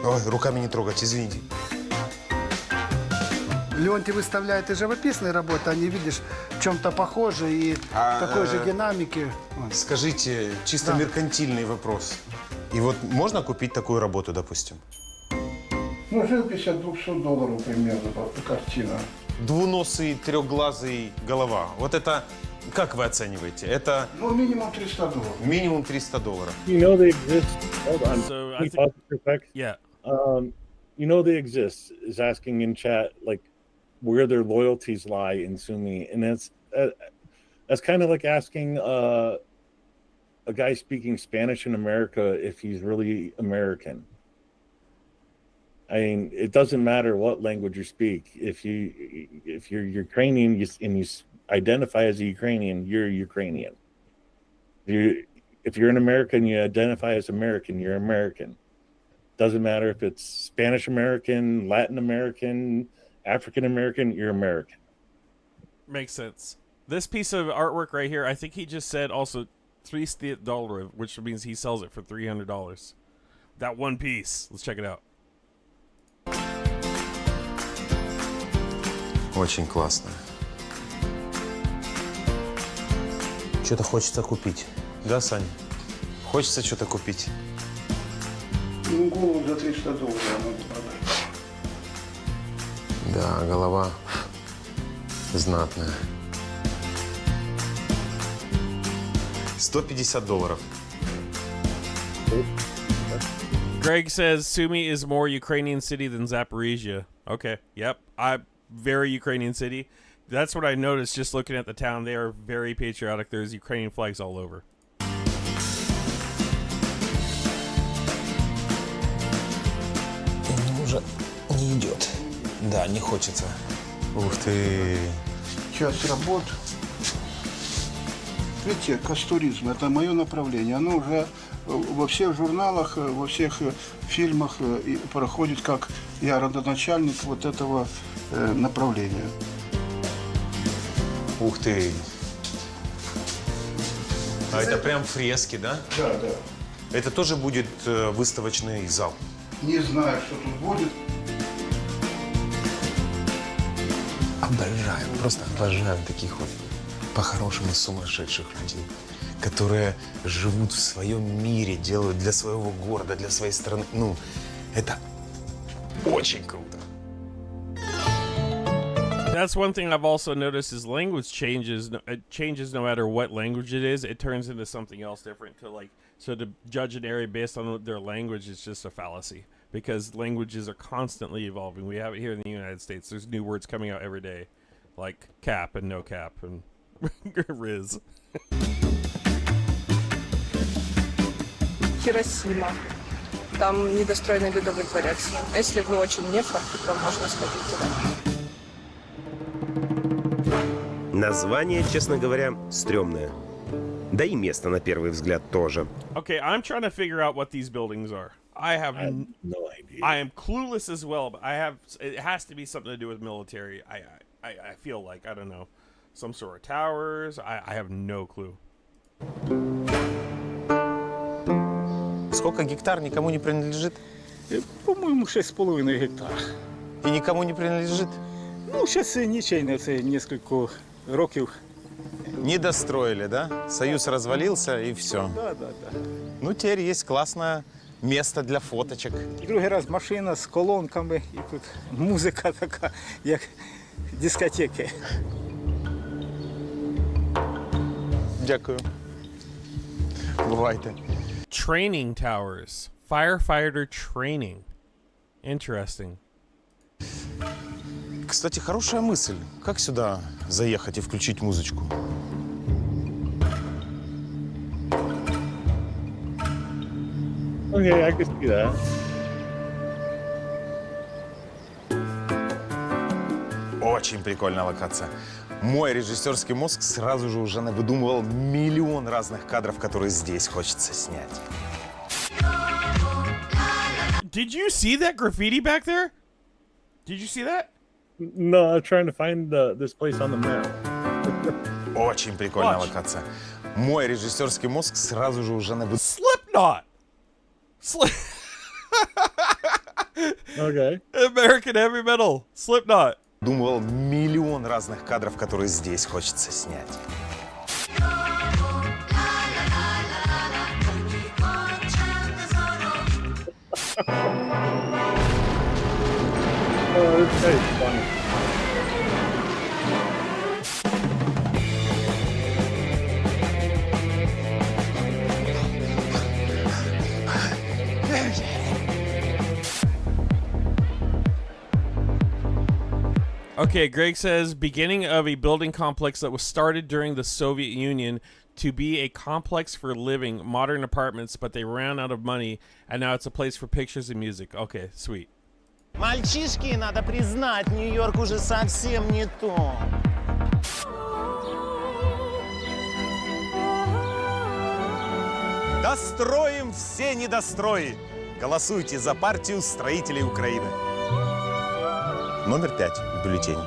Ой, руками не трогать, извините. Леонтий выставляет и живописные работы, они, видишь, в чем-то похожи и такой же динамики. Скажите, чисто меркантильный вопрос. И вот можно купить такую работу, допустим? Ну, живопись от $200 примерно, картина. Двуносый, трехглазый голова. Вот это, как вы оцениваете? Это... Ну, минимум $300. Минимум $300. You know they exist. Hold on. So Can you pause it real quick? Yeah. You know they exist is asking in chat like where their loyalties lie in Sumy, and that's kind of like asking a a guy speaking Spanish in America if he's really American. I mean, it doesn't matter what language you speak. If you're Ukrainian and you identify as a Ukrainian, you're Ukrainian. If you're an American, you identify as American, you're American. Doesn't matter if it's Spanish American, Latin American, African American, you're American. Makes sense. This piece of artwork right here, I think he just said also $300, which means he sells it for $300. That one piece. Let's check it out. Очень классно. Что-то хочется купить. Да, Сань? Хочется что-то купить. Ну, голову за $300 могу продать. Да, голова знатная. $150. Greg says Sumy is more Ukrainian city than Zaporizhia. Okay, yep. Very Ukrainian city. That's what I noticed just looking at the town. They are very patriotic. There's Ukrainian flags all over. Уже не идет. Да, не хочется. Ух ты. Часть работ. Видите, кастуризм – это мое направление. Оно уже во всех журналах, во всех фильмах проходит как я родоначальник вот этого направления. Ух ты. А это прям фрески, да? Да, да. Это тоже будет выставочный зал? Не знаю, что тут будет. Обожаю, просто обожаю таких вот по-хорошему сумасшедших людей, которые живут в своем мире, делают для своего города, для своей страны. Ну, это очень круто. That's one thing I've also noticed is language changes. It changes no matter what language it is. It turns into something else different. So to judge an area based on their language is just a fallacy because languages are constantly evolving. We have it here in the United States. There's new words coming out every day, like cap and no cap and Riz. Хиросима. Там недостроенный Ледовый дворец. Если вы очень нефа, то можно сходить туда. Название, честно говоря, стрёмное. Да и место на первый взгляд тоже. Okay, I'm trying to figure out what these buildings are. I have no idea. I am clueless as well, but it has to be something to do with military. I feel like, I don't know, some sort of towers. I have no clue. Сколько гектар никому не принадлежит? По-моєму, 6,5 гектар. И никому не принадлежит? Ну, зараз нічийне, це кілька років. Не достроили, да? Союз развалился и все. Да. Ну, теперь есть классное место для фоточек. Другий раз машина з колонками, і тут музика така, як дискотеки. Дякую. Бувайте. Training towers. Firefighter training. Interesting. Кстати, хорошая мысль. Как сюда заехать и включить музычку? Okay, I can see that. Очень прикольная локация. Мой режиссерский мозг сразу же уже выдумывал миллион разных кадров, которые здесь хочется снять. Did you see that graffiti back there? Did you see that? No, I'm trying to find this place on the map. Очень прикольная локация. Мой режиссерский мозг сразу же уже Slipknot. Okay. American heavy metal. Slipknot. Думал миллион разных кадров, которые здесь хочется снять. Oh, it's very funny. Okay, Greg says beginning of a building complex that was started during the Soviet Union to be a complex for living, modern apartments, but they ran out of money, and now it's a place for pictures and music. Okay, sweet. Мальчишки, надо признать, Нью-Йорк уже совсем не то. Достроим все недострои. Голосуйте за партию строителей Украины. Номер 5 в бюллетене.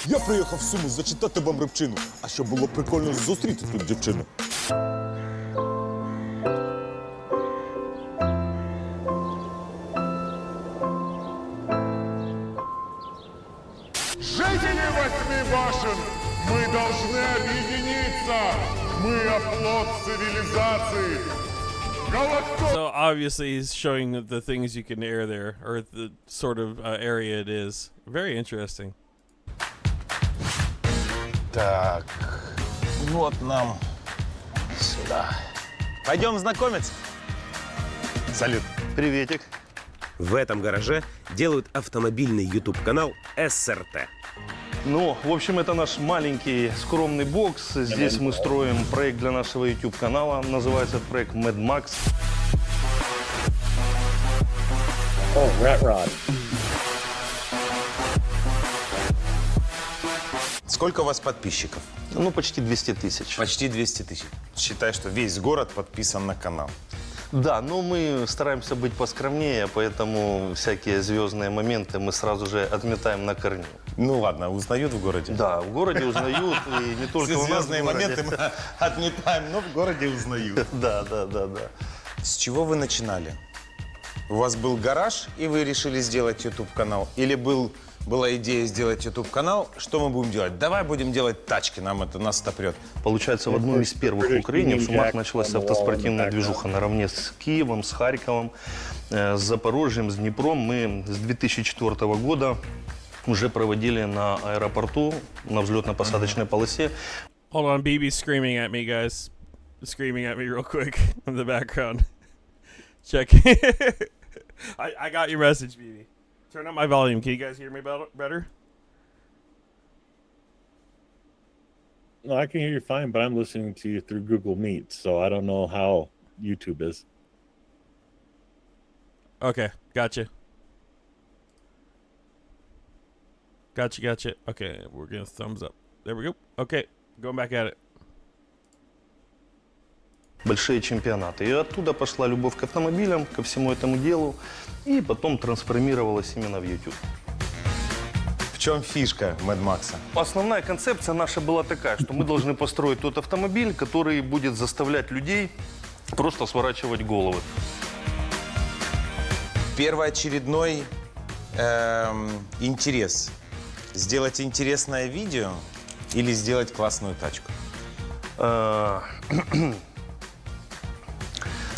Я приїхав в Суми зачитати вам рибчину. А щоб було прикольно зустріти тут дівчину. Жители 8 башен, мы должны объединиться. Мы оплот цивилизации. So obviously he's showing the things you can air there, or the sort of area it is. Very interesting. Так, вот нам сюда. Пойдем знакомиться. Салют. Приветик. В этом гараже делают автомобильный YouTube-канал СРТ. Ну, в общем, это наш маленький скромный бокс. Здесь мы строим проект для нашего YouTube-канала. Называется этот проект Mad Max. Oh, Rat Rod. Сколько у вас подписчиков? Ну, почти 200 тысяч. Почти 200 тысяч. Считай, что весь город подписан на канал. Да, но мы стараемся быть поскромнее, поэтому всякие звездные моменты мы сразу же отметаем на корню. Ну ладно, узнают в городе? Да, в городе узнают, и не только у нас в звездные городе. моменты мы отметаем, но в городе узнают. Да. С чего вы начинали? У вас был гараж, и вы решили сделать YouTube-канал? Или была идея сделать YouTube-канал? Что мы будем делать? Давай будем делать тачки, нас отопрет. Получается, в одну из первых в Украине в Сумах началась автоспортивная движуха наравне с Киевом, с Харьковом, с Запорожьем, с Днепром. Мы с 2004 года уже проводили на аэропорту, на взлетно-посадочной полосе. Hold on, BB's screaming at me, guys. Screaming at me real quick in the background. Check. I got your message, BB. Turn up my volume. Can you guys hear me better? No, I can hear you fine, but I'm listening to you through Google Meet, so I don't know how YouTube is. Okay, gotcha. Gotcha. Okay, we're gonna thumbs up. There we go. Okay, going back at it. Большие чемпионаты. И оттуда пошла любовь к автомобилям, ко всему этому делу, и потом трансформировалась именно в YouTube. В чем фишка Mad Max'а? Основная концепция наша была такая, что мы должны построить тот автомобиль, который будет заставлять людей просто сворачивать головы. Первоочередной интерес. Сделать интересное видео или сделать классную тачку?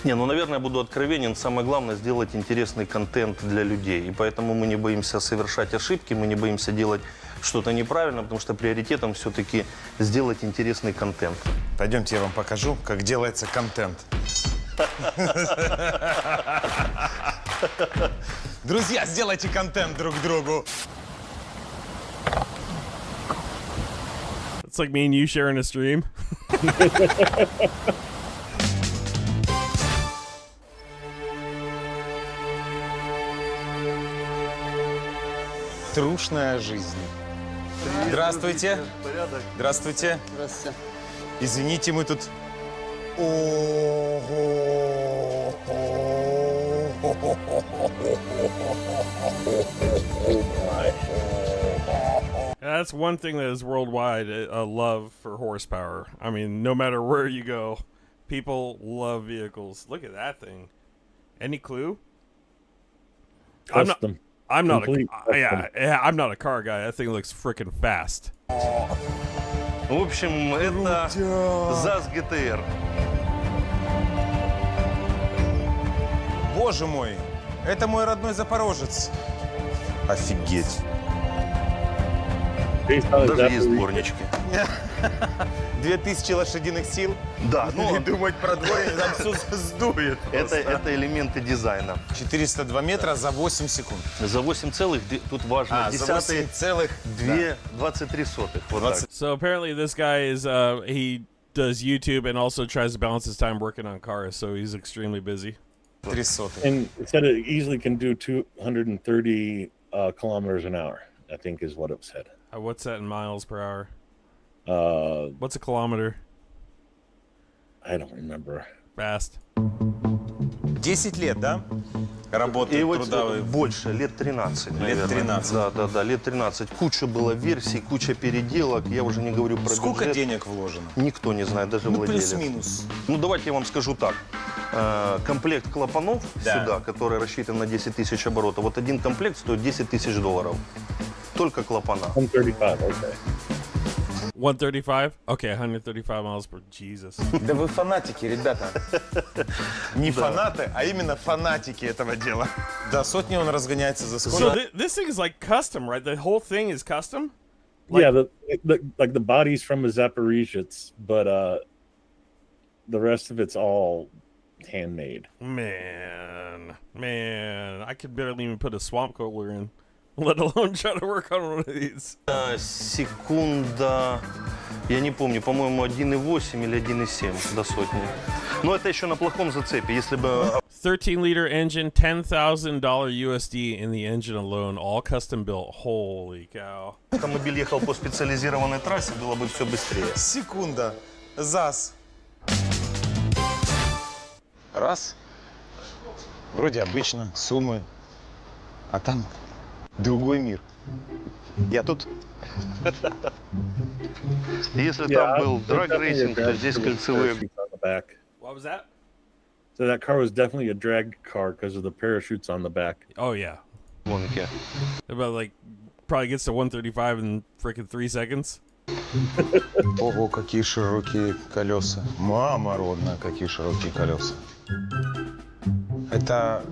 Наверное, буду откровенен. Самое главное — сделать интересный контент для людей. И поэтому мы не боимся совершать ошибки, мы не боимся делать что-то неправильно, потому что приоритетом все-таки сделать интересный контент. Пойдемте, я вам покажу, как делается контент. Друзья, сделайте контент друг другу. It's like me and you sharing a stream. Трушная жизнь. Здравствуйте. Порядок. Здравствуйте. Здравствуйте. Извините, мы тут... That's one thing that is worldwide, a love for horsepower. I mean, no matter where you go, people love vehicles. Look at that thing. Any clue? I'm not a car guy. That thing looks freaking fast. В общем, это ЗАЗ ГТР. Боже мой, это мой родной запорожец. Офигеть. Даже есть дворнички. 2000 лошадиных сил. Да, И думать про дворе, там все сдует. Это элементы дизайна. 402 метра за 8 секунд. За 8 целых, тут важно, за десятые, 8,23. Вот так. So apparently this guy is he does YouTube and also tries to balance his time working on cars, so he's extremely busy. 300. And it said it easily can do 230 kilometers an hour, I think is what it said. What's that in miles per hour? What's a kilometer? I don't remember. Fast. 10 лет, да? Работает И вот трудовой. больше, лет 13, наверное. Лет 13. Да, лет 13. Куча было версий, куча переделок. Я уже не говорю про Сколько бюджет. денег вложено? Никто не знает, даже владелец. Плюс-минус. Ну, давайте я вам скажу так. Комплект клапанов сюда, который рассчитан на 10 тысяч оборотов, вот один комплект стоит $10 тысяч. Только клапана. 135, okay. 135? Okay, 135 miles per Jesus. Да вы фанатики, ребята. Не фанаты, а именно фанатики этого дела. До сотни он разгоняется за сколько? So this thing is like custom, right? The whole thing is custom? Yeah, the body's from a Zaporizhzhia, but the rest of it's all handmade. Man, I could barely even put a swamp cooler in, let alone try to work on one of these. Секунда, я не помню, по-моему, 1,8 или 1,7 до сотни. Но это еще на плохом зацепе, если бы... 13-liter engine, $10,000 USD in the engine alone, all custom built. Holy cow. Автомобиль ехал по специализированной трассе, было бы все быстрее. Секунда. ЗАЗ. Раз. Вроде обычно, Сумы. А там другой мир. Я тут. Если там был драг-рейсинг, то здесь кольцевые. What was that? So that car was definitely a drag car because of the parachutes on the back. Oh, yeah. Гонки. About like, probably gets to 135 in freaking 3 seconds. Ого, какие широкие колеса. Мама родная, какие широкие колеса. Это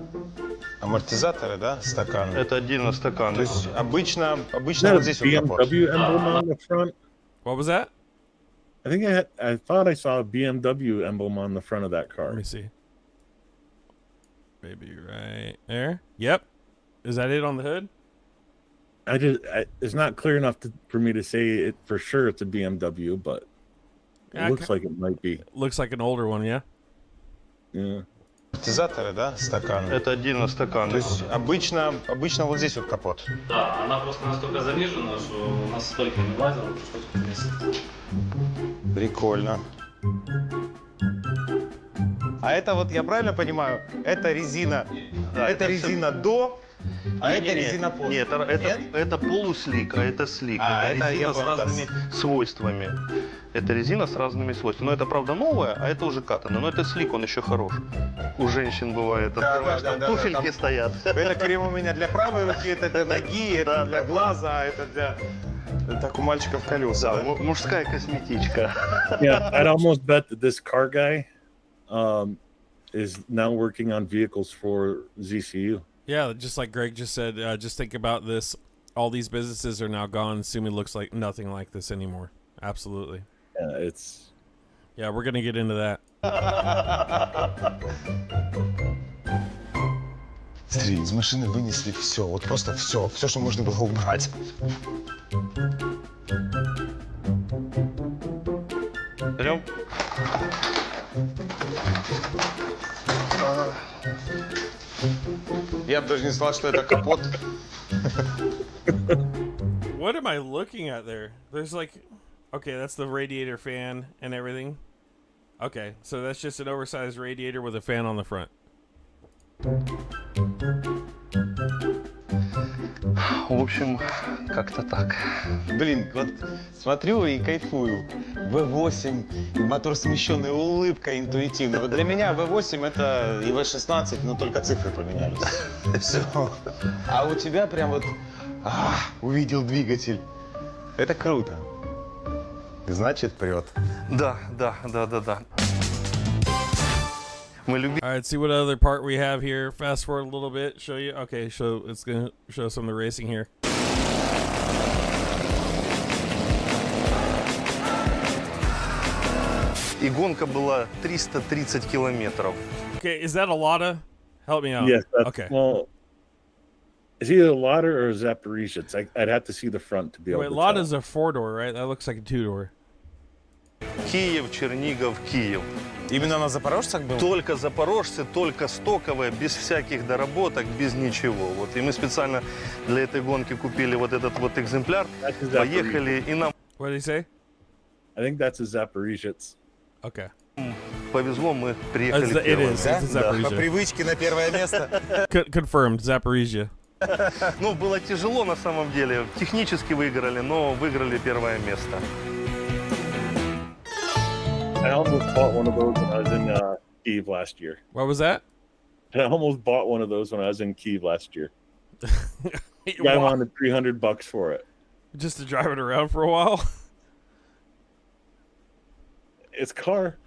амортизаторы, да, стаканы? Это отдельно стаканы. То есть обычно вот здесь вот капот. BMW emblem on the front. What was that? I think I thought I saw a BMW emblem on the front of that car. Let me see. Maybe right there. Yep. Is that it on the hood? It's not clear enough for me to say it for sure it's a BMW, but it looks like it might be. Looks like an older one, yeah? Yeah. Амортизаторы, да, стаканы? Это отдельно стаканы. То есть обычно вот здесь вот капот. Да, она просто настолько занижена, что у нас стойка не влазила, пришлось повесить. Прикольно. А это вот, я правильно понимаю, это резина, Да, это резина до, а это резина после? Нет, это полуслик, а это слик. Это резина с разными свойствами. Это резина с разными свойствами. Но это, правда, новая, а это уже катано. Но это слик, он еще хорош. У женщин бывает. Открываешь, там туфельки стоят. Это крем у меня для правой руки, это для ноги, это для глаза, а это для... Так у мальчиков колеса. Да, мужская косметичка. Yeah, I'd almost bet that this car guy is now working on vehicles for ZCU. Yeah, just like Greg just said, just think about this. All these businesses are now gone. Sumy looks like nothing like this anymore. Absolutely. Yeah, Yeah, we're going to get into that. Смотри, из машины вынесли все, вот просто все, что можно было убрать. Берем. Я бы даже не сказал, что это капот. What am I looking at there? There's like, okay, that's the radiator fan and everything. Okay, so that's just an oversized radiator with a fan on the front. В общем, как-то так. Блин, вот смотрю и кайфую. V8, мотор смещенный, улыбка интуитивная. Вот для меня V8 это и V16, но только цифры поменялись. Все. А у тебя прям вот увидел двигатель. Это круто. Значит, прет. Да. Мы любим. All right, see what other part we have here. Fast forward a little bit, show you. Okay, so it's going to show some of the racing here. И гонка была 330 километров. Okay, is that a Lada? Help me out. Yes. Okay. Well, is he a Lada or a Zaporizhzhia? I'd have to see the front to be able Wait, to Lada's a 4-door, right? That looks like a 2-door. Киев, Чернигов, Киев. Именно на запорожцах был? Только запорожцы, только стоковые, без всяких доработок, без ничего. Вот. И мы специально для этой гонки купили вот этот вот экземпляр, поехали и нам... What did he say? I think that's a Zaporizhzhia. Okay. Повезло, мы приехали It первыми. is. It's a Zaporizhzhia. По привычке на первое место. Confirmed, Zaporizhzhia. Ну, было тяжело на самом деле. Технически выиграли, но выиграли первое место. I almost bought one of those when I was in Kyiv last year. What was that? I almost bought one of those when I was in Kyiv last year. Guy wanted $300 for it. Just to drive it around for a while? It's car.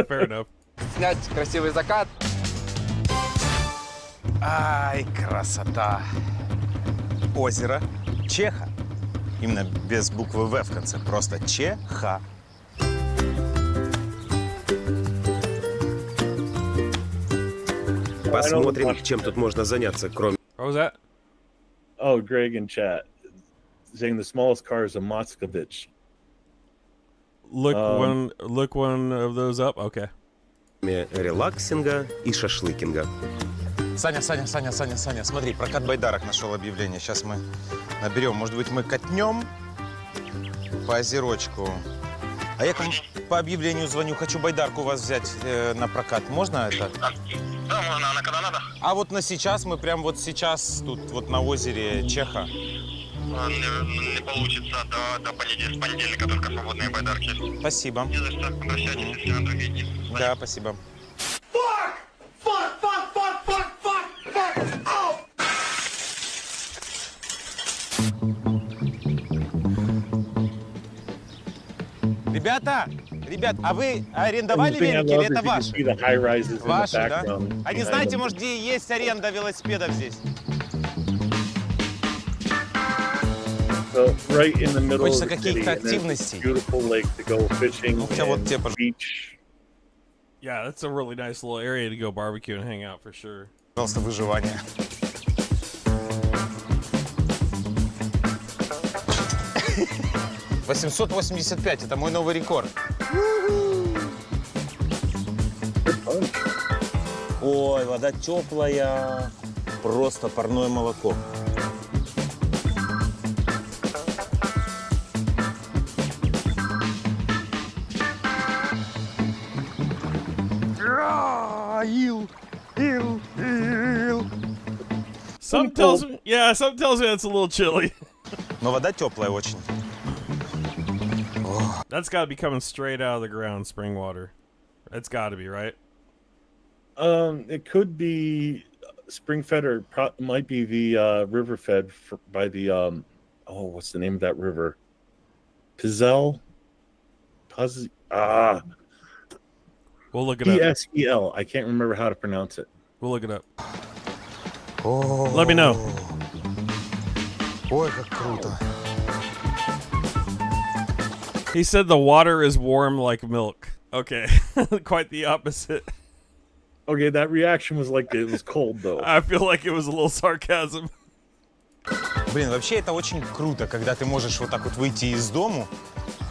Fair enough. Снять красивый закат. Ай, красота. Озеро Чеха. Именно без буквы В в конце. Просто Чеха. Посмотрим, чем тут можно заняться, кроме... What was that? Oh, Greg in chat saying the smallest car is a Moscovich. Look one of those up. Okay. Релаксинга и шашлыкинга. Саня, смотри, прокат байдарок нашел объявление. Сейчас мы наберем. Может быть, мы катнем по озерочку. А я к вам по объявлению звоню. Хочу байдарку у вас взять на прокат. Можно это? Да, можно. На когда надо? А вот на сейчас, мы прям вот сейчас тут вот на озере Чеха. Не получится до понедельника только свободные байдарки. Спасибо. Не за что. Обращайтесь, если на другие дни. Да, спасибо. Ребят, а вы арендовали велики или это ваши? Ваши, да? А не знаете, может, где есть аренда велосипедов здесь? So right in the middle Хочется of the каких-то city, and there's активностей. a beautiful lake to go fishing and beach. Yeah, that's a really nice little area to go barbecue and hang out for sure. Пожалуйста, выживание. $885, это мой новый рекорд. Ой, вода теплая, просто парное молоко. Something tells me it's a little chilly. Но вода теплая очень. That's got to be coming straight out of the ground, spring water. That's got to be, right? It could be spring fed or might be the river fed by the what's the name of that river? We'll look it up. P-S-E-L. I can't remember how to pronounce it. We'll look it up. Let me know. Ой, как круто. He said the water is warm like milk. Okay, quite the opposite. Okay, that reaction was like it was cold though. I feel like it was a little sarcasm. Блин, вообще это очень круто, когда ты можешь вот так вот выйти из дому.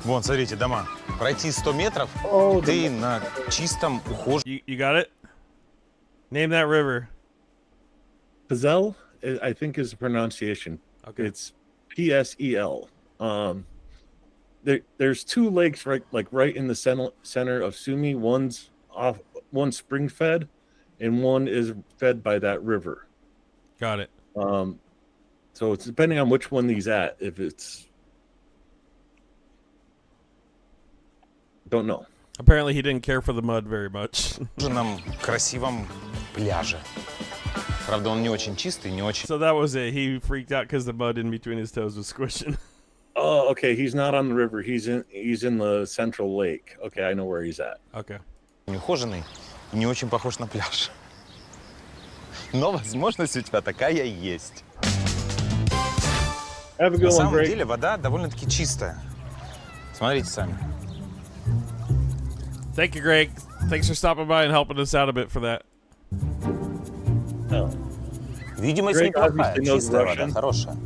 Вон, смотрите, дома. Пройти 100 метров, ты на чистом ухоженном. You got it? Name that river. Pesel, I think is the pronunciation. Okay. It's P-S-E-L. There's two lakes right in the center of Sumy. One's spring fed, and one is fed by that river. Got it. So it's depending on which one he's at. If it's, don't know. Apparently, he didn't care for the mud very much. Нам красивом пляже. Правда, он не очень чистый, не очень. So that was it. He freaked out because the mud in between his toes was squishing. Oh, okay. He's not on the river. He's in the central lake. Okay, I know where he's at. Okay. Неухоженный, не очень похож на пляж. Но возможность у тебя такая есть. На самом деле вода довольно-таки чистая. Смотрите сами. Thank you, Greg. Thanks for stopping by and helping us out a bit for that. Видимость Greg неплохая, obviously knows чистая вода, Russian. хорошая.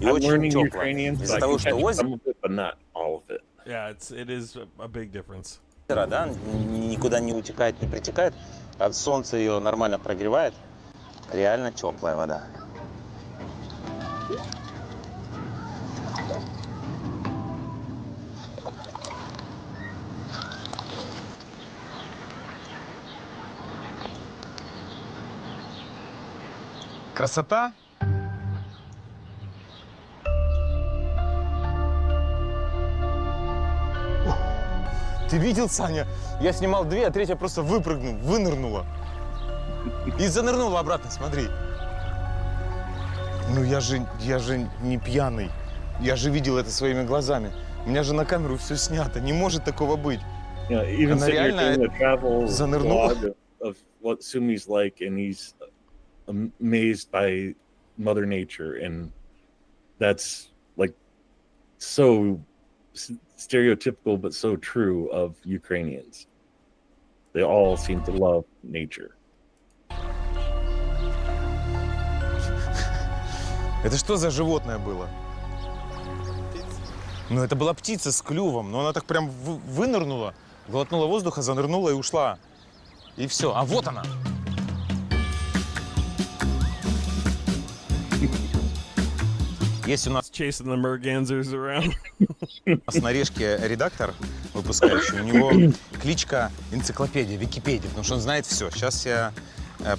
И I'm очень learning теплая. Ukrainian, so Из-за I того, can что catch озеро, some of it, but not all of it. Yeah, it is a big difference. да, никуда не утекает, не притекает, а солнце ее нормально прогревает. Реально теплая вода. Красота? Ты видел, Саня? Я снимал две, а третья просто вынырнула. И занырнула обратно, смотри. Ну я же не пьяный. Я же видел это своими глазами. У меня же на камеру все снято. Не может такого быть. Even Она sitting here реально doing a travel занырнула. vlog of what Sumy's like, and he's amazed by Mother Nature, and that's like so stereotypical but so true of Ukrainians. They all seem to love nature. Это что за животное было? Ну, это была птица с клювом, но она так прям вынырнула, глотнула воздуха, занырнула и ушла. И все. А вот она. Есть у нас chasing the mergansers around. У нас на Решке редактор выпускающий, у него кличка энциклопедия, Википедия, потому что он знает все. Сейчас я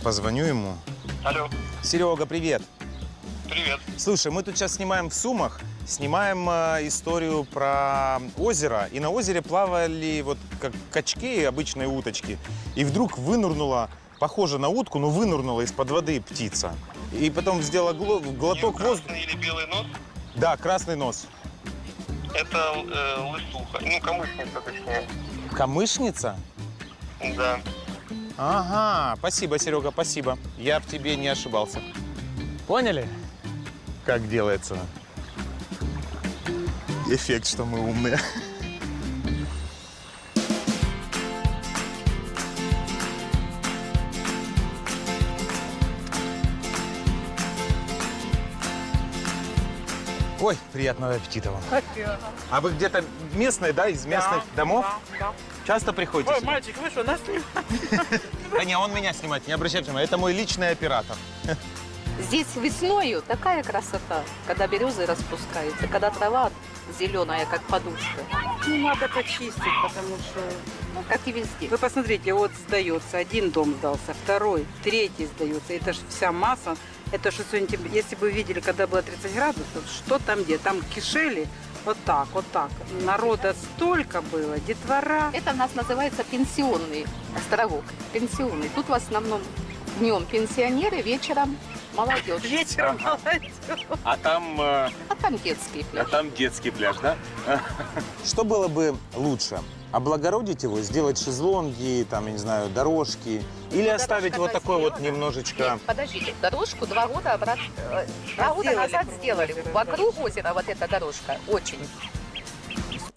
позвоню ему. Алло. Серега, привет. Привет. Слушай, мы тут сейчас снимаем в Сумах, снимаем историю про озеро. И на озере плавали вот как качки, обычные уточки. И вдруг вынырнула, похоже на утку, но вынырнула из-под воды птица. И потом сделала глоток воздуха. Красный или белый нос? Да, красный нос. Это лысуха. Ну, камышница, точнее. Камышница? Да. Ага, спасибо, Серега, спасибо. Я в тебе не ошибался. Поняли, как делается эффект, что мы умные? Ой, приятного аппетита вам. А вы где-то местные, да, из местных домов? Да. Часто приходите? Ой, мальчик, вы что, нас снимаете? Да не, он меня снимает, не обращайте внимания. Это мой личный оператор. Здесь весною такая красота, когда березы распускаются, когда трава зеленая, как подушка. Ну, надо почистить, потому что... Ну, как и везде. Вы посмотрите, вот сдается, один дом сдался, второй, третий сдается. Это же вся масса. Это что сегодня, если бы вы видели, когда было 30 градусов, что там где? Там кишели вот так, вот так. Народа столько было, детвора. Это у нас называется пенсионный островок. Пенсионный. Тут в основном днем пенсионеры, вечером молодежь. Вечером молодежь. А там... А там детский пляж. А там детский пляж, да? Что было бы лучше? Облагородить его, сделать шезлонги, там, я не знаю, дорожки? Или оставить вот такой вот немножечко... Нет, подождите, дорожку 2 года обратно... 2 года назад сделали. Вокруг озера вот эта дорожка очень.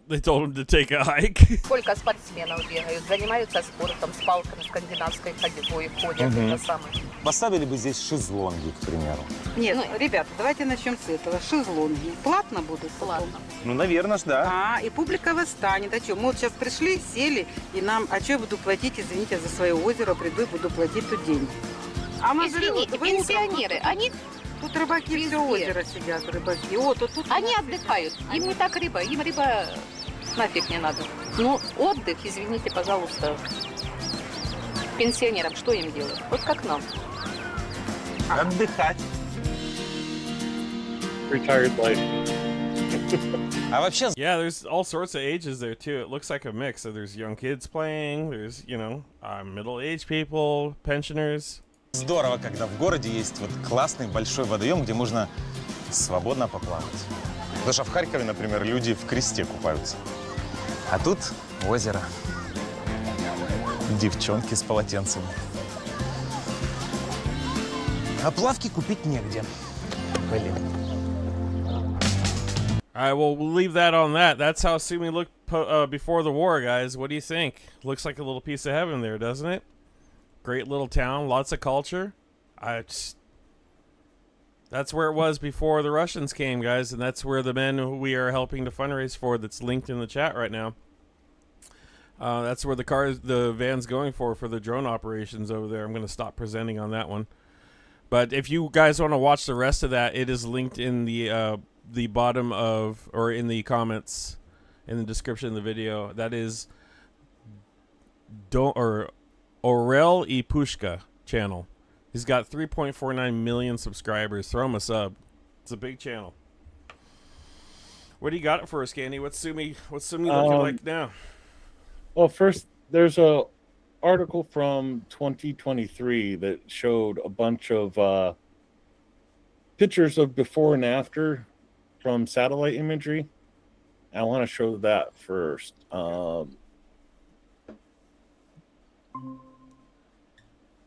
They told him to take a hike. Сколько спортсменов бегают, занимаются спортом, с палками, скандинавской ходьбой ходят. Мгм. Это самое. Поставили бы здесь шезлонги, к примеру. Нет, ребята, давайте начнем с этого. Шезлонги. Платно будут? Платно. Ну, наверное, да. И публика восстанет. А что, мы вот сейчас пришли, сели, и нам... А что я буду платить, извините, за свое озеро, приду и буду платить тут деньги. А мы Извините, пенсионеры, они... Тут рыбаки все озеро сидят, рыбаки. О, тут Они отдыхают. Им не так рыба, им рыба нафиг не надо. Ну, отдых, извините, пожалуйста, пенсионерам что им делать? Вот как нам. Отдыхать. Retired life. А вообще... Yeah, there's all sorts of ages there, too. It looks like a mix. So there's young kids playing, there's, middle-aged people, pensioners. Здорово, когда в городе есть вот классный большой водоем, где можно свободно поплавать. Потому что в Харькове, например, люди в кресте купаются. А тут озеро. Девчонки с полотенцами. А плавки купить негде. Блин. right, well, we'll leave that on that. That's how Sumy looked before the war, guys. What do you think? Looks like a little piece of heaven there, doesn't it? Great little town, lots of culture. That's where it was before the Russians came, guys, and that's where the men who we are helping to fundraise for, that's linked in the chat right now. That's where the van's going for the drone operations over there. I'm going to stop presenting on that one. But if you guys want to watch the rest of that, it is linked in the bottom of, or in the comments, in the description of the video. That is Orel y Pushka channel. He's got 3.49 million subscribers. Throw him a sub. It's a big channel. What do you got for us, Candy? What's Sumy looking like now? Well, first, there's a article from 2023 that showed a bunch of pictures of before and after from satellite imagery. I want to show that first.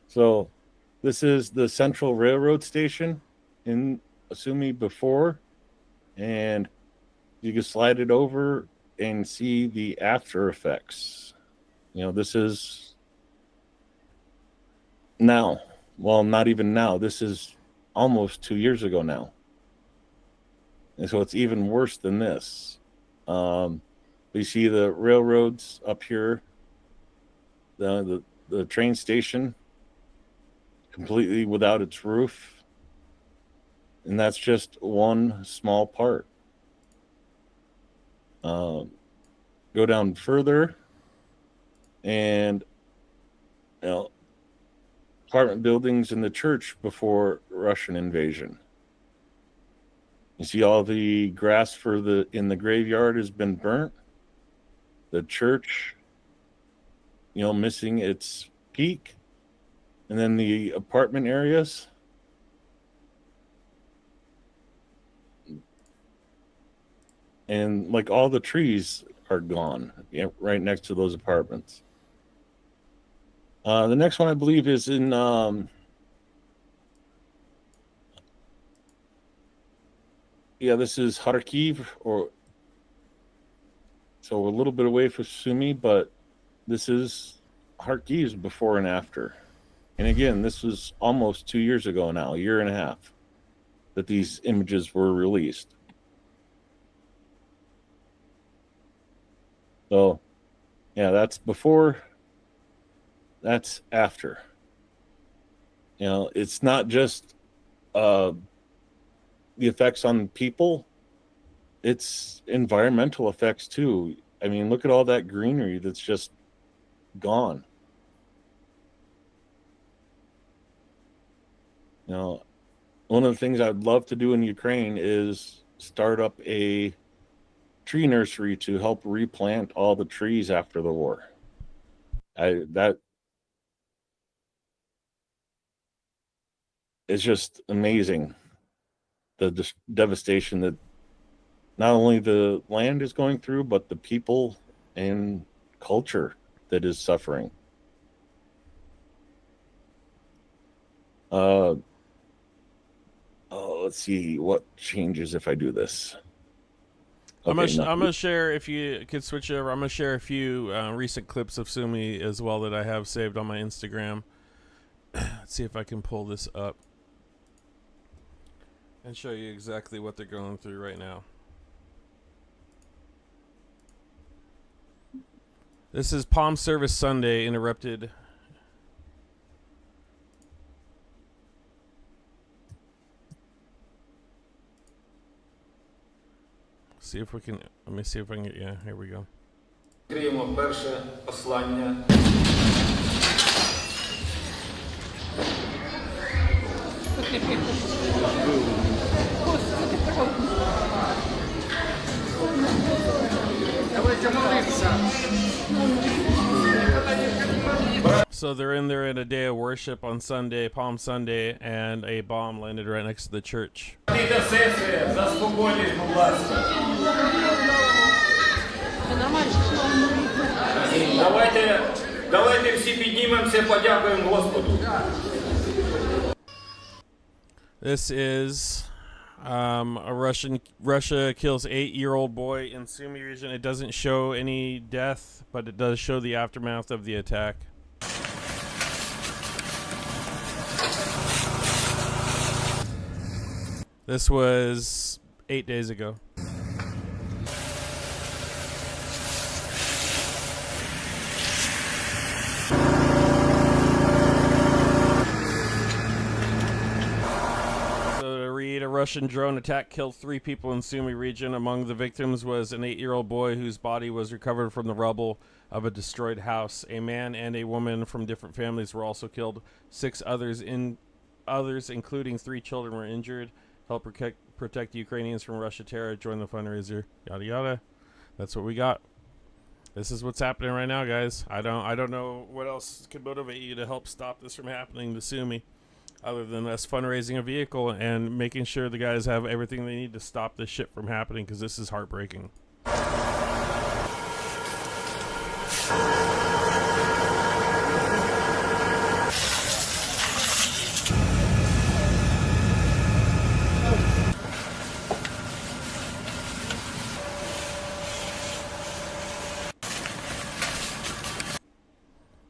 So this is the Central Railroad Station in Sumy before, and you can slide it over and see the after effects. This is now. Well, not even now. This is almost 2 years ago now. And so it's even worse than this. You see the railroads up here, the train station completely without its roof. And that's just one small part. Go down further, and apartment buildings in the church before Russian invasion. You see all the grass in the graveyard has been burnt. The church, missing its peak, and then the apartment areas. And like all the trees are gone, right next to those apartments. The next one I believe is in this is Kharkiv, so a little bit away from Sumy, but this is Kharkiv's before and after. And again, this was almost 2 years ago now, a year and a half, that these images were released. So, that's before, that's after. It's not just the effects on people, it's environmental effects too. I mean, look at all that greenery that's just gone. One of the things I'd love to do in Ukraine is start up a tree nursery to help replant all the trees after the war. That is just amazing, the devastation that not only the land is going through, but the people and culture that is suffering. Let's see what changes if I do this. Okay, I'm gonna share, if you could switch over, I'm gonna share a few recent clips of Sumy as well that I have saved on my Instagram. Let's see if I can pull this up and show you exactly what they're going through right now. This is Palm Service Sunday interrupted. See if we can, let me see if I can get, here we go. Відкриємо перше послання. Давайте молитися. So they're in there in a day of worship on Sunday, Palm Sunday, and a bomb landed right next to the church. Заспокойтесь, будь ласка. Давайте всі піднімемося, подякуємо Господу. This is Russia kills 8-year-old boy in Sumy region. It doesn't show any death, but it does show the aftermath of the attack. This was 8 days ago. A Russian drone attack killed 3 people in Sumy region. Among the victims was an 8-year-old boy whose body was recovered from the rubble of a destroyed house. A man and a woman from different families were also killed. 6 others, including 3 children, were injured. Help protect Ukrainians from Russia terror. Join the fundraiser. Yada yada. That's what we got. This is what's happening right now, guys. I don't know what else could motivate you to help stop this from happening to Sumy, other than us fundraising a vehicle and making sure the guys have everything they need to stop this shit from happening, because this is heartbreaking.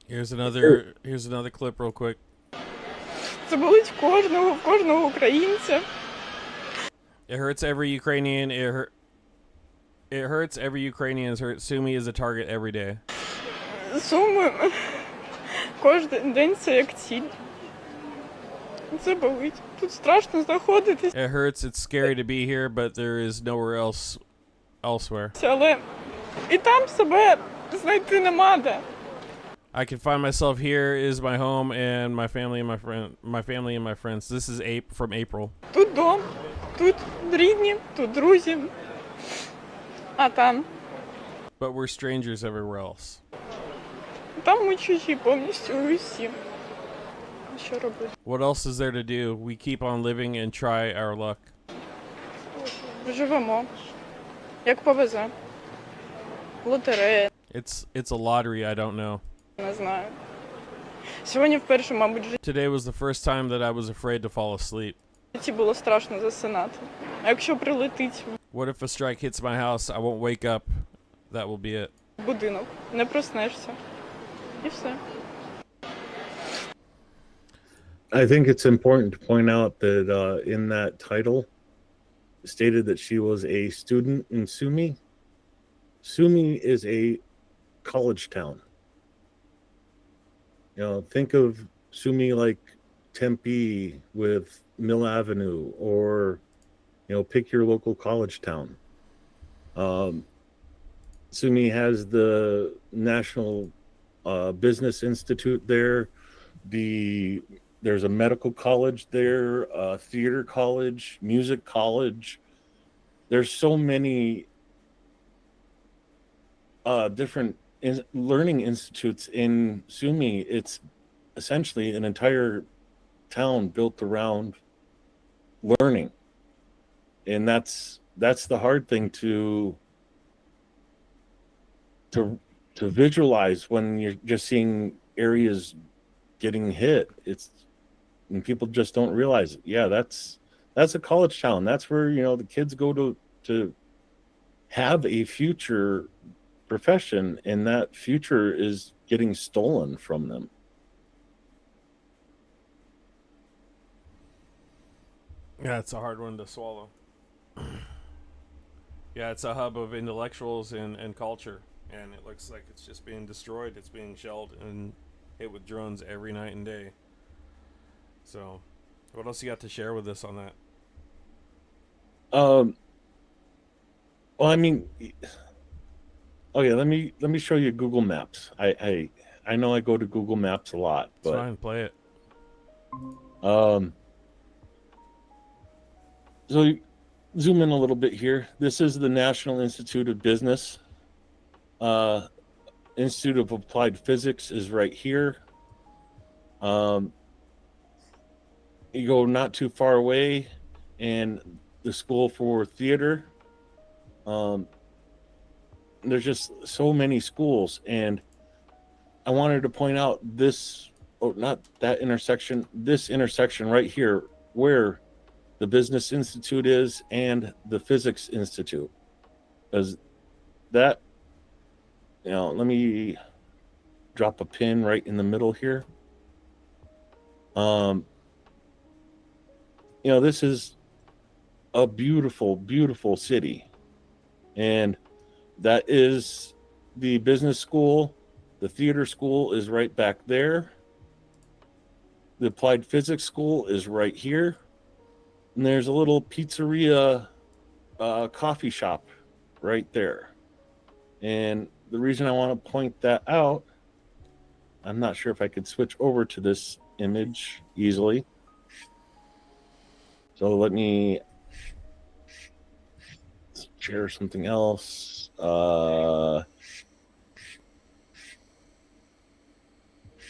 Here's another clip real quick. Це болить кожного українця. It hurts every Ukrainian. It hurts every Ukrainian. Sumy is a target every day. Суми кожен день це як ціль. Це болить. Тут страшно знаходитись. It hurts. It's scary to be here, but there is nowhere elsewhere. Але і там себе знайти нема де. I can find myself here is my home and my family and my friends. This is from April. Тут дом, тут рідні, тут друзі. А там? But we're strangers everywhere else. Там ми чужі повністю усі. Що робити? What else is there to do? We keep on living and try our luck. Живемо. Як повезе. Лотерея. It's a lottery, I don't know. Не знаю. Сьогодні вперше, мабуть, в житті. Today was the first time that I was afraid to fall asleep. Було страшно засинати. А якщо прилетить What if a strike hits my house? I won't wake up. That will be it. в будинок, не проснешся. І все. I think it's important to point out that in that title, stated that she was a student in Sumy. Sumy is a college town. You know, think of Sumy like Tempe with Mill Avenue, or, you know, pick your local college town. Sumy has the National Business Institute there. There's a medical college there, a theater college, music college. There's so many different learning institutes in Sumy. It's essentially an entire town built around learning, and that's the hard thing to visualize when you're just seeing areas getting hit. And people just don't realize it. Yeah, that's a college town. That's where, you know, the kids go to have a future profession, and that future is getting stolen from them. Yeah, it's a hard one to swallow. Yeah, it's a hub of intellectuals and culture, and it looks like it's just being destroyed. It's being shelled and hit with drones every night and day. So, what else you got to share with us on that? Well, I mean, okay, let me show you Google Maps. I know I go to Google Maps a lot, but it's fine, play it. So zoom in a little bit here. This is the National Institute of Business. Institute of Applied Physics is right here. You go not too far away, and the School for Theater. There's just so many schools, and I wanted to point out this, not that intersection, this intersection right here, where the Business Institute is and the Physics Institute. Because that, let me drop a pin right in the middle here. This is a beautiful, beautiful city. And that is the business school. The theater school is right back there. The applied physics school is right here. And there's a little pizzeria, coffee shop right there. And the reason I want to point that out, I'm not sure if I could switch over to this image easily. So let me share something else. Oh,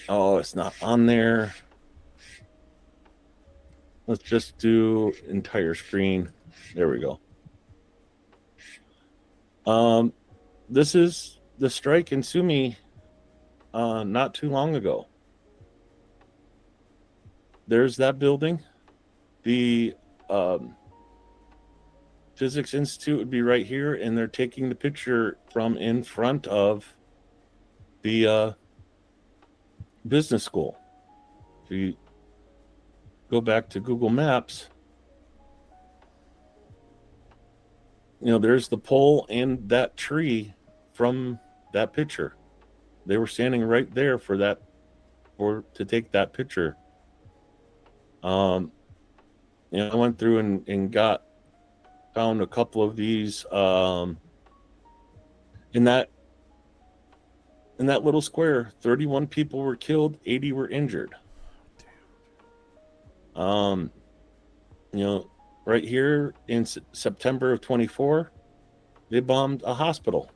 it's not on there. Let's just do entire screen. There we go. This is the strike in Sumy not too long ago. There's that building. The Physics Institute would be right here, and they're taking the picture from in front of the business school. If you go back to Google Maps, there's the pole and that tree from that picture. They were standing right there to take that picture. I went through and found a couple of these in that little square. 31 people were killed, 80 were injured. Right here in September of 24, they bombed a hospital.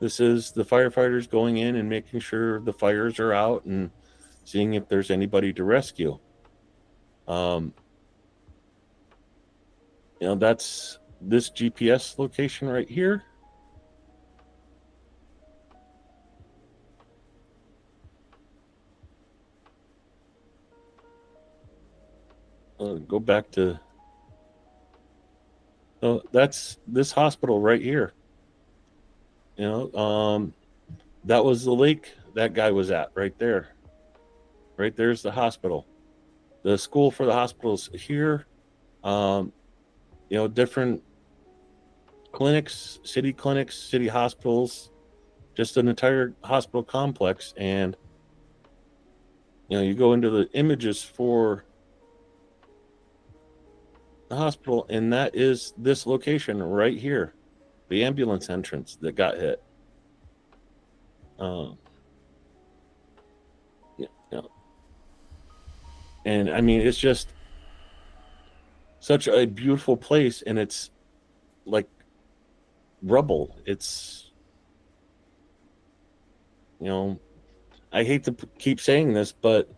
This is the firefighters going in and making sure the fires are out and seeing if there's anybody to rescue. That's this GPS location right here. Go back to, that's this hospital right here. That was the lake that guy was at right there. Right there's the hospital. The school for the hospitals here. Different clinics, city hospitals, just an entire hospital complex. And, you go into the images for the hospital, and that is this location right here, the ambulance entrance that got hit. And I mean, it's just such a beautiful place, and it's like rubble. It's, I hate to keep saying this, but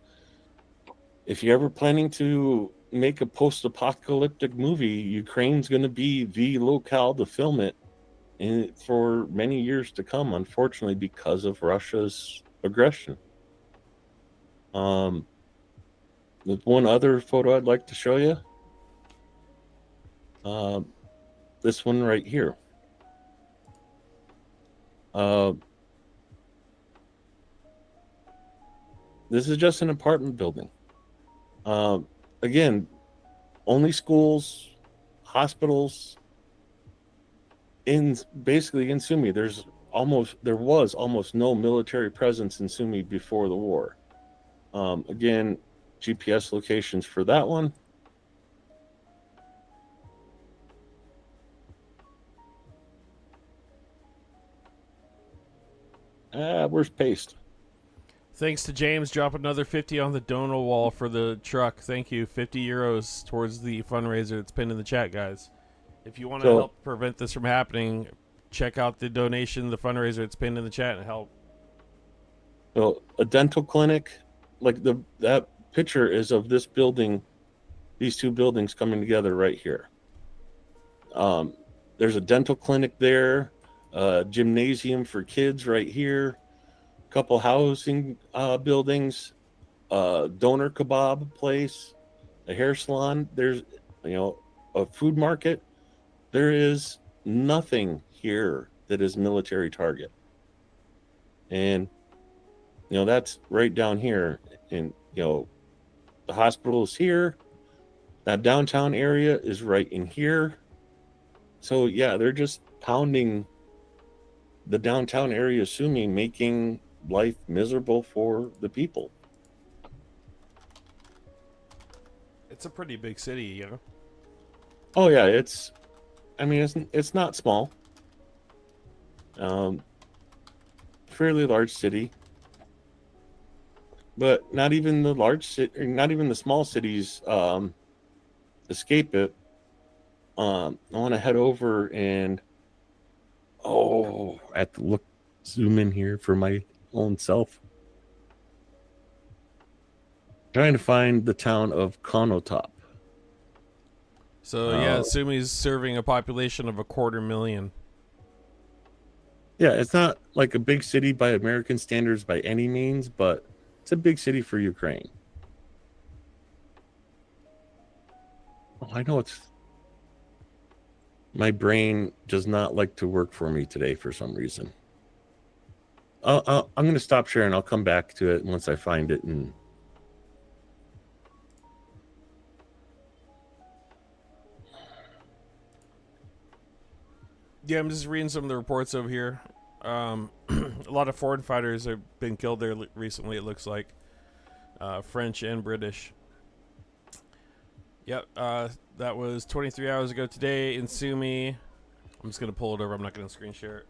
if you're ever planning to make a post-apocalyptic movie, Ukraine's going to be the locale to film it for many years to come, unfortunately, because of Russia's aggression. There's one other photo I'd like to show you. This one right here. This is just an apartment building. Again, only schools, hospitals basically in Sumy. There was almost no military presence in Sumy before the war. Again, GPS locations for that one. Where's paste? Thanks to James. Drop another 50 on the donor wall for the truck. Thank you. 50 euros towards the fundraiser that's pinned in the chat, guys. If you want to help prevent this from happening, check out the donation, the fundraiser that's pinned in the chat, and help. So a dental clinic, like that picture is of this building, these two buildings coming together right here. There's a dental clinic there, a gymnasium for kids right here, a couple housing buildings, donor kebab place, a hair salon, there's, a food market. There is nothing here that is military target. And, that's right down here. And, the hospital is here. That downtown area is right in here. So, yeah, they're just pounding the downtown area of Sumy, making life miserable for the people. It's a pretty big city, Oh yeah, it's not small. Fairly large city, but not even the small cities escape it. I want to head over and I have to zoom in here for my own self. Trying to find the town of Konotop. So yeah, Sumy's serving a population of 250,000. Yeah, it's not like a big city by American standards by any means, but it's a big city for Ukraine. Oh, I know my brain does not like to work for me today for some reason. I'm going to stop sharing. I'll come back to it once I find it. And yeah, I'm just reading some of the reports over here. A lot of foreign fighters have been killed there recently, it looks like. French and British. Yep, that was 23 hours ago today in Sumy. I'm just going to pull it over. I'm not going to screen share it.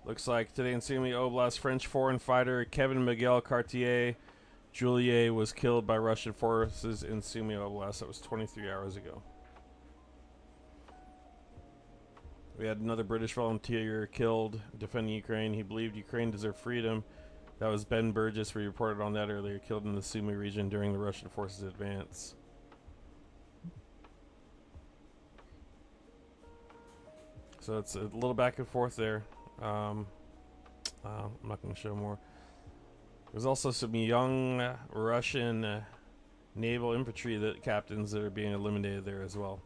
Looks like today in Sumy Oblast, French foreign fighter Kevin Miguel Cartier Juliet was killed by Russian forces in Sumy Oblast. That was 23 hours ago. We had another British volunteer killed defending Ukraine. He believed Ukraine deserved freedom. That was Ben Burgess. We reported on that earlier. Killed in the Sumy region during the Russian forces' advance. So it's a little back and forth there. I'm not going to show more. There's also some young Russian naval infantry captains that are being eliminated there as well.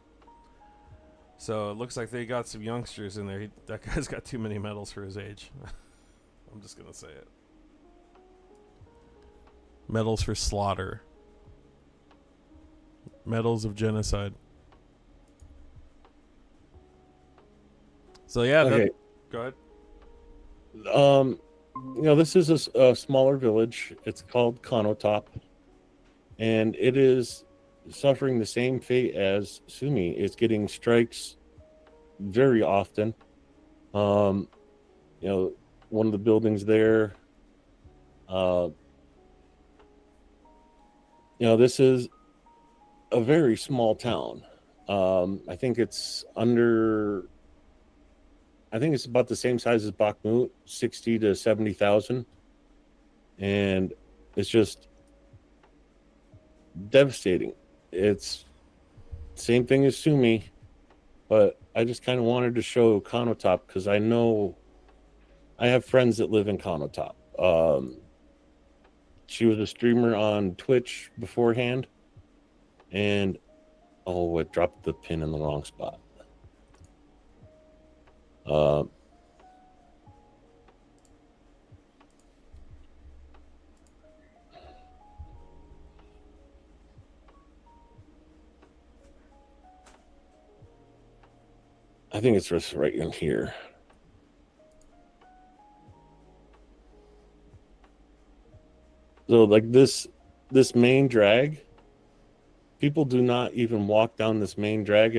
So it looks like they got some youngsters in there. That guy's got too many medals for his age. I'm just going to say it. Medals for slaughter. Medals of genocide. So yeah, okay. Go ahead. This is a smaller village. It's called Konotop, and it is suffering the same fate as Sumy. It's getting strikes very often. One of the buildings there. This is a very small town. I think it's about the same size as Bakhmut, 60 to 70,000. And it's just devastating. It's same thing as Sumy, but I just kind of wanted to show Konotop because I know I have friends that live in Konotop. She was a streamer on Twitch beforehand, and I dropped the pin in the wrong spot. I think it's just right in here. So like this main drag, people do not even walk down this main drag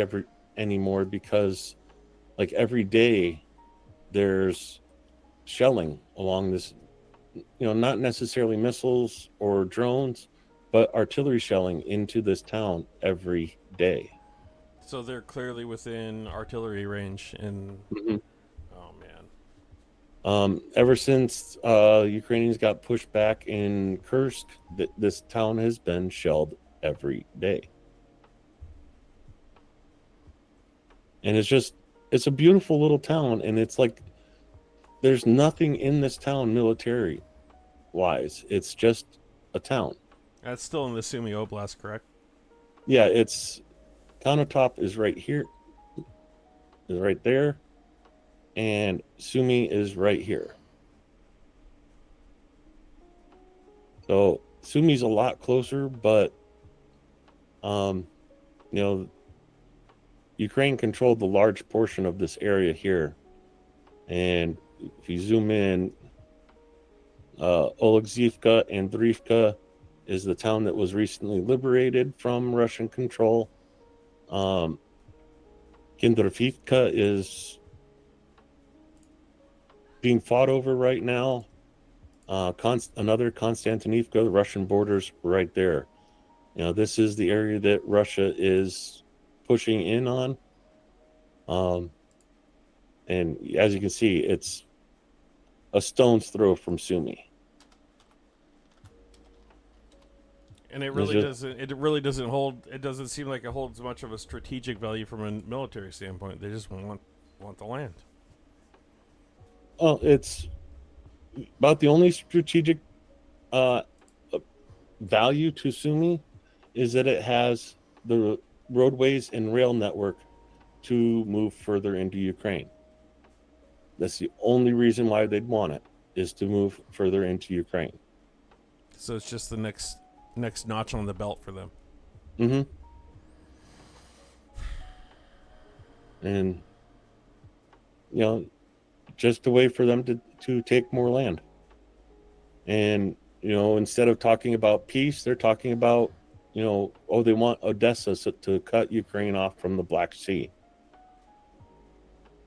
anymore because like every day there's shelling along this, not necessarily missiles or drones, but artillery shelling into this town every day. So they're clearly within artillery range and Oh man. Ever since Ukrainians got pushed back in Kursk, this town has been shelled every day. And it's a beautiful little town, and it's like there's nothing in this town military wise. It's just a town. That's still in the Sumy Oblast, correct? yeah, it's Konotop is right here, is right there, and Sumy is right here. So Sumy's a lot closer, but Ukraine controlled the large portion of this area here. And if you zoom in, Oleksivka and Drivka is the town that was recently liberated from Russian control. Kindrafivka is being fought over right now. Another Konstantinivka, the Russian border's right there. This is the area that Russia is pushing in on. And as you can see, it's a stone's throw from Sumy. And it really doesn't hold. It doesn't seem like it holds much of a strategic value from a military standpoint. They just want the land. Well, it's about the only strategic value to Sumy is that it has the roadways and rail network to move further into Ukraine. That's the only reason why they'd want it, is to move further into Ukraine. So it's just the next notch on the belt for them. Mm-hmm. And just a way for them to take more land. And instead of talking about peace, they're talking about they want Odessa to cut Ukraine off from the Black Sea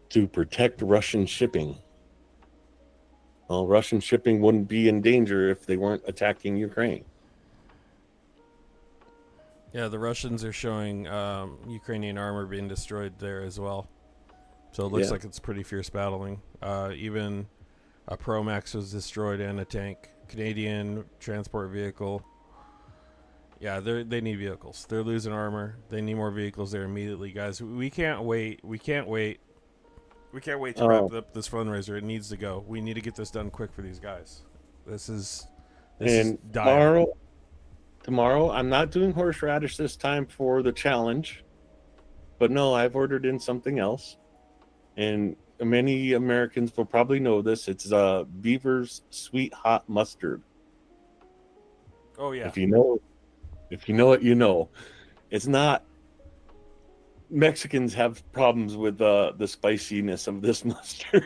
to protect Russian shipping. Well, Russian shipping wouldn't be in danger if they weren't attacking Ukraine. Yeah, the Russians are showing Ukrainian armor being destroyed there as well. So it looks like it's pretty fierce battling. Even a Pro-Max was destroyed and a tank. Canadian transport vehicle. Yeah, they need vehicles. They're losing armor. They need more vehicles there immediately, guys. We can't wait. We can't wait to wrap up this fundraiser. It needs to go. We need to get this done quick for these guys. This is dire. Tomorrow, I'm not doing horseradish this time for the challenge, but no, I've ordered in something else, and many Americans will probably know this. It's Beaver's Sweet Hot Mustard. Oh yeah. If you know it, you know. It's not. Mexicans have problems with the spiciness of this mustard.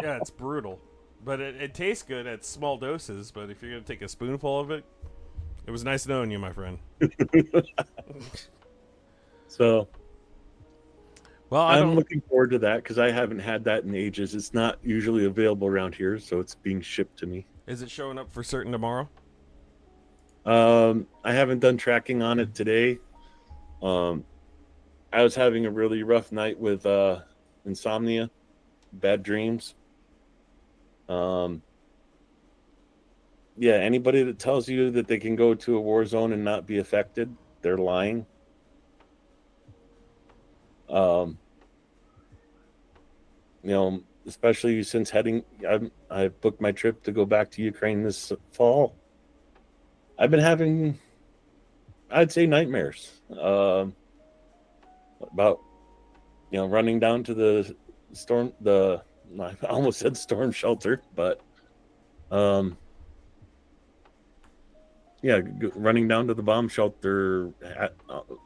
Yeah, it's brutal, but it tastes good at small doses. But if you're gonna take a spoonful of it, it was nice knowing you, my friend. So, well, I'm looking forward to that because I haven't had that in ages. It's not usually available around here, so it's being shipped to me. Is it showing up for certain tomorrow? I haven't done tracking on it today. I was having a really rough night with insomnia, bad dreams. Yeah, anybody that tells you that they can go to a war zone and not be affected, they're lying. Especially since I've booked my trip to go back to Ukraine this fall. I've been having, I'd say, nightmares about, running down to the storm, I almost said storm shelter, but, running down to the bomb shelter,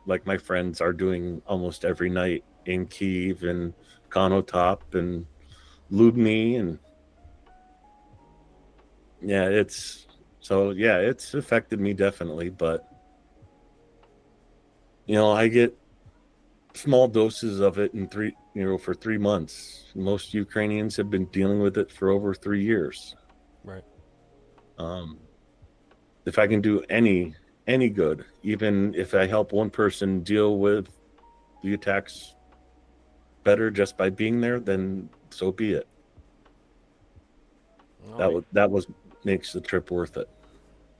like my friends are doing almost every night in Kyiv and Konotop and Lubny, and it's affected me definitely, but I get small doses of it for 3 months. Most Ukrainians have been dealing with it for over 3 years. Right. If I can do any good, even if I help one person deal with the attacks better just by being there, then so be it. That makes the trip worth it.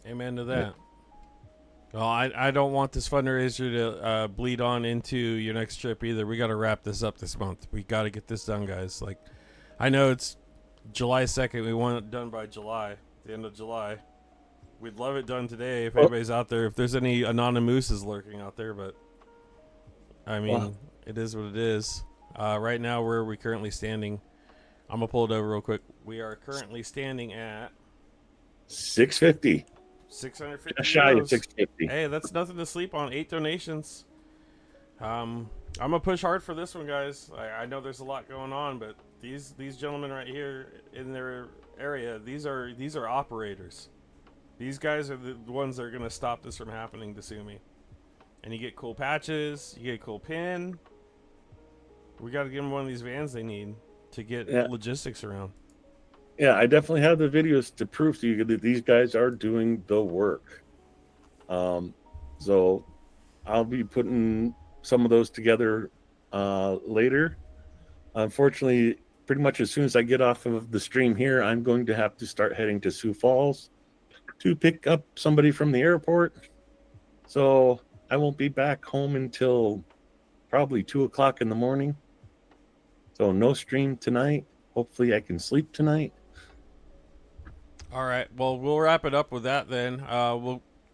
Amen to that. Yeah. Well, I don't want this fundraiser to bleed on into your next trip either. We got to wrap this up this month. We got to get this done, guys. Like, I know it's July 2nd. We want it done by July, the end of July. We'd love it done today if anybody's out there. If there's any anonymouses lurking out there, but I mean, it is what it is. Right now, where are we currently standing? I'm gonna pull it over real quick. We are currently standing at 650. 650. Just shy of euros. 650. Hey, that's nothing to sleep on. 8 donations. I'm gonna push hard for this one, guys. I know there's a lot going on, but these gentlemen right here in their area, these are operators. These guys are the ones that are gonna stop this from happening to Sumy. And you get cool patches, you get a cool pin. We got to give them one of these vans they need to get logistics around. Yeah, I definitely have the videos to prove to you that these guys are doing the work. So I'll be putting some of those together later. Unfortunately, pretty much as soon as I get off of the stream here, I'm going to have to start heading to Sioux Falls to pick up somebody from the airport. So I won't be back home until probably 2 o'clock in the morning. So no stream tonight. Hopefully I can sleep tonight. All right. Well, we'll wrap it up with that then.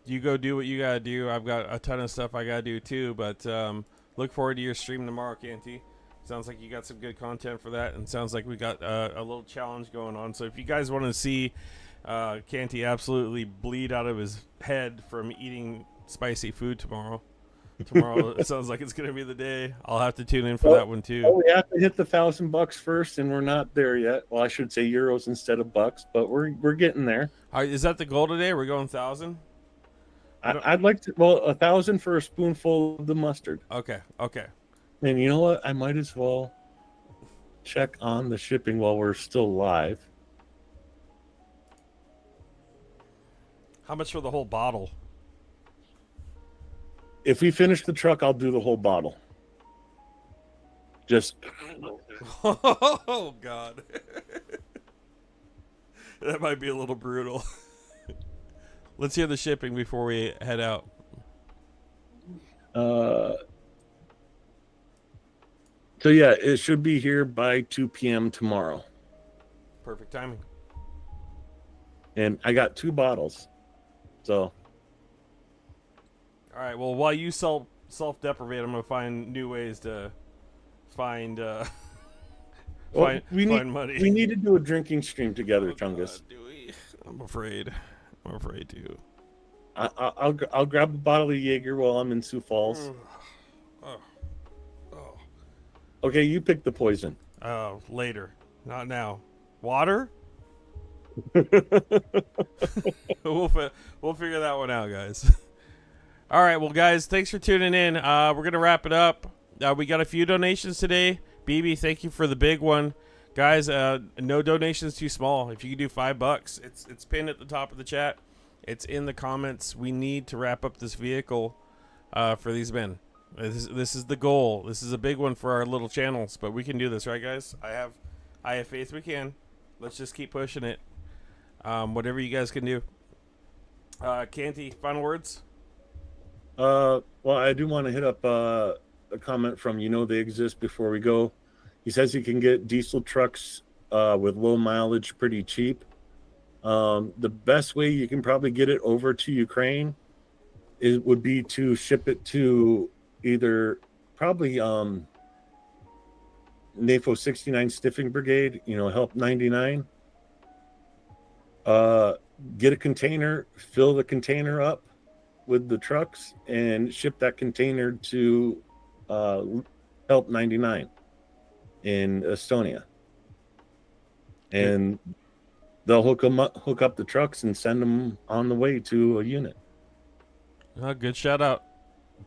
You go do what you gotta do. I've got a ton of stuff I gotta do too. But look forward to your stream tomorrow, Canty. Sounds like you got some good content for that, and sounds like we got a little challenge going on. So if you guys want to see Canty absolutely bleed out of his head from eating spicy food tomorrow, it sounds like it's gonna be the day. I'll have to tune in for that one too. We have to hit the $1,000 first, and we're not there yet. Well, I should say euros instead of bucks, but we're getting there. Is that the goal today? We're going 1,000. I'd like to. Well, 1,000 for a spoonful of the mustard. Okay. And you know what? I might as well check on the shipping while we're still live. How much for the whole bottle? If we finish the truck, I'll do the whole bottle. Just. Oh God, that might be a little brutal. Let's hear the shipping before we head out. So yeah, it should be here by 2 p.m. tomorrow. Perfect timing. And I got 2 bottles. So. All right. Well, while you self-deprecate, I'm gonna find new ways to find find money. We need to do a drinking stream together, Chungus. Do we? I'm afraid to. I'll grab a bottle of Jaeger while I'm in Sioux Falls. Okay, you pick the poison. Later, not now. Water. We'll figure that one out, guys. All right, well, guys, thanks for tuning in. We're going to wrap it up. We got a few donations today. BB, thank you for the big one. Guys, no donations too small. If you can do $5, it's pinned at the top of the chat. It's in the comments. We need to wrap up this vehicle for these men. This is the goal. This is a big one for our little channels, but we can do this, right, guys? I have faith we can. Let's just keep pushing it. Whatever you guys can do. Canty, final words? Well, I do want to hit up a comment from They Exist before we go. He says he can get diesel trucks with low mileage pretty cheap. The best way you can probably get it over to Ukraine would be to ship it to either probably NAFO 69 Stiffing Brigade, Help 99. Get a container, fill the container up with the trucks, and ship that container to Help 99 in Estonia. And they'll hook up the trucks and send them on the way to a unit. Good shout out.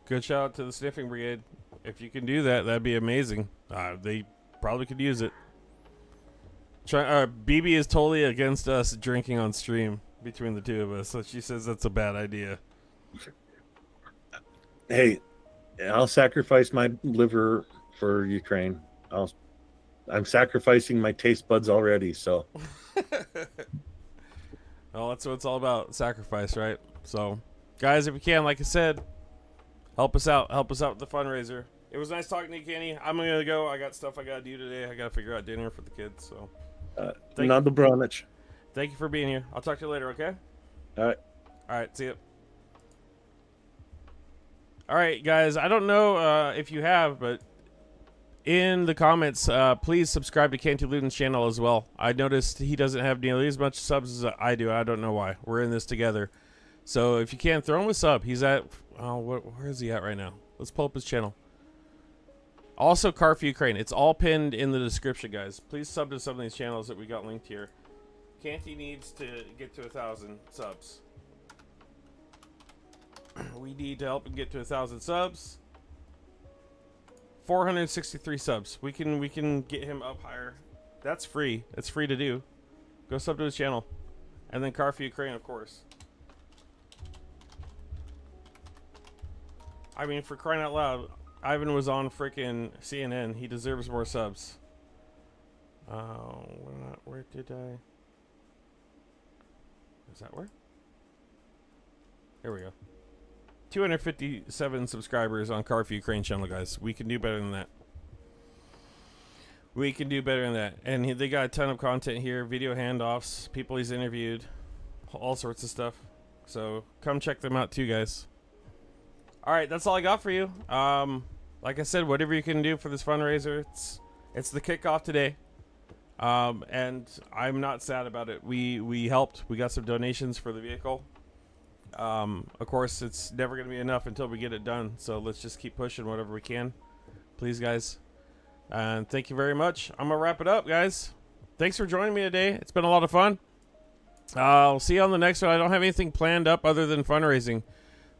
Good shout out to the Sniffing Brigade. If you can do that, that'd be amazing. They probably could use it. BB is totally against us drinking on stream between the two of us, so she says that's a bad idea. Hey, I'll sacrifice my liver for Ukraine. I'm sacrificing my taste buds already, so. Well, that's what it's all about, sacrifice, right? So, guys, if you can, like I said, help us out. Help us out with the fundraiser. It was nice talking to you, Kenny. I'm going to go. I got stuff I got to do today. I got to figure out dinner for the kids, so. Not the Bronich. Thank you for being here. I'll talk to you later, okay? All right. All right, see you. All right, guys. I don't know if you have, but in the comments, please subscribe to Canty Luden's channel as well. I noticed he doesn't have nearly as much subs as I do. I don't know why. We're in this together. So if you can, throw him a sub. He's at, where is he at right now? Let's pull up his channel. Also, Car for Ukraine. It's all pinned in the description, guys. Please sub to some of these channels that we got linked here. Canty needs to get to 1,000 subs. We need to help him get to 1,000 subs. 463 subs. We can get him up higher. That's free. It's free to do. Go sub to his channel. And then Car for Ukraine, of course. I mean, for crying out loud, Ivan was on freaking CNN. He deserves more subs. Where did I... Is that where? Here we go. 257 subscribers on Car for Ukraine channel, guys. We can do better than that. We can do better than that. And they got a ton of content here. Video handoffs, people he's interviewed, all sorts of stuff. So come check them out too, guys. All right, that's all I got for you. Like I said, whatever you can do for this fundraiser, it's the kickoff today. And I'm not sad about it. We helped. We got some donations for the vehicle. Of course, it's never going to be enough until we get it done. So let's just keep pushing whatever we can. Please, guys. And thank you very much. I'm going to wrap it up, guys. Thanks for joining me today. It's been a lot of fun. I'll see you on the next one. I don't have anything planned up other than fundraising.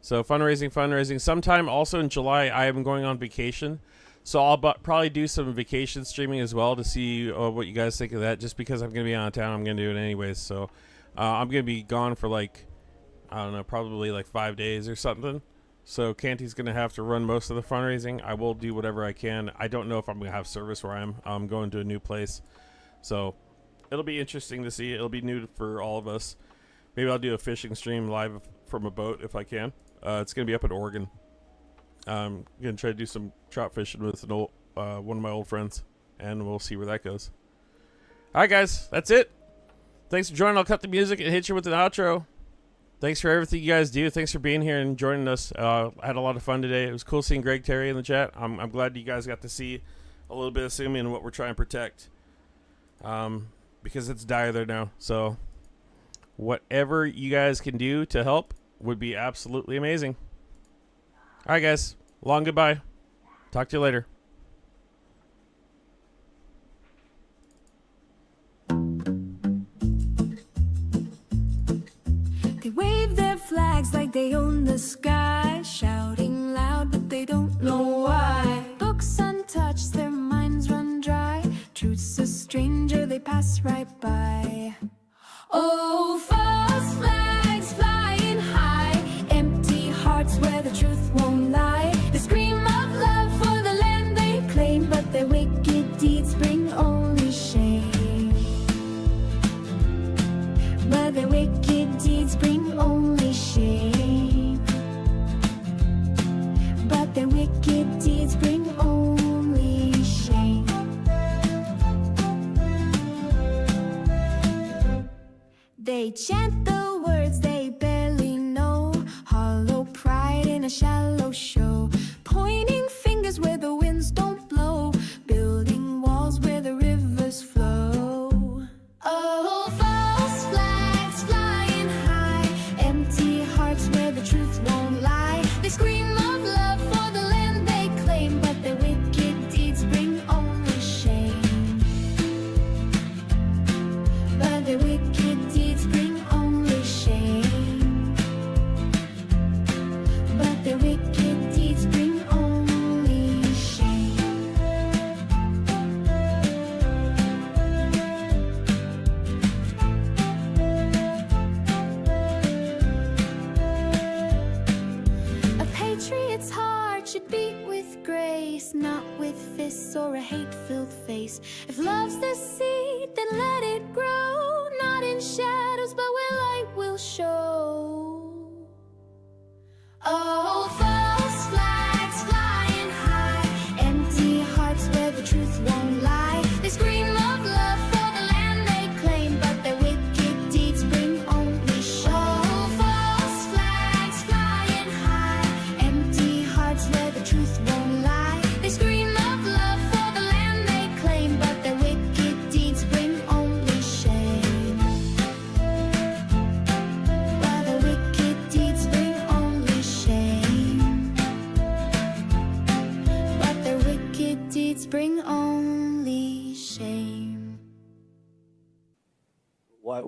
So fundraising. Sometime also in July, I am going on vacation. So I'll probably do some vacation streaming as well to see what you guys think of that. Just because I'm going to be out of town, I'm going to do it anyways. So I'm going to be gone for like, I don't know, probably like 5 days or something. So Canty's going to have to run most of the fundraising. I will do whatever I can. I don't know if I'm going to have service where I'm going to a new place. So it'll be interesting to see. It'll be new for all of us. Maybe I'll do a fishing stream live from a boat if I can. It's going to be up in Oregon. I'm going to try to do some trout fishing with one of my old friends, and we'll see where that goes. All right, guys, that's it. Thanks for joining. I'll cut the music and hit you with an outro. Thanks for everything you guys do. Thanks for being here and joining us. I had a lot of fun today. It was cool seeing Greg Terry in the chat. I'm glad you guys got to see a little bit of Sumy and what we're trying to protect, because it's dire there now. So whatever you guys can do to help would be absolutely amazing. All right, guys. Long goodbye. Talk to you later. They wave their flags like they own the sky, shouting loud, but they don't know why. Books untouched, their minds run dry. Truth's a stranger, they pass right by. Oh, false flags flying high, empty hearts where the truth won't lie. They scream of love for the land they claim, but their wicked deeds bring only shame. But their wicked deeds bring only shame. But their wicked deeds bring only shame. They chant the words they barely know, hollow pride in a shallow show, pointing fingers where the winds don't blow, building walls where the rivers flow. Oh, false flags flying high, empty hearts where the truth won't lie. They scream of love for the land they claim, but their wicked deeds bring only shame. But their wicked deeds bring only shame. But their wicked deeds bring only shame. A patriot's heart should beat with grace, not with fists or a hate-filled face. If love's the seed, then let it grow, not in shadows, but where light will show. Oh, false flags flying high, empty hearts where the truth won't lie. They scream of love for the land they claim, but their wicked deeds bring only shame. Oh, false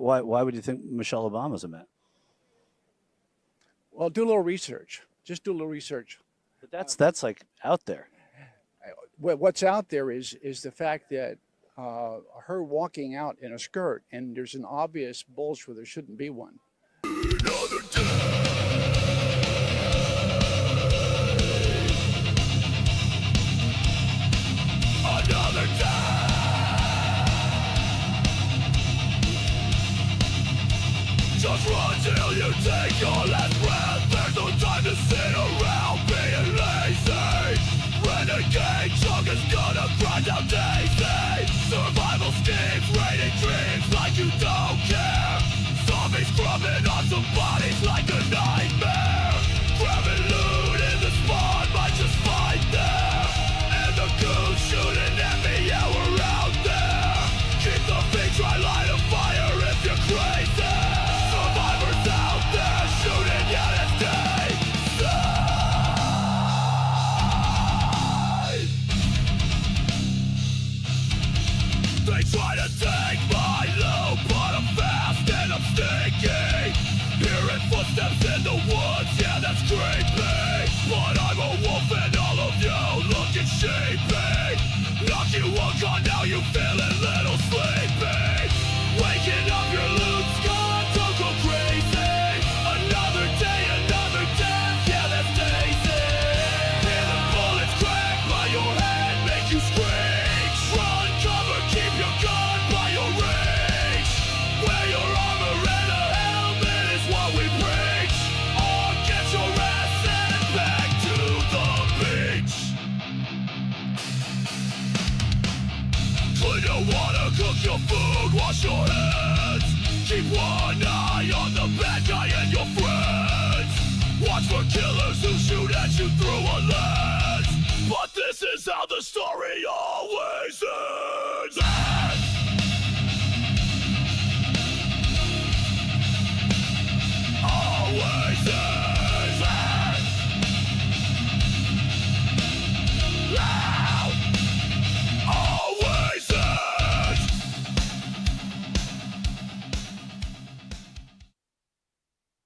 Why would you think Michelle Obama's a man? Well, do a little research. Just do a little research. But that's like out there. What's out there is the fact that her walking out in a skirt, and there's an obvious bulge where there shouldn't be one. Another day. Just run till you take your last breath. There's no time to sit around being lazy. Renegade junk is gonna grind out daisy. Survival schemes, raiding dreams like you don't care. Zombies scrubbing on some bodies like a nightmare. Grabbing loot in the spawn might just find there. And the goons shooting at me, yeah, we're out there. Keep the feet dry, light a fire if you're crazy. Survivors out there shooting, yeah, that's day. They try to take my loot, but I'm fast and I'm sneaky. Hearing footsteps in the woods, yeah, that's creepy. But I'm a wolf and all of you looking sheepy. Knock you one gone, now you feeling little sleepy. Waking up, your loot's gone, don't go crazy. Another day, another death, yeah, that's Daisy. Hear the bullets crack by your head, make you screech. Run, cover, keep your gun by your reach. Wear your armor and a helmet is what we preach. Or get your ass sent back to the beach. Clean your water, cook your food, wash your hands. Keep one eye on the bad guy and your friends. Watch for killers who shoot at you through a lens.